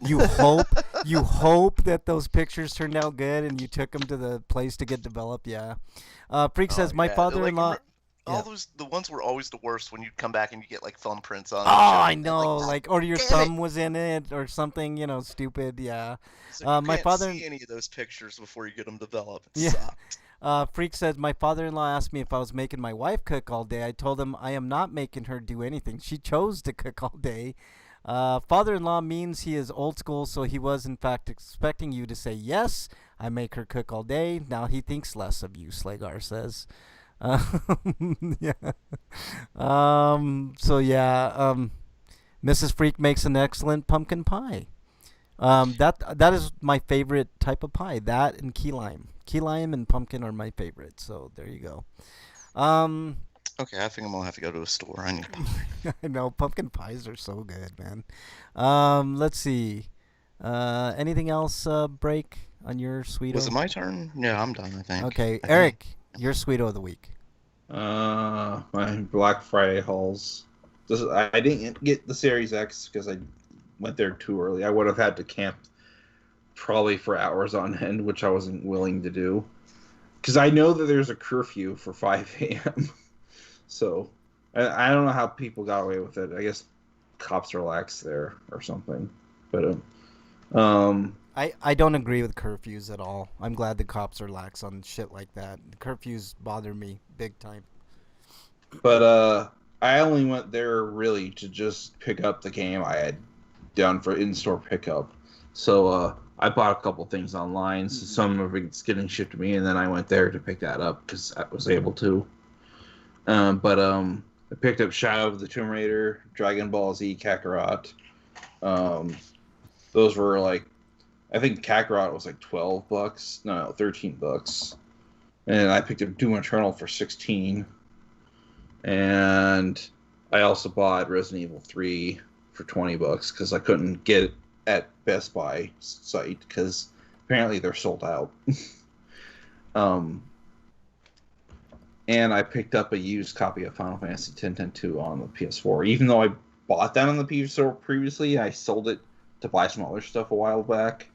you hope that those pictures turned out good and you took them to the place to get developed. Yeah, Freak Oh, says my yeah, father-in-law. like, all yeah. the ones were always the worst when you'd come back and you get like thumbprints on. Oh, it and shit, I and, know, like, like, or your damn it. thumb was in it or something, you know, stupid. Yeah. So you my can't father- see any of those pictures before you get them developed. It Yeah. sucks. Freak said, my father-in-law asked me if I was making my wife cook all day. I told him I am not making her do anything. She chose to cook all day. Father-in-law means he is old school, so he was, in fact, expecting you to say, yes, I make her cook all day. Now he thinks less of you, Slagar says. Yeah. Mrs. Freak makes an excellent pumpkin pie. That is my favorite type of pie. That and key lime. Key lime and pumpkin are my favorite. So there you go. Okay, I think I'm gonna have to go to a store. I need pie. I know pumpkin pies are so good, man. Let's see. Anything else? Break on your sweeto? Was it my turn? Yeah, I'm done. I think. Okay, I think- Eric, your sweeto of the week. My Black Friday hauls. I didn't get the Series X because I went there too early. I would have had to camp probably for hours on end, which I wasn't willing to do. Because I know that there's a curfew for 5 a.m. So I don't know how people got away with it. I guess cops are lax there or something. But I don't agree with curfews at all. I'm glad the cops are lax on shit like that. Curfews bother me big time. But I only went there really to just pick up the game I had down for in-store pickup. So I bought a couple things online. So some of it's getting shipped to me, and then I went there to pick that up because I was able to. I picked up Shadow of the Tomb Raider, Dragon Ball Z Kakarot. Those were like, I think Kakarot was like $12. No, $13. And I picked up Doom Eternal for $16. And I also bought Resident Evil 3 for $20 because I couldn't get it at Best Buy site because apparently they're sold out. And I picked up a used copy of Final Fantasy X-2 on the PS4. Even though I bought that on the PS4 previously, I sold it to buy some other stuff a while back.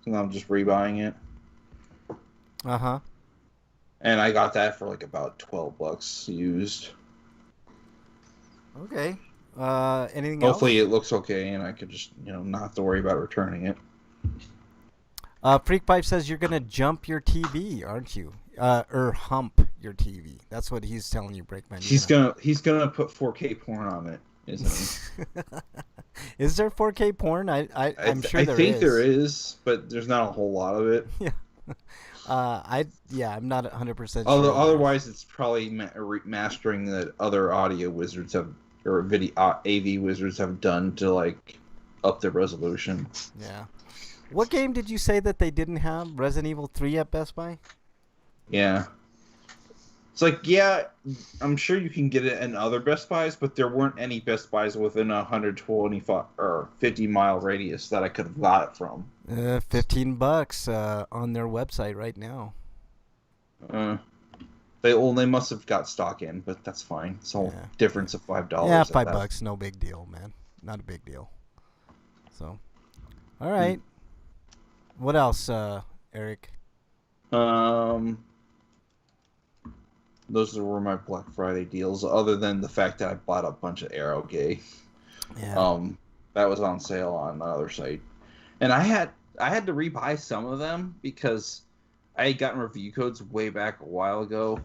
So now I'm just rebuying it. Uh-huh. And I got that for like about $12 used. Okay. Anything else? Hopefully it looks okay and I could just, not have to worry about returning it. Freak Pipe says you're gonna jump your TV, aren't you? Or hump your TV. That's what he's telling you, Breakman. He's gonna put 4K porn on it, isn't he? Is there 4K porn? I'm sure there is. I think there is, but there's not a whole lot of it. Yeah. I'm not 100% sure. Otherwise, it's probably mastering that other audio wizards have, or video AV wizards have done to like up the resolution. Yeah. What game did you say that they didn't have? Resident Evil 3 at Best Buy? Yeah. It's like, yeah, I'm sure you can get it in other Best Buys, but there weren't any Best Buys within a 125 or 50-mile radius that I could have got it from. $15 on their website right now. They must have got stock in, but that's fine. It's all difference of $5. Yeah, $5, no big deal, man. Not a big deal. So, all right. What else, Eric? Those were my Black Friday deals. Other than the fact that I bought a bunch of Aerogay. Yeah. That was on sale on another site, and I had to rebuy some of them because I had gotten review codes way back a while ago,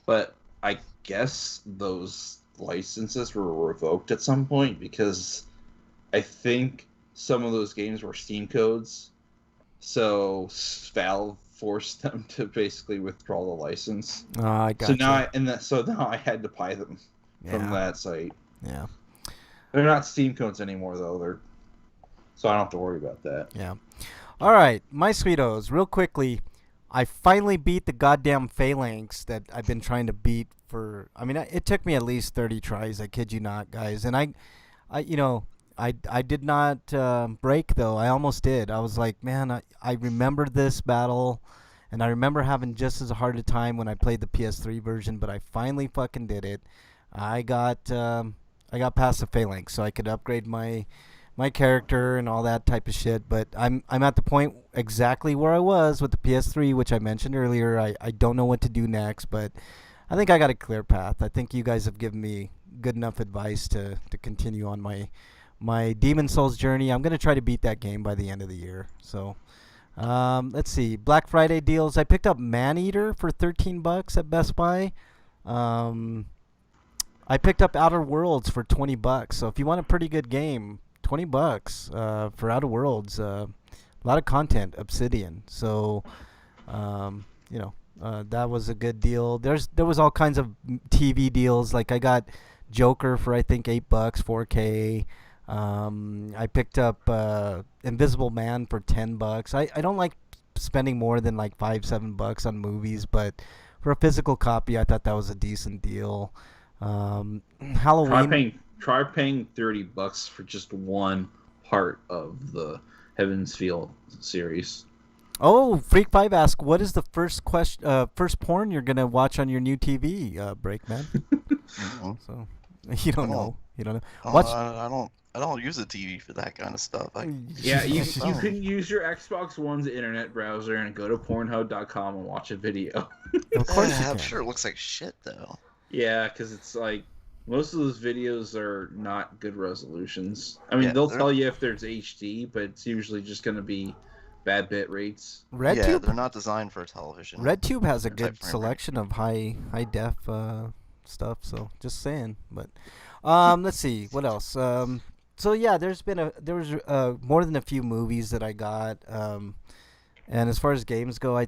but I guess those licenses were revoked at some point because I think some of those games were Steam codes, so Valve forced them to basically withdraw the license. Oh, I got so now I had to buy them from that site. Yeah. They're not Steam codes anymore though. So I don't have to worry about that. Yeah. All right, my sweetos, real quickly, I finally beat the goddamn phalanx that I've been trying to beat for. I mean, it took me at least 30 tries. I kid you not, guys. And I did not break though. I almost did. I was like, man, I remember this battle, and I remember having just as hard a time when I played the PS3 version. But I finally fucking did it. I got past the phalanx, so I could upgrade my character and all that type of shit. But I'm at the point exactly where I was with the PS3, which I mentioned earlier. I don't know what to do next, but I think I got a clear path. I think you guys have given me good enough advice to continue on my Demon Souls journey. I'm going to try to beat that game by the end of the year. So, let's see. Black Friday deals. I picked up Maneater for $13 at Best Buy. I picked up Outer Worlds for $20. So if you want a pretty good game, $20 for Outer Worlds. A lot of content, Obsidian. So, that was a good deal. There was all kinds of TV deals. Like I got Joker for I think $8, 4K. I picked up Invisible Man for $10. I don't like spending more than like $5-7 on movies, but for a physical copy, I thought that was a decent deal. Halloween. Try paying $30 for just one part of the Heaven's Feel series. Oh, Freak5 asked, what is the first porn you're gonna watch on your new TV, Breakman? So you don't know. You don't know. I don't use a TV for that kind of stuff. You can use your Xbox One's internet browser and go to Pornhub.com and watch a video. Of course you I'm can. sure it looks like shit though. Yeah, because it's like most of those videos are not good resolutions. I mean, they'll tell you if there's HD, but it's usually just going to be bad bit rates. RedTube, they're not designed for television. RedTube has a good selection of high def stuff. So just saying. But let's see what else. So yeah, there was more than a few movies that I got. And as far as games go,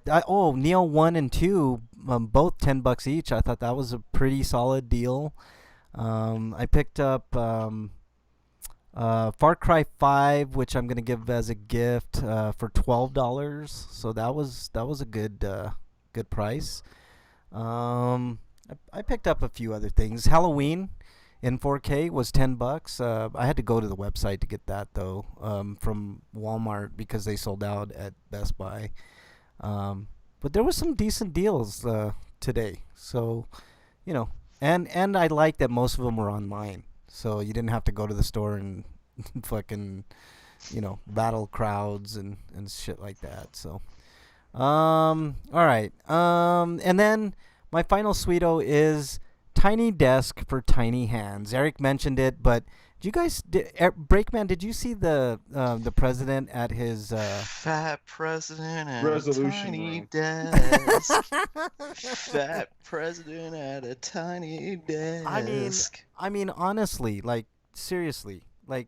Neo 1 and 2, both $10 each. I thought that was a pretty solid deal. I picked up Far Cry 5, which I'm gonna give as a gift for $12. So that was a good price. I picked up a few other things. Halloween in 4K was $10. I had to go to the website to get that though, from Walmart because they sold out at Best Buy. But there was some decent deals today. So, and I like that most of them were online. So you didn't have to go to the store and fucking, battle crowds and shit like that. So, all right. And then my final sweeto is Tiny Desk for Tiny Hands. Eric mentioned it, but did you guys, Breakman, did you see the president at his fat president at resolution a tiny ring. desk? Fat president at a tiny desk. I mean, honestly, like seriously, like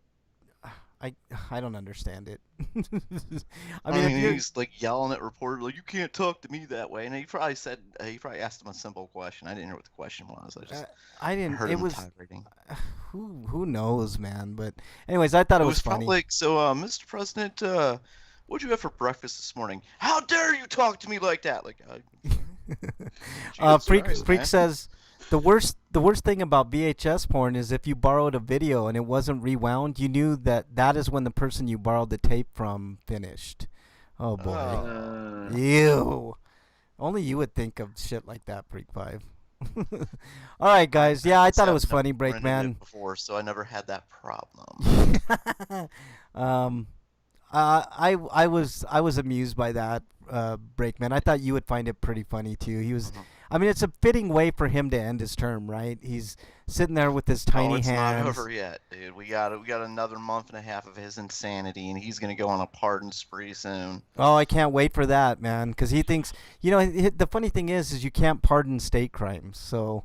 I don't understand it. I mean, he's like yelling at reporters like, "You can't talk to me that way." And he probably asked him a simple question. I didn't hear what the question was. I didn't. heard It him was tirade. who knows, man. But anyways, I thought it was funny. Like, so, Mr. President, what'd you have for breakfast this morning? How dare you talk to me like that? Like, Freak Christ, Freak man. says the worst thing about VHS porn is if you borrowed a video and it wasn't rewound, you knew that is when the person you borrowed the tape from finished. Oh boy. Ew. Only you would think of shit like that, Freak 5. All right, guys. Yeah, I thought it was funny, Breakman. Before, so I never had that problem. I was amused by that, Breakman. I thought you would find it pretty funny too. He was, I mean, it's a fitting way for him to end his term, right? He's sitting there with his tiny it's hands. not over yet, dude. We got another month and a half of his insanity, and he's gonna go on a pardon spree soon. Oh, I can't wait for that, man, because he thinks, the funny thing is you can't pardon state crimes, so.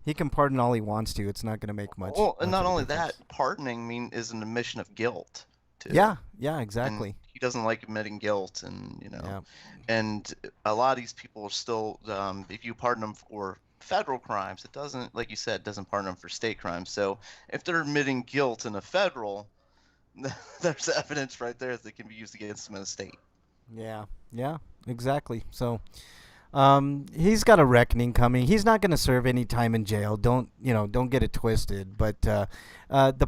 He can pardon all he wants to. It's not going to make much. Well, and not only difference. that, pardoning is an admission of guilt. Too. Yeah, exactly. And he doesn't like admitting guilt, and Yeah. and a lot of these people are still, if you pardon them for federal crimes, it doesn't, like you said, doesn't pardon them for state crimes. So if they're admitting guilt in a federal, there's evidence right there that can be used against them in a state. Yeah, exactly. So. He's got a reckoning coming. He's not going to serve any time in jail. Don't get it twisted. But the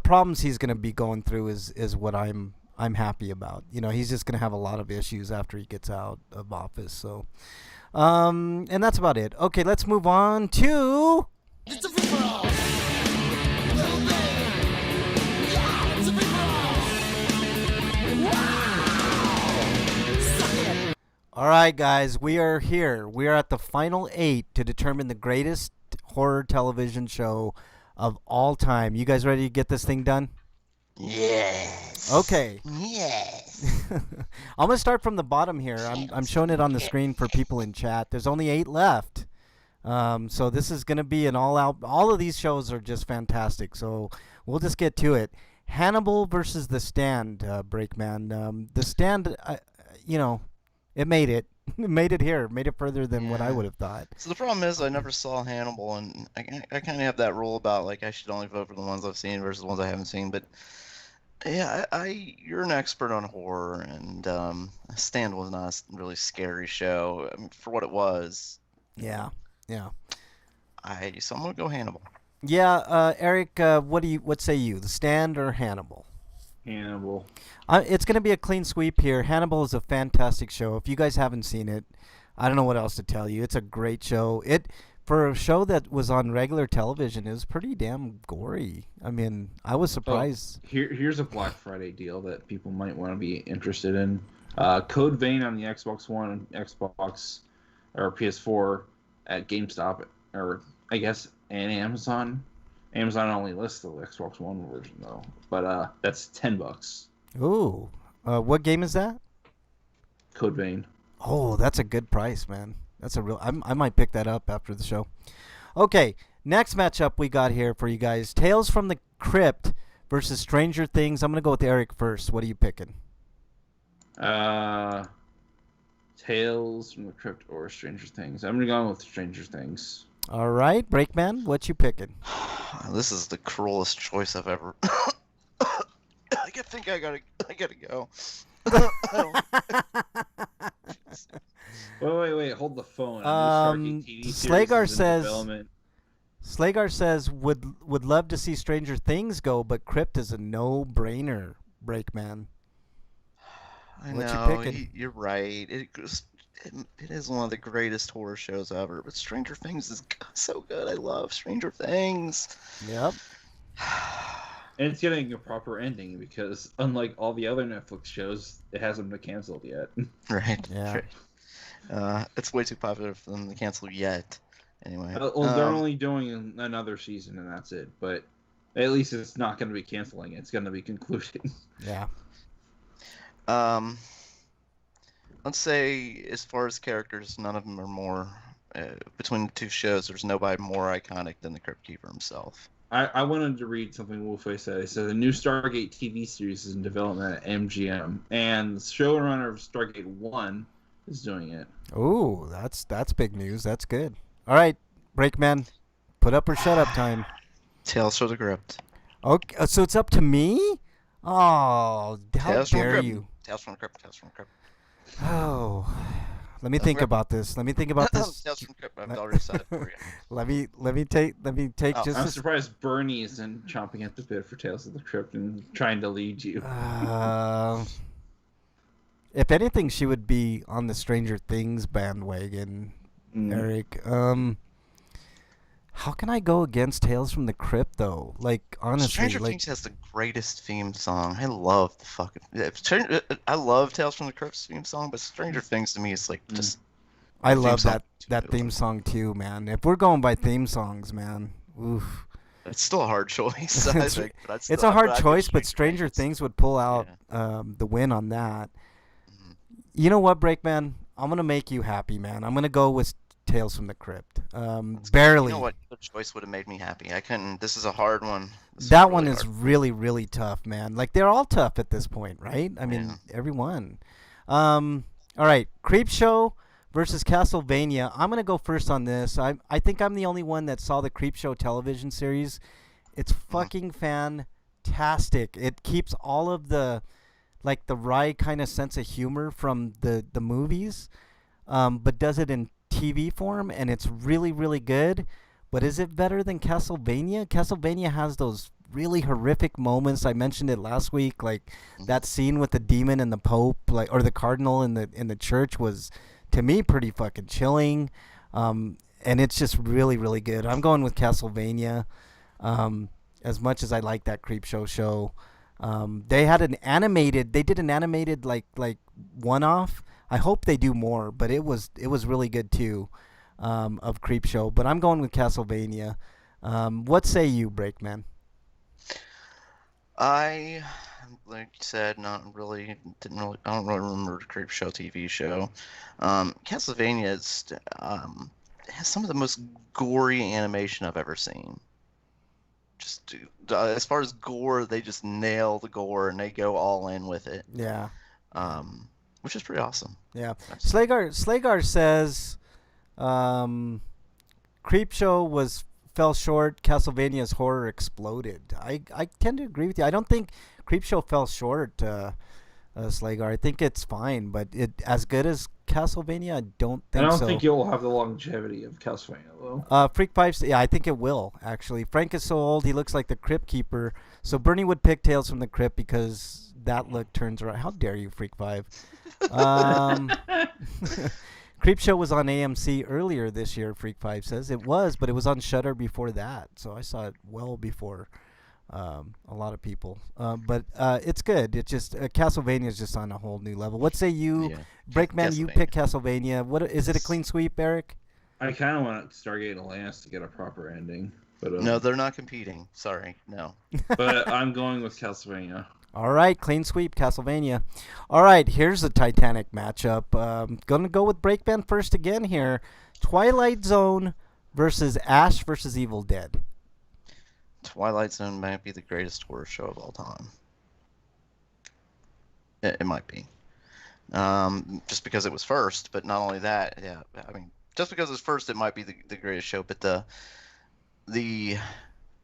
problems he's going to be going through is what I'm happy about. He's just going to have a lot of issues after he gets out of office. So, and that's about it. Okay, let's move on to. It's a free for all. Little baby. Yeah, it's a free for all. Wow. Suck it. All right, guys, we are here. We are at the final 8 to determine the greatest horror television show of all time. You guys ready to get this thing done? Yes. Okay. Yes. I'm going to start from the bottom here. I'm showing it on the screen for people in chat. There's only 8 left. So this is going to be an all-out. All of these shows are just fantastic. So we'll just get to it. Hannibal versus The Stand, Breakman. The Stand, it made it. It made it here. Made it further than what I would have thought. So the problem is I never saw Hannibal, and I kind of have that rule about, like, I should only vote for the ones I've seen versus the ones I haven't seen. But yeah, you're an expert on horror, and Stand was not a really scary show, I mean, for what it was. Yeah. So I'm gonna go Hannibal. Yeah, Eric, what say you? The Stand or Hannibal? Hannibal. It's going to be a clean sweep here. Hannibal is a fantastic show. If you guys haven't seen it, I don't know what else to tell you. It's a great show. For a show that was on regular television, it was pretty damn gory. I mean, I was surprised. Here's a Black Friday deal that people might want to be interested in. Code Vein on the Xbox One, Xbox, or PS4 at GameStop, or I guess and Amazon. Amazon only lists the Xbox One version though, but that's $10. Ooh, what game is that? Code Vein. Oh, that's a good price, man. That's a real. I might pick that up after the show. Okay, next matchup we got here for you guys: Tales from the Crypt versus Stranger Things. I'm gonna go with Eric first. What are you picking? Tales from the Crypt or Stranger Things. I'm gonna go with Stranger Things. All right, Breakman, what you picking? This is the cruelest choice I've ever. I think I gotta go. Wait, hold the phone. Slagar says would love to see Stranger Things go, but Crypt is a no-brainer, Breakman. I What know, you picking? you're right. It is one of the greatest horror shows ever, but Stranger Things is so good. I love Stranger Things. Yep. And it's getting a proper ending because, unlike all the other Netflix shows, it hasn't been canceled yet. Right. Yeah. Right. It's way too popular for them to cancel yet. Anyway. Well, they're only doing another season and that's it. But at least it's not going to be canceling. It's going to be concluding. Yeah. Let's say, as far as characters, none of them are more. Between the two shows, there's nobody more iconic than the Crypt Keeper himself. I wanted to read something Wolfway said. He said the new Stargate TV series is in development at MGM, and the showrunner of Stargate 1 is doing it. Ooh, that's big news. That's good. All right, Breakman, put up or shut up time. Tales from the Crypt. Okay, so it's up to me? Oh, how Tales from the dare Crypt. you? Tales from the Crypt. Tales from the Crypt. Oh, Let me think Okay. about this. Let me think about this. Tales from the Crypt. I've Let- already said it for you. let me take Oh, just I'm this. surprised Bernie isn't chomping at the bit for Tales of the Crypt and trying to lead you. If anything, she would be on the Stranger Things bandwagon, Eric. How can I go against Tales from the Crypt though? Like honestly, Stranger like Things has the greatest theme song. I love the fucking. I love Tales from the Crypt's theme song, but Stranger Things to me is like just. I theme love song that too. theme song too, man. If we're going by theme songs, man, oof. It's still a hard choice, I think. But I'd It's still, a hard I'd go choice, but Stranger Things would pull out the win on that. Mhm. You know what, Breakman? I'm gonna make you happy, man. I'm gonna go with Tales from the Crypt. Barely. You know what? The choice would have made me happy. I couldn't. This is a hard one. This That really one is hard. really, really tough, man. Like they're all tough at this point, right? I mean, Yeah. everyone. All right, Creep Show versus Castlevania. I'm gonna go first on this. I think I'm the only one that saw the Creep Show television series. It's fucking fantastic. It keeps all of the like the wry kind of sense of humor from the movies, but does it in TV form, and it's really, really good. But is it better than Castlevania? Castlevania has those really horrific moments. I mentioned it last week, like that scene with the demon and the Pope, like or the cardinal in the church was, to me, pretty fucking chilling. And it's just really, really good. I'm going with Castlevania. As much as I like that Creepshow. They did an animated like one off. I hope they do more, but it was really good too, of Creepshow. But I'm going with Castlevania. What say you, Breakman? I, like you said, not really. Didn't really. I don't really remember the Creepshow TV show. Castlevania has some of the most gory animation I've ever seen. Just as far as gore, they just nail the gore and they go all in with it. Yeah. Which is pretty awesome. Yeah. Slagar says, Creepshow fell short. Castlevania's horror exploded. I tend to agree with you. I don't think Creepshow fell short, Slagar. I think it's fine, but it as good as Castlevania, I don't think so. I don't think you'll have the longevity of Castlevania, though. Freak Pipes, yeah, I think it will, actually. Frank is so old, he looks like the Crypt Keeper. So Bernie would pick Tales from the Crypt because that look turns around. How dare you, Freak 5? Creepshow was on AMC earlier this year, Freak 5 says. It was, but it was on Shudder before that. So I saw it well before a lot of people. But it's good. It's just Castlevania is just on a whole new level. What say you, Yeah. Breakman? You Castlevania. pick Castlevania. What is it? A clean sweep, Eric? I kind of want Stargate Atlantis to get a proper ending, but No, they're not competing. Sorry, no. but I'm going with Castlevania. All right, clean sweep, Castlevania. All right, here's the Titanic matchup. Gonna go with Breakman first again here. Twilight Zone versus Ash versus Evil Dead. Twilight Zone might be the greatest horror show of all time. It might be. Just because it was first, but not only that, yeah. I mean, just because it was first, it might be the greatest show. But the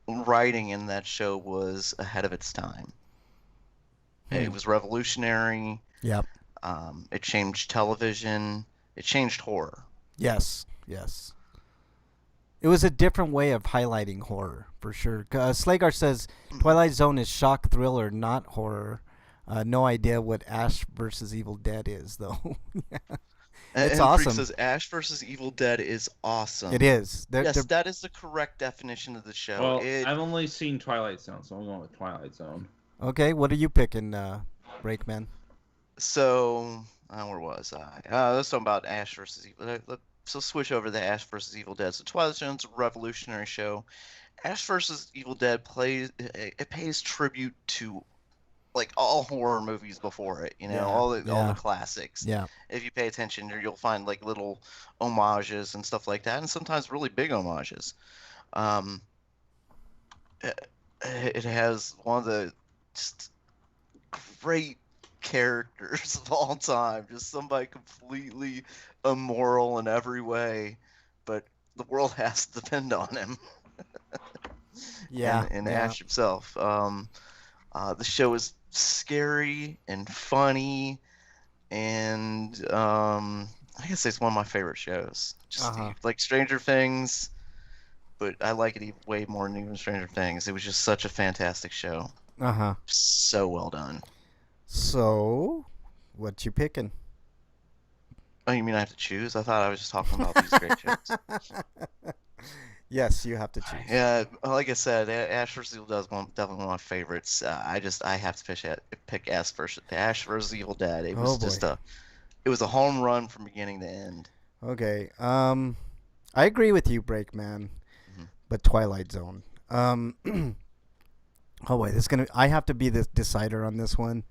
writing in that show was ahead of its time. It was revolutionary. Yep. It changed television. It changed horror. Yes. It was a different way of highlighting horror, for sure. Slagar says Twilight Zone is shock thriller, not horror. No idea what Ash versus Evil Dead is, though. It's and awesome. Freak says Ash versus Evil Dead is awesome. It is. Yes, that is the correct definition of the show. Well, I've only seen Twilight Zone, so I'm going with Twilight Zone. Okay, what are you picking, Breakman? So, where was I? Let's talk about Ash versus Evil. So switch over to Ash versus Evil Dead. So Twilight Zone's a revolutionary show. Ash versus Evil Dead pays tribute to like all horror movies before it. You know, all the classics. Yeah. If you pay attention, you'll find like little homages and stuff like that, and sometimes really big homages. It has one of the just great characters of all time. Just somebody completely immoral in every way, but the world has to depend on him. and Ash himself. The show is scary and funny, and I guess it's one of my favorite shows. Just Uh-huh. like Stranger Things, but I like it way more than even Stranger Things. It was just such a fantastic show. Uh-huh. So well done. So, what you picking? Oh, you mean I have to choose? I thought I was just talking about these great shows. Yes, you have to choose. Yeah, like I said, Ash vs. Evil Dead is definitely one of my favorites. I have to pick Ash vs. Evil Dead. It Oh was boy. just it was a home run from beginning to end. Okay. I agree with you, Breakman, Mhm. but Twilight Zone. Oh boy, I have to be the decider on this one.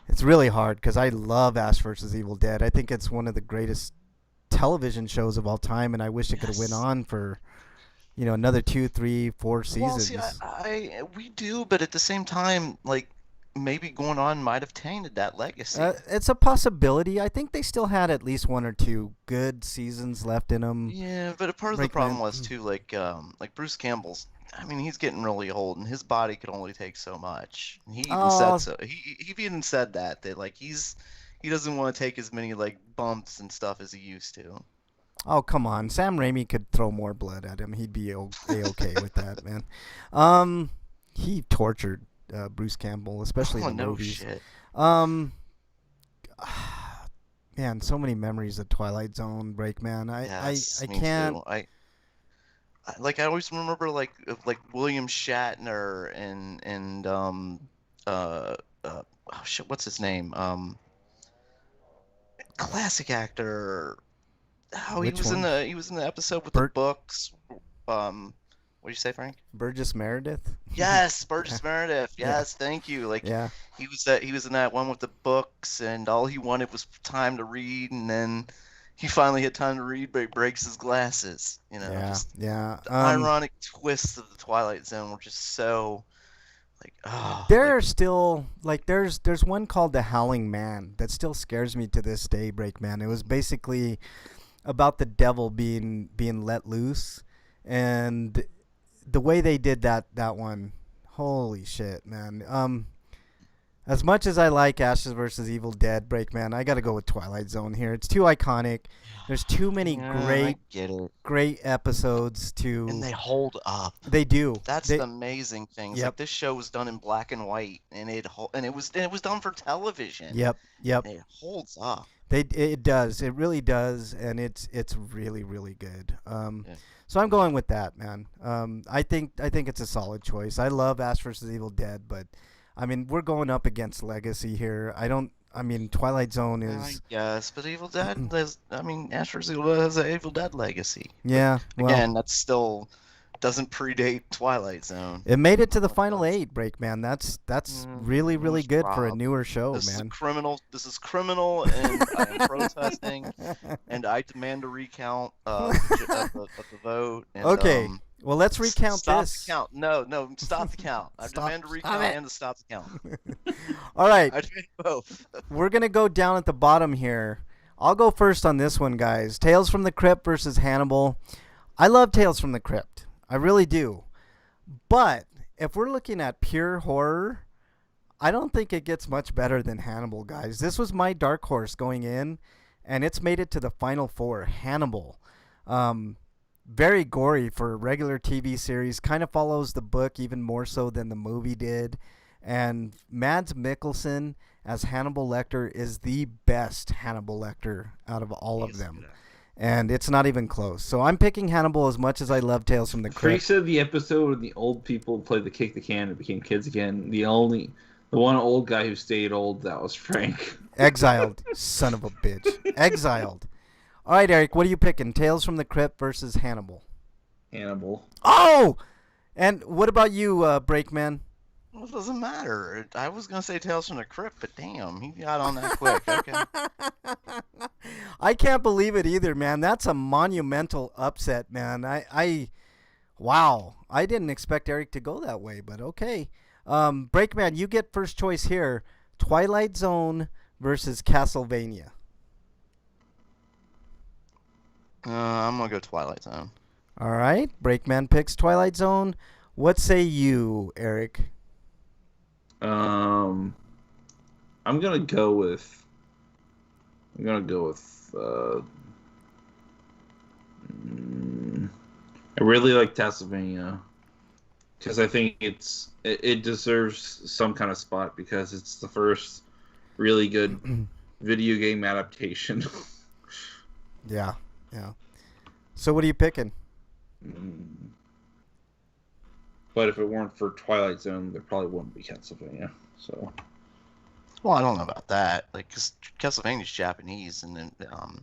It's really hard because I love Ash vs. Evil Dead. I think it's one of the greatest television shows of all time, and I wish it could have went Yes. on for, another 2, 3, 4 Well, seasons. see, we do, but at the same time, like maybe going on might have tainted that legacy. It's a possibility. I think they still had at least 1 or 2 good seasons left in them. Yeah, but a part of the problem was too, like Bruce Campbell's. I mean, he's getting really old, and his body could only take so much. And he even said so. He even said that like he doesn't want to take as many like bumps and stuff as he used to. Oh, come on. Sam Raimi could throw more blood at him. He'd be okay with that, man. He tortured Bruce Campbell, especially Oh, in the no movies. shit. Man, so many memories of Twilight Zone, Breakman. Yes, I me can't. too. I always remember of, like William Shatner and oh shit, what's his name? Classic actor. Oh, Which one? he was in the episode with Burt the books. What did you say, Frank? Burgess Meredith? Yes, Burgess Meredith. Yeah. Yes, thank you. Like Yeah. he was in that one with the books, and all he wanted was time to read, and then he finally had time to read, but he breaks his glasses. Yeah. Just Yeah. the ironic twists of the Twilight Zone were just so like, oh, There are like, still there's one called The Howling Man that still scares me to this day, Breakman. It was basically about the devil being let loose, and the way they did that one, holy shit, man. As much as I like Ashes versus Evil Dead, Breakman, I got to go with Twilight Zone here. It's too iconic. There's too many yeah, I get it. great episodes And they hold up. They do. That's the amazing thing. It's Yep. like this show was done in black and white, and it was done for television. Yep. And it holds up. It does. It really does, and it's really really good. Yeah. So I'm going with that, man. I think it's a solid choice. I love Ash vs. Evil Dead, but I mean we're going up against legacy here. I mean Twilight Zone is. Yes, but Evil Dead Ash vs. Evil Dead has an Evil Dead legacy. Yeah. Well, Again, that still doesn't predate Twilight Zone. it made it to the final 8, Breakman. That's really really good for a Rob, newer show, This is man. criminal. This is criminal, and I am protesting, and I demand a recount of the vote. And, Okay. Well, let's recount stop this. the count. No, stop the count. I Stop- demand a stop recount it. and to stop the count. All right. I demand both. We're going to go down at the bottom here. I'll go first on this one, guys. Tales from the Crypt versus Hannibal. I love Tales from the Crypt. I really do. But if we're looking at pure horror, I don't think it gets much better than Hannibal, guys. This was my dark horse going in, and it's made it to the final 4. Hannibal. Very gory for a regular TV series. Kind of follows the book even more so than the movie did. And Mads Mikkelsen as Hannibal Lecter is the best Hannibal Lecter out of all of them. And it's not even close. So I'm picking Hannibal as much as I love Tales from the Freak Crypt. said the episode where the old people played the kick the can and became kids again. The one old guy who stayed old, that was Frank. Exiled. Son of a bitch. Exiled. All right, Eric, what are you picking? Tales from the Crypt versus Hannibal. Hannibal. Oh! And what about you, Breakman? Well, it doesn't matter. I was gonna say Tales from the Crypt, but damn, he got on that quick. Okay. I can't believe it either, man. That's a monumental upset, man. Wow. I didn't expect Eric to go that way, but okay. Breakman, you get first choice here. Twilight Zone versus Castlevania. I'm gonna go Twilight Zone. All right. Breakman picks Twilight Zone. What say you, Eric? I'm gonna go with I'm gonna go with. I really like Castlevania because I think it deserves some kind of spot because it's the first really good video game adaptation. Yeah. So what are you picking? But if it weren't for Twilight Zone, there probably wouldn't be Castlevania. So. Well, I don't know about that. Like, because Castlevania's Japanese, and then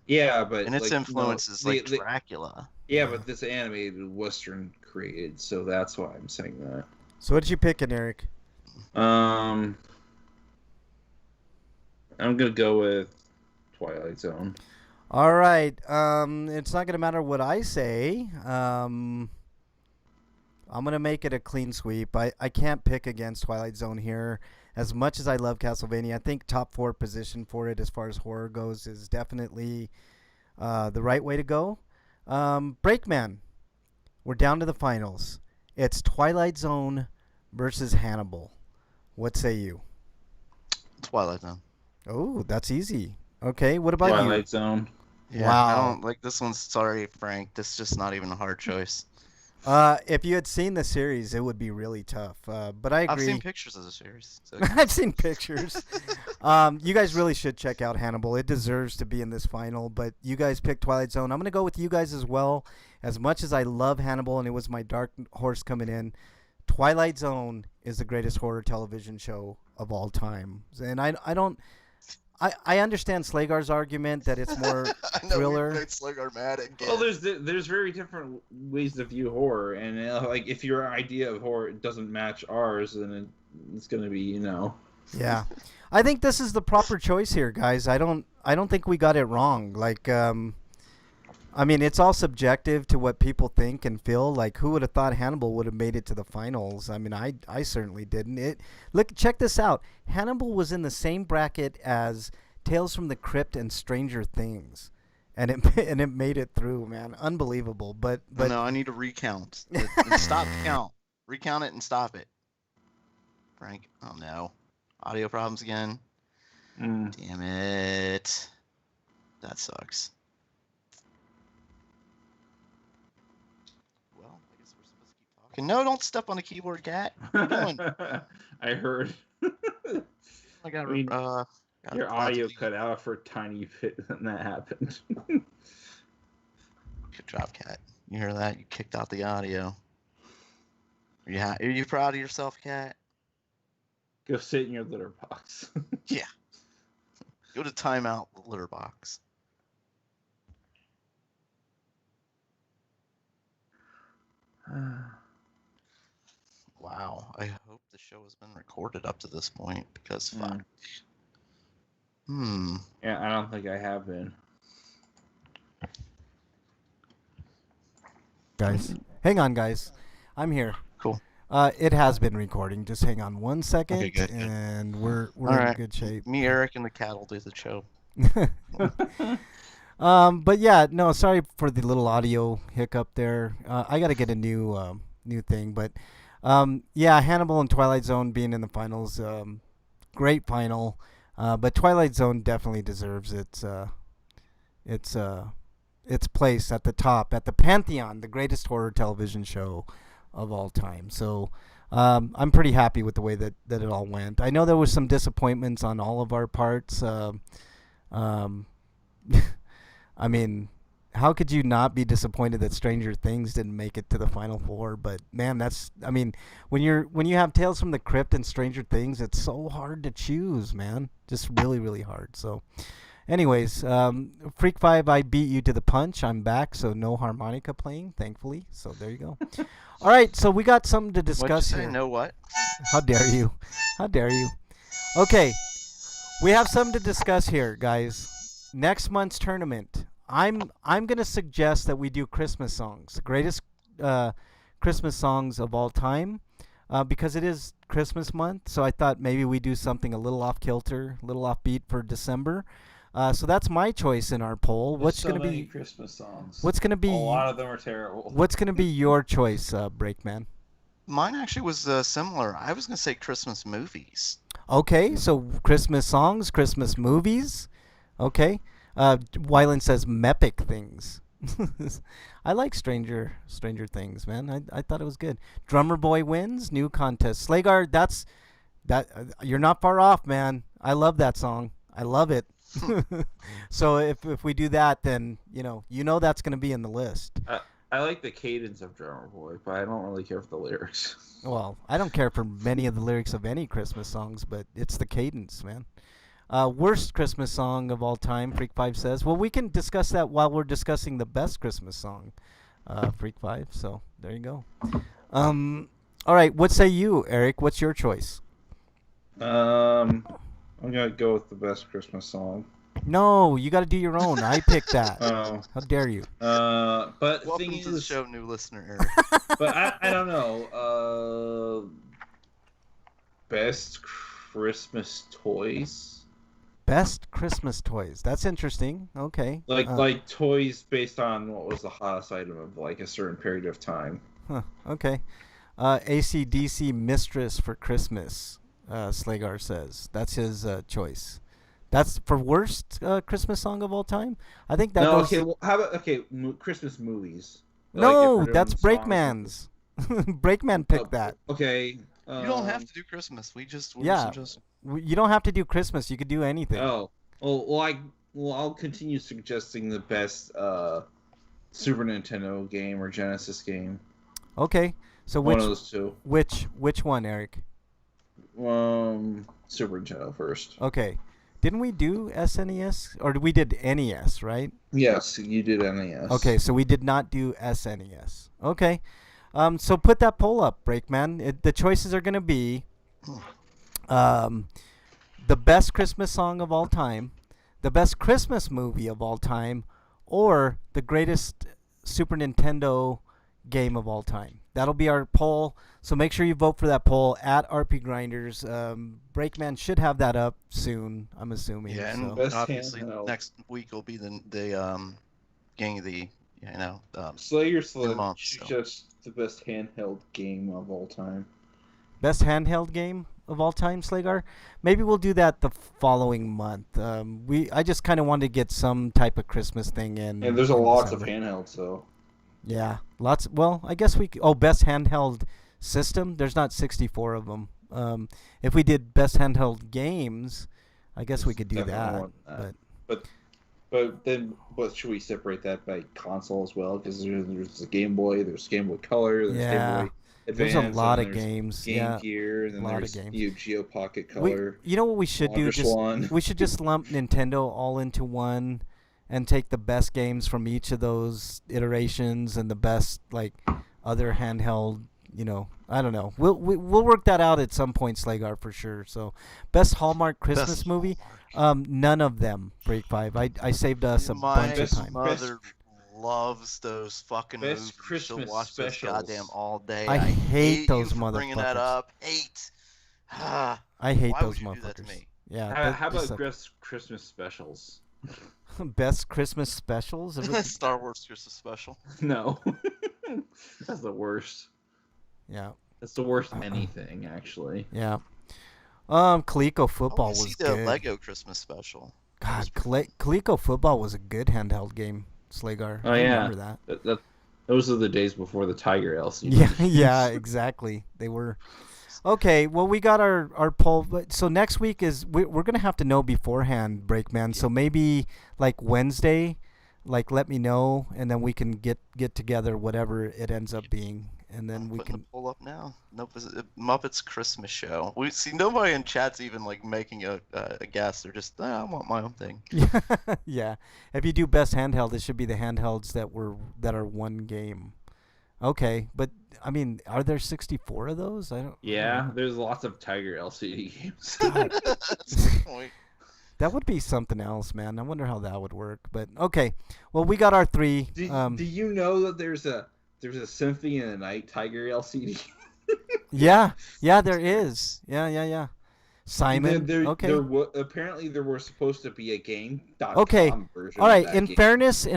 Yeah, but and its influence is like Dracula. Yeah, but this animated Western created, so that's why I'm saying that. So what did you picking, Eric? I'm gonna go with Twilight Zone. All right. It's not gonna matter what I say. I'm going to make it a clean sweep. I can't pick against Twilight Zone here. As much as I love Castlevania, I think top 4 position for it as far as horror goes is definitely the right way to go. Breakman, we're down to the finals. It's Twilight Zone versus Hannibal. What say you? Twilight Zone. Oh, that's easy. Okay, what about you? Twilight Zone. Yeah, Wow. I don't like this one. Sorry, Frank. This is just not even a hard choice. If you had seen the series, it would be really tough. But I agree. I've seen pictures of the series. So. I've seen pictures. You guys really should check out Hannibal. It deserves to be in this final. But you guys picked Twilight Zone. I'm going to go with you guys as well. As much as I love Hannibal and it was my dark horse coming in, Twilight Zone is the greatest horror television show of all time. And I understand Slagar's argument that it's more thriller. I know, Slagar mad again. Well, there's very different ways to view horror, and like if your idea of horror doesn't match ours, then it's gonna be Yeah, I think this is the proper choice here, guys. I don't think we got it wrong. Like, I mean, it's all subjective to what people think and feel. Like, who would have thought Hannibal would have made it to the finals? I mean, I certainly didn't. Check this out. Hannibal was in the same bracket as Tales from the Crypt and Stranger Things, and it made it through, man. Unbelievable. But no, I need to recount. Stop the count. Recount it and stop it. Frank. Oh no, audio problems again. Damn it. That sucks. No, don't step on the keyboard, cat. What are you doing? I heard. I got your audio cut out for a tiny bit when that happened. Good job, cat. You hear that? You kicked out the audio. Are you proud of yourself, cat? Go sit in your litter box. Yeah. Go to timeout the litter box. Wow, I hope the show has been recorded up to this point because fuck. Yeah, I don't think I have been. guys, hang on, guys. I'm here. Cool. It has been recording. Just hang on 1 second, Okay, good. and we're All in right. good shape. Me, Eric, and the cat will do the show. But yeah, no, sorry for the little audio hiccup there. I got to get a new thing, but yeah, Hannibal and Twilight Zone being in the finals, great final. But Twilight Zone definitely deserves its place at the top, at the pantheon, the greatest horror television show of all time. So I'm pretty happy with the way that it all went. I know there was some disappointments on all of our parts. I mean, how could you not be disappointed that Stranger Things didn't make it to the Final Four? But man, when you have Tales from the Crypt and Stranger Things, it's so hard to choose, man. Just really, really hard. So, anyways, Freak 5, I beat you to the punch. I'm back, so no harmonica playing, thankfully. So there you go. All right, so we got something to discuss What'd you say? here. No what? How dare you? How dare you? Okay, we have something to discuss here, guys. Next month's tournament, I'm gonna suggest that we do Christmas songs, the greatest Christmas songs of all time, because it is Christmas month. So I thought maybe we do something a little off kilter, a little off beat for December. So that's my choice in our poll. What's There's gonna be Christmas songs? What's gonna be? A lot of them are terrible. What's gonna be your choice, Breakman? Mine actually was similar. I was gonna say Christmas movies. Okay, so Christmas songs, Christmas movies. Okay. Wyland says mepic things. I like Stranger Things, man. I thought it was good. Drummer Boy wins new contest. Slagar, you're not far off, man. I love that song. I love it. So if we do that, then you know that's gonna be in the list. I like the cadence of Drummer Boy, but I don't really care for the lyrics. Well, I don't care for many of the lyrics of any Christmas songs, but it's the cadence, man. Worst Christmas song of all time, Freak 5 says. Well, we can discuss that while we're discussing the best Christmas song, Freak 5. So there you go. All right, what say you, Eric? What's your choice? I'm gonna go with the best Christmas song. No, you got to do your own. I picked that. Oh. How dare you? But Welcome thing to the is, show, new listener Eric. but I don't know. Best Christmas toys. Best Christmas toys. That's interesting. Okay. Like toys based on what was the hottest item of like a certain period of time. Huh. Okay. AC/DC Mistress for Christmas. Slagar says that's his choice. That's for worst Christmas song of all time. I think that No, goes. okay. Well, how about Christmas movies? No, Like, if that's we're doing Brakeman's. Brakeman picked that. Okay. You don't have to do Christmas. We're Yeah. suggesting. You don't have to do Christmas. You could do anything. Oh. I'll continue suggesting the best Super Nintendo game or Genesis game. Okay. So One of those two. which one, Eric? Super Nintendo first. Okay. Didn't we do SNES or we did NES, right? Yes, you did NES. Okay, so we did not do SNES. Okay. So put that poll up, Brakeman. The choices are going to be the best Christmas song of all time, the best Christmas movie of all time, or the greatest Super Nintendo game of all time. That'll be our poll. So make sure you vote for that poll at RP Grinders. Brakeman should have that up soon, I'm assuming. Yeah, and so. Best obviously handheld. next week will be the getting the Slayer Slim month, is so. just the best handheld game of all time. Best handheld game of all time, Slagar? Maybe we'll do that the following month. I just kind of wanted to get some type of Christmas thing in. And there's a in lots of December. handhelds, so. Yeah, lots. Well, I guess we. Best handheld system. There's not 64 of them. If we did best handheld games, I guess we could do Definitely that. more But But then, what should we separate that by console as well? Because there's the Game Boy, there's Game Boy Color, there's Yeah. Game Boy there's Advance, a lot and of there's games. Game Yeah. Gear, and then lot of there's games. Geo Pocket Color. You know what we should do? WonderSwan. We should just lump Nintendo all into one, and take the best games from each of those iterations and the best other handheld. I don't know. We'll work that out at some point, Slagar, for sure. So, best Hallmark Christmas Best movie. None of them. Break 5. I saved us a My bunch of best time. mother loves those fucking Best movies. Christmas She'll watch those specials. goddamn all day. I hate those you for bringing that motherfuckers. up. Hate. I hate Why those would you do that to motherfuckers. me? Yeah. How they about suck. best Christmas specials? Best Christmas specials? Star Wars Christmas special. No, that's the worst. Yeah. That's the worst anything, actually. Yeah. Coleco Football I wanna see was the good. Lego Christmas special. God, Coleco Football was a good handheld game, Slagar. Oh, I yeah. remember that. Those are the days before the Tiger LCD. Yeah, yeah, exactly. They were. Okay, well, we got our poll. But so next week is we're gonna have to know beforehand, Breakman. So maybe Wednesday, let me know, and then we can get together whatever it ends up being, and then we Putting can. the poll up now. Nope, it's Muppets Christmas Show. We see nobody in chat's even making a guess. They're just I want my own thing. Yeah, if you do best handheld, it should be the handhelds that are one game. Okay, but I mean, are there 64 of those? I don't. Yeah, there's lots of Tiger LCD games. That's the point. That would be something else, man. I wonder how that would work. But okay, well, we got our three. Do you know that there's a Symphony in the Night Tiger LCD? Yeah, there is. Yeah. Simon. Okay. Apparently there was supposed to be a game.com Okay. version. All right. Of that In game.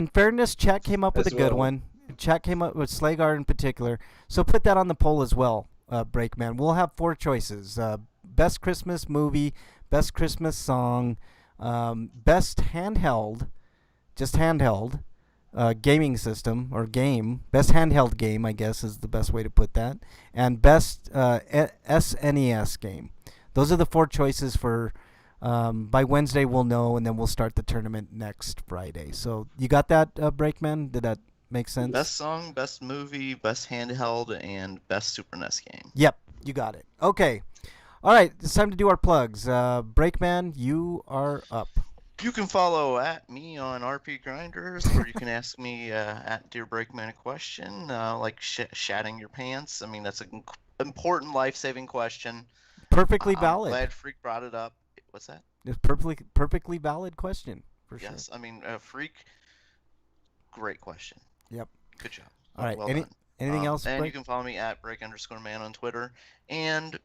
fairness, chat came up with As a good well. one. Chat came up with Slagar in particular. So put that on the poll as well, Breakman. We'll have 4 choices: best Christmas movie, best Christmas song, best handheld, just handheld, gaming system or game. Best handheld game, I guess, is the best way to put that. And best SNES game. Those are the 4 choices for. By Wednesday we'll know, and then we'll start the tournament next Friday. So you got that, Breakman? Did that make sense? Best song, best movie, best handheld, and best Super NES game. Yep, you got it. Okay. All right, it's time to do our plugs. Breakman, you are up. You can follow at me on RP Grinders, or you can ask me at Dear Breakman a question, like shatting your pants. I mean, that's an important life-saving question. Perfectly I'm valid. glad Freak brought it up. What's that? It's perfectly valid question, for sure. Yes, I mean, Freak, great question. Yep. Good job. All right, well any, done. anything else, And you Break? can follow me at Break_man on Twitter. And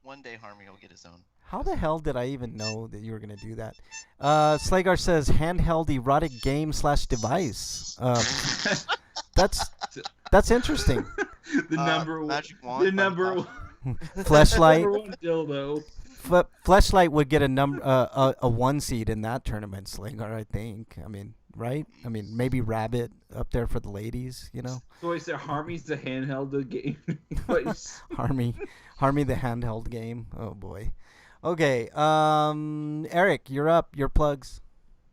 one day Harmy will get his own. How the hell did I even know that you were going to do that? Slagar says handheld erotic game / device. That's interesting. The number one. Magic Wand. The number one. Fleshlight. Number one dildo. Fleshlight would get a 1 seed in that tournament, Slagar, I think. I mean, right? I mean, maybe Rabbit up there for the ladies, you know? So I said Harmy's the handheld game. Harmy the handheld game. Oh boy. Okay, Eric, you're up. Your plugs.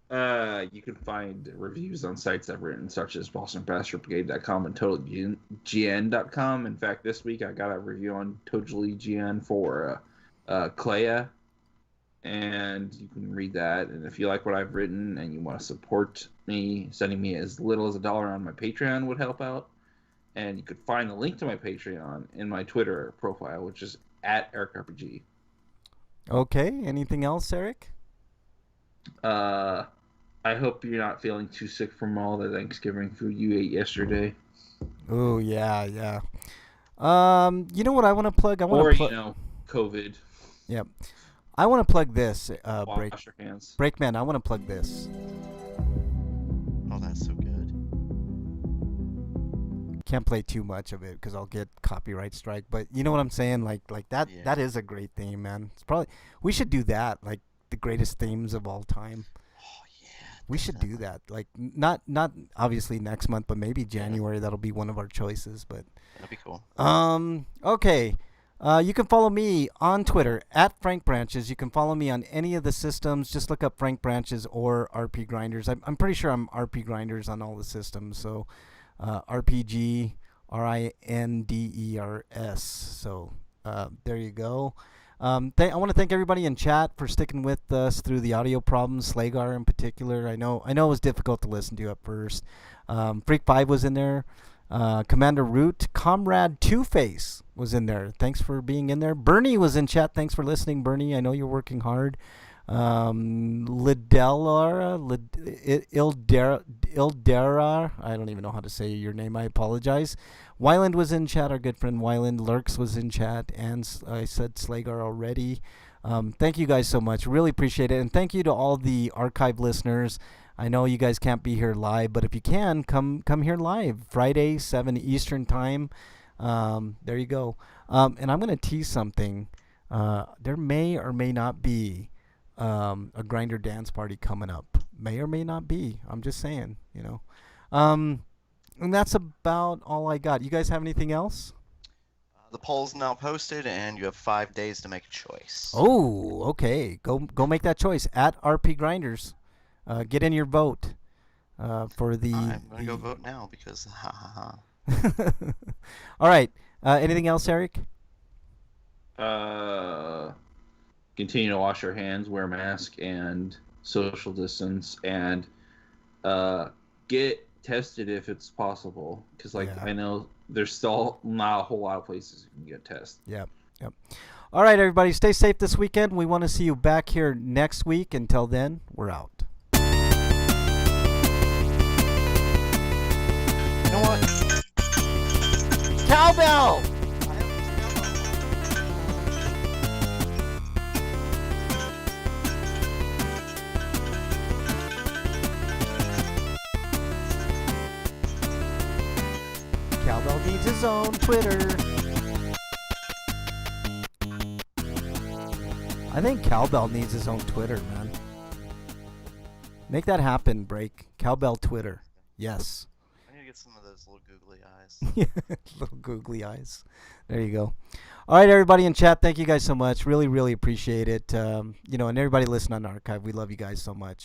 You can find reviews on sites I've written, such as BostonBastardBrigade.com and TotalGN.com. In fact, this week I got a review on TotalGN for Clea, and you can read that. And if you like what I've written and you want to support me, sending me as little as $1 on my Patreon would help out. And you could find the link to my Patreon in my Twitter profile, which is at EricRPG. Okay, anything else, Eric? I hope you're not feeling too sick from all the Thanksgiving food you ate yesterday. Oh, yeah. You know what I want to plug? COVID. Yep. I want to plug this, Wash your hands. Breakman, I want to plug this. Oh, that's so good. Can't play too much of it because I'll get copyright strike. But you know what I'm saying? Like that. Yeah. That is a great theme, man. It's probably we should do that. Like the greatest themes of all time. Oh, yeah. We should do that. Like not obviously next month, but maybe January. That'll be one of our choices. But That'd be cool. okay. You can follow me on Twitter at Frank Branches. You can follow me on any of the systems. Just look up Frank Branches or RP Grinders. I'm pretty sure I'm RP Grinders on all the systems. So RPG RINDERS. So there you go. I want to thank everybody in chat for sticking with us through the audio problems. Slagar in particular. I know it was difficult to listen to at first. Freak 5 was in there. Commander Root, Comrade Two-Face was in there. Thanks for being in there. Bernie was in chat. Thanks for listening, Bernie. I know you're working hard. Ildera, I don't even know how to say your name. I apologize. Wyland was in chat. Our good friend Wyland. Lurks was in chat. And I said Slagar already. Thank you guys so much. Really appreciate it. And thank you to all the archive listeners. I know you guys can't be here live, but if you can, come here live. Friday, 7 Eastern time. There you go. And I'm going to tease something. There may or may not be a Grinder dance party coming up. May or may not be. I'm just saying, you know. And that's about all I got. You guys have anything else? The poll's now posted, and you have 5 days to make a choice. Oh, okay. Go make that choice at RP Grinders. Get in your vote for the. I'm gonna go vote now because ha ha ha. All right. Anything else, Eric? Continue to wash your hands, wear a mask, and social distance, and get tested if it's possible. Because, I know there's still not a whole lot of places you can get tested. Yep. All right, everybody. Stay safe this weekend. We want to see you back here next week. Until then, we're out. You know what? Cowbell! Cowbell needs his own Twitter. I think Cowbell needs his own Twitter, man. Make that happen, Break. Cowbell Twitter. Yes. I need to get some of those little googly eyes. Little googly eyes. There you go. All right, everybody in chat, thank you guys so much. Really, really appreciate it. And everybody listening on Archive, we love you guys so much.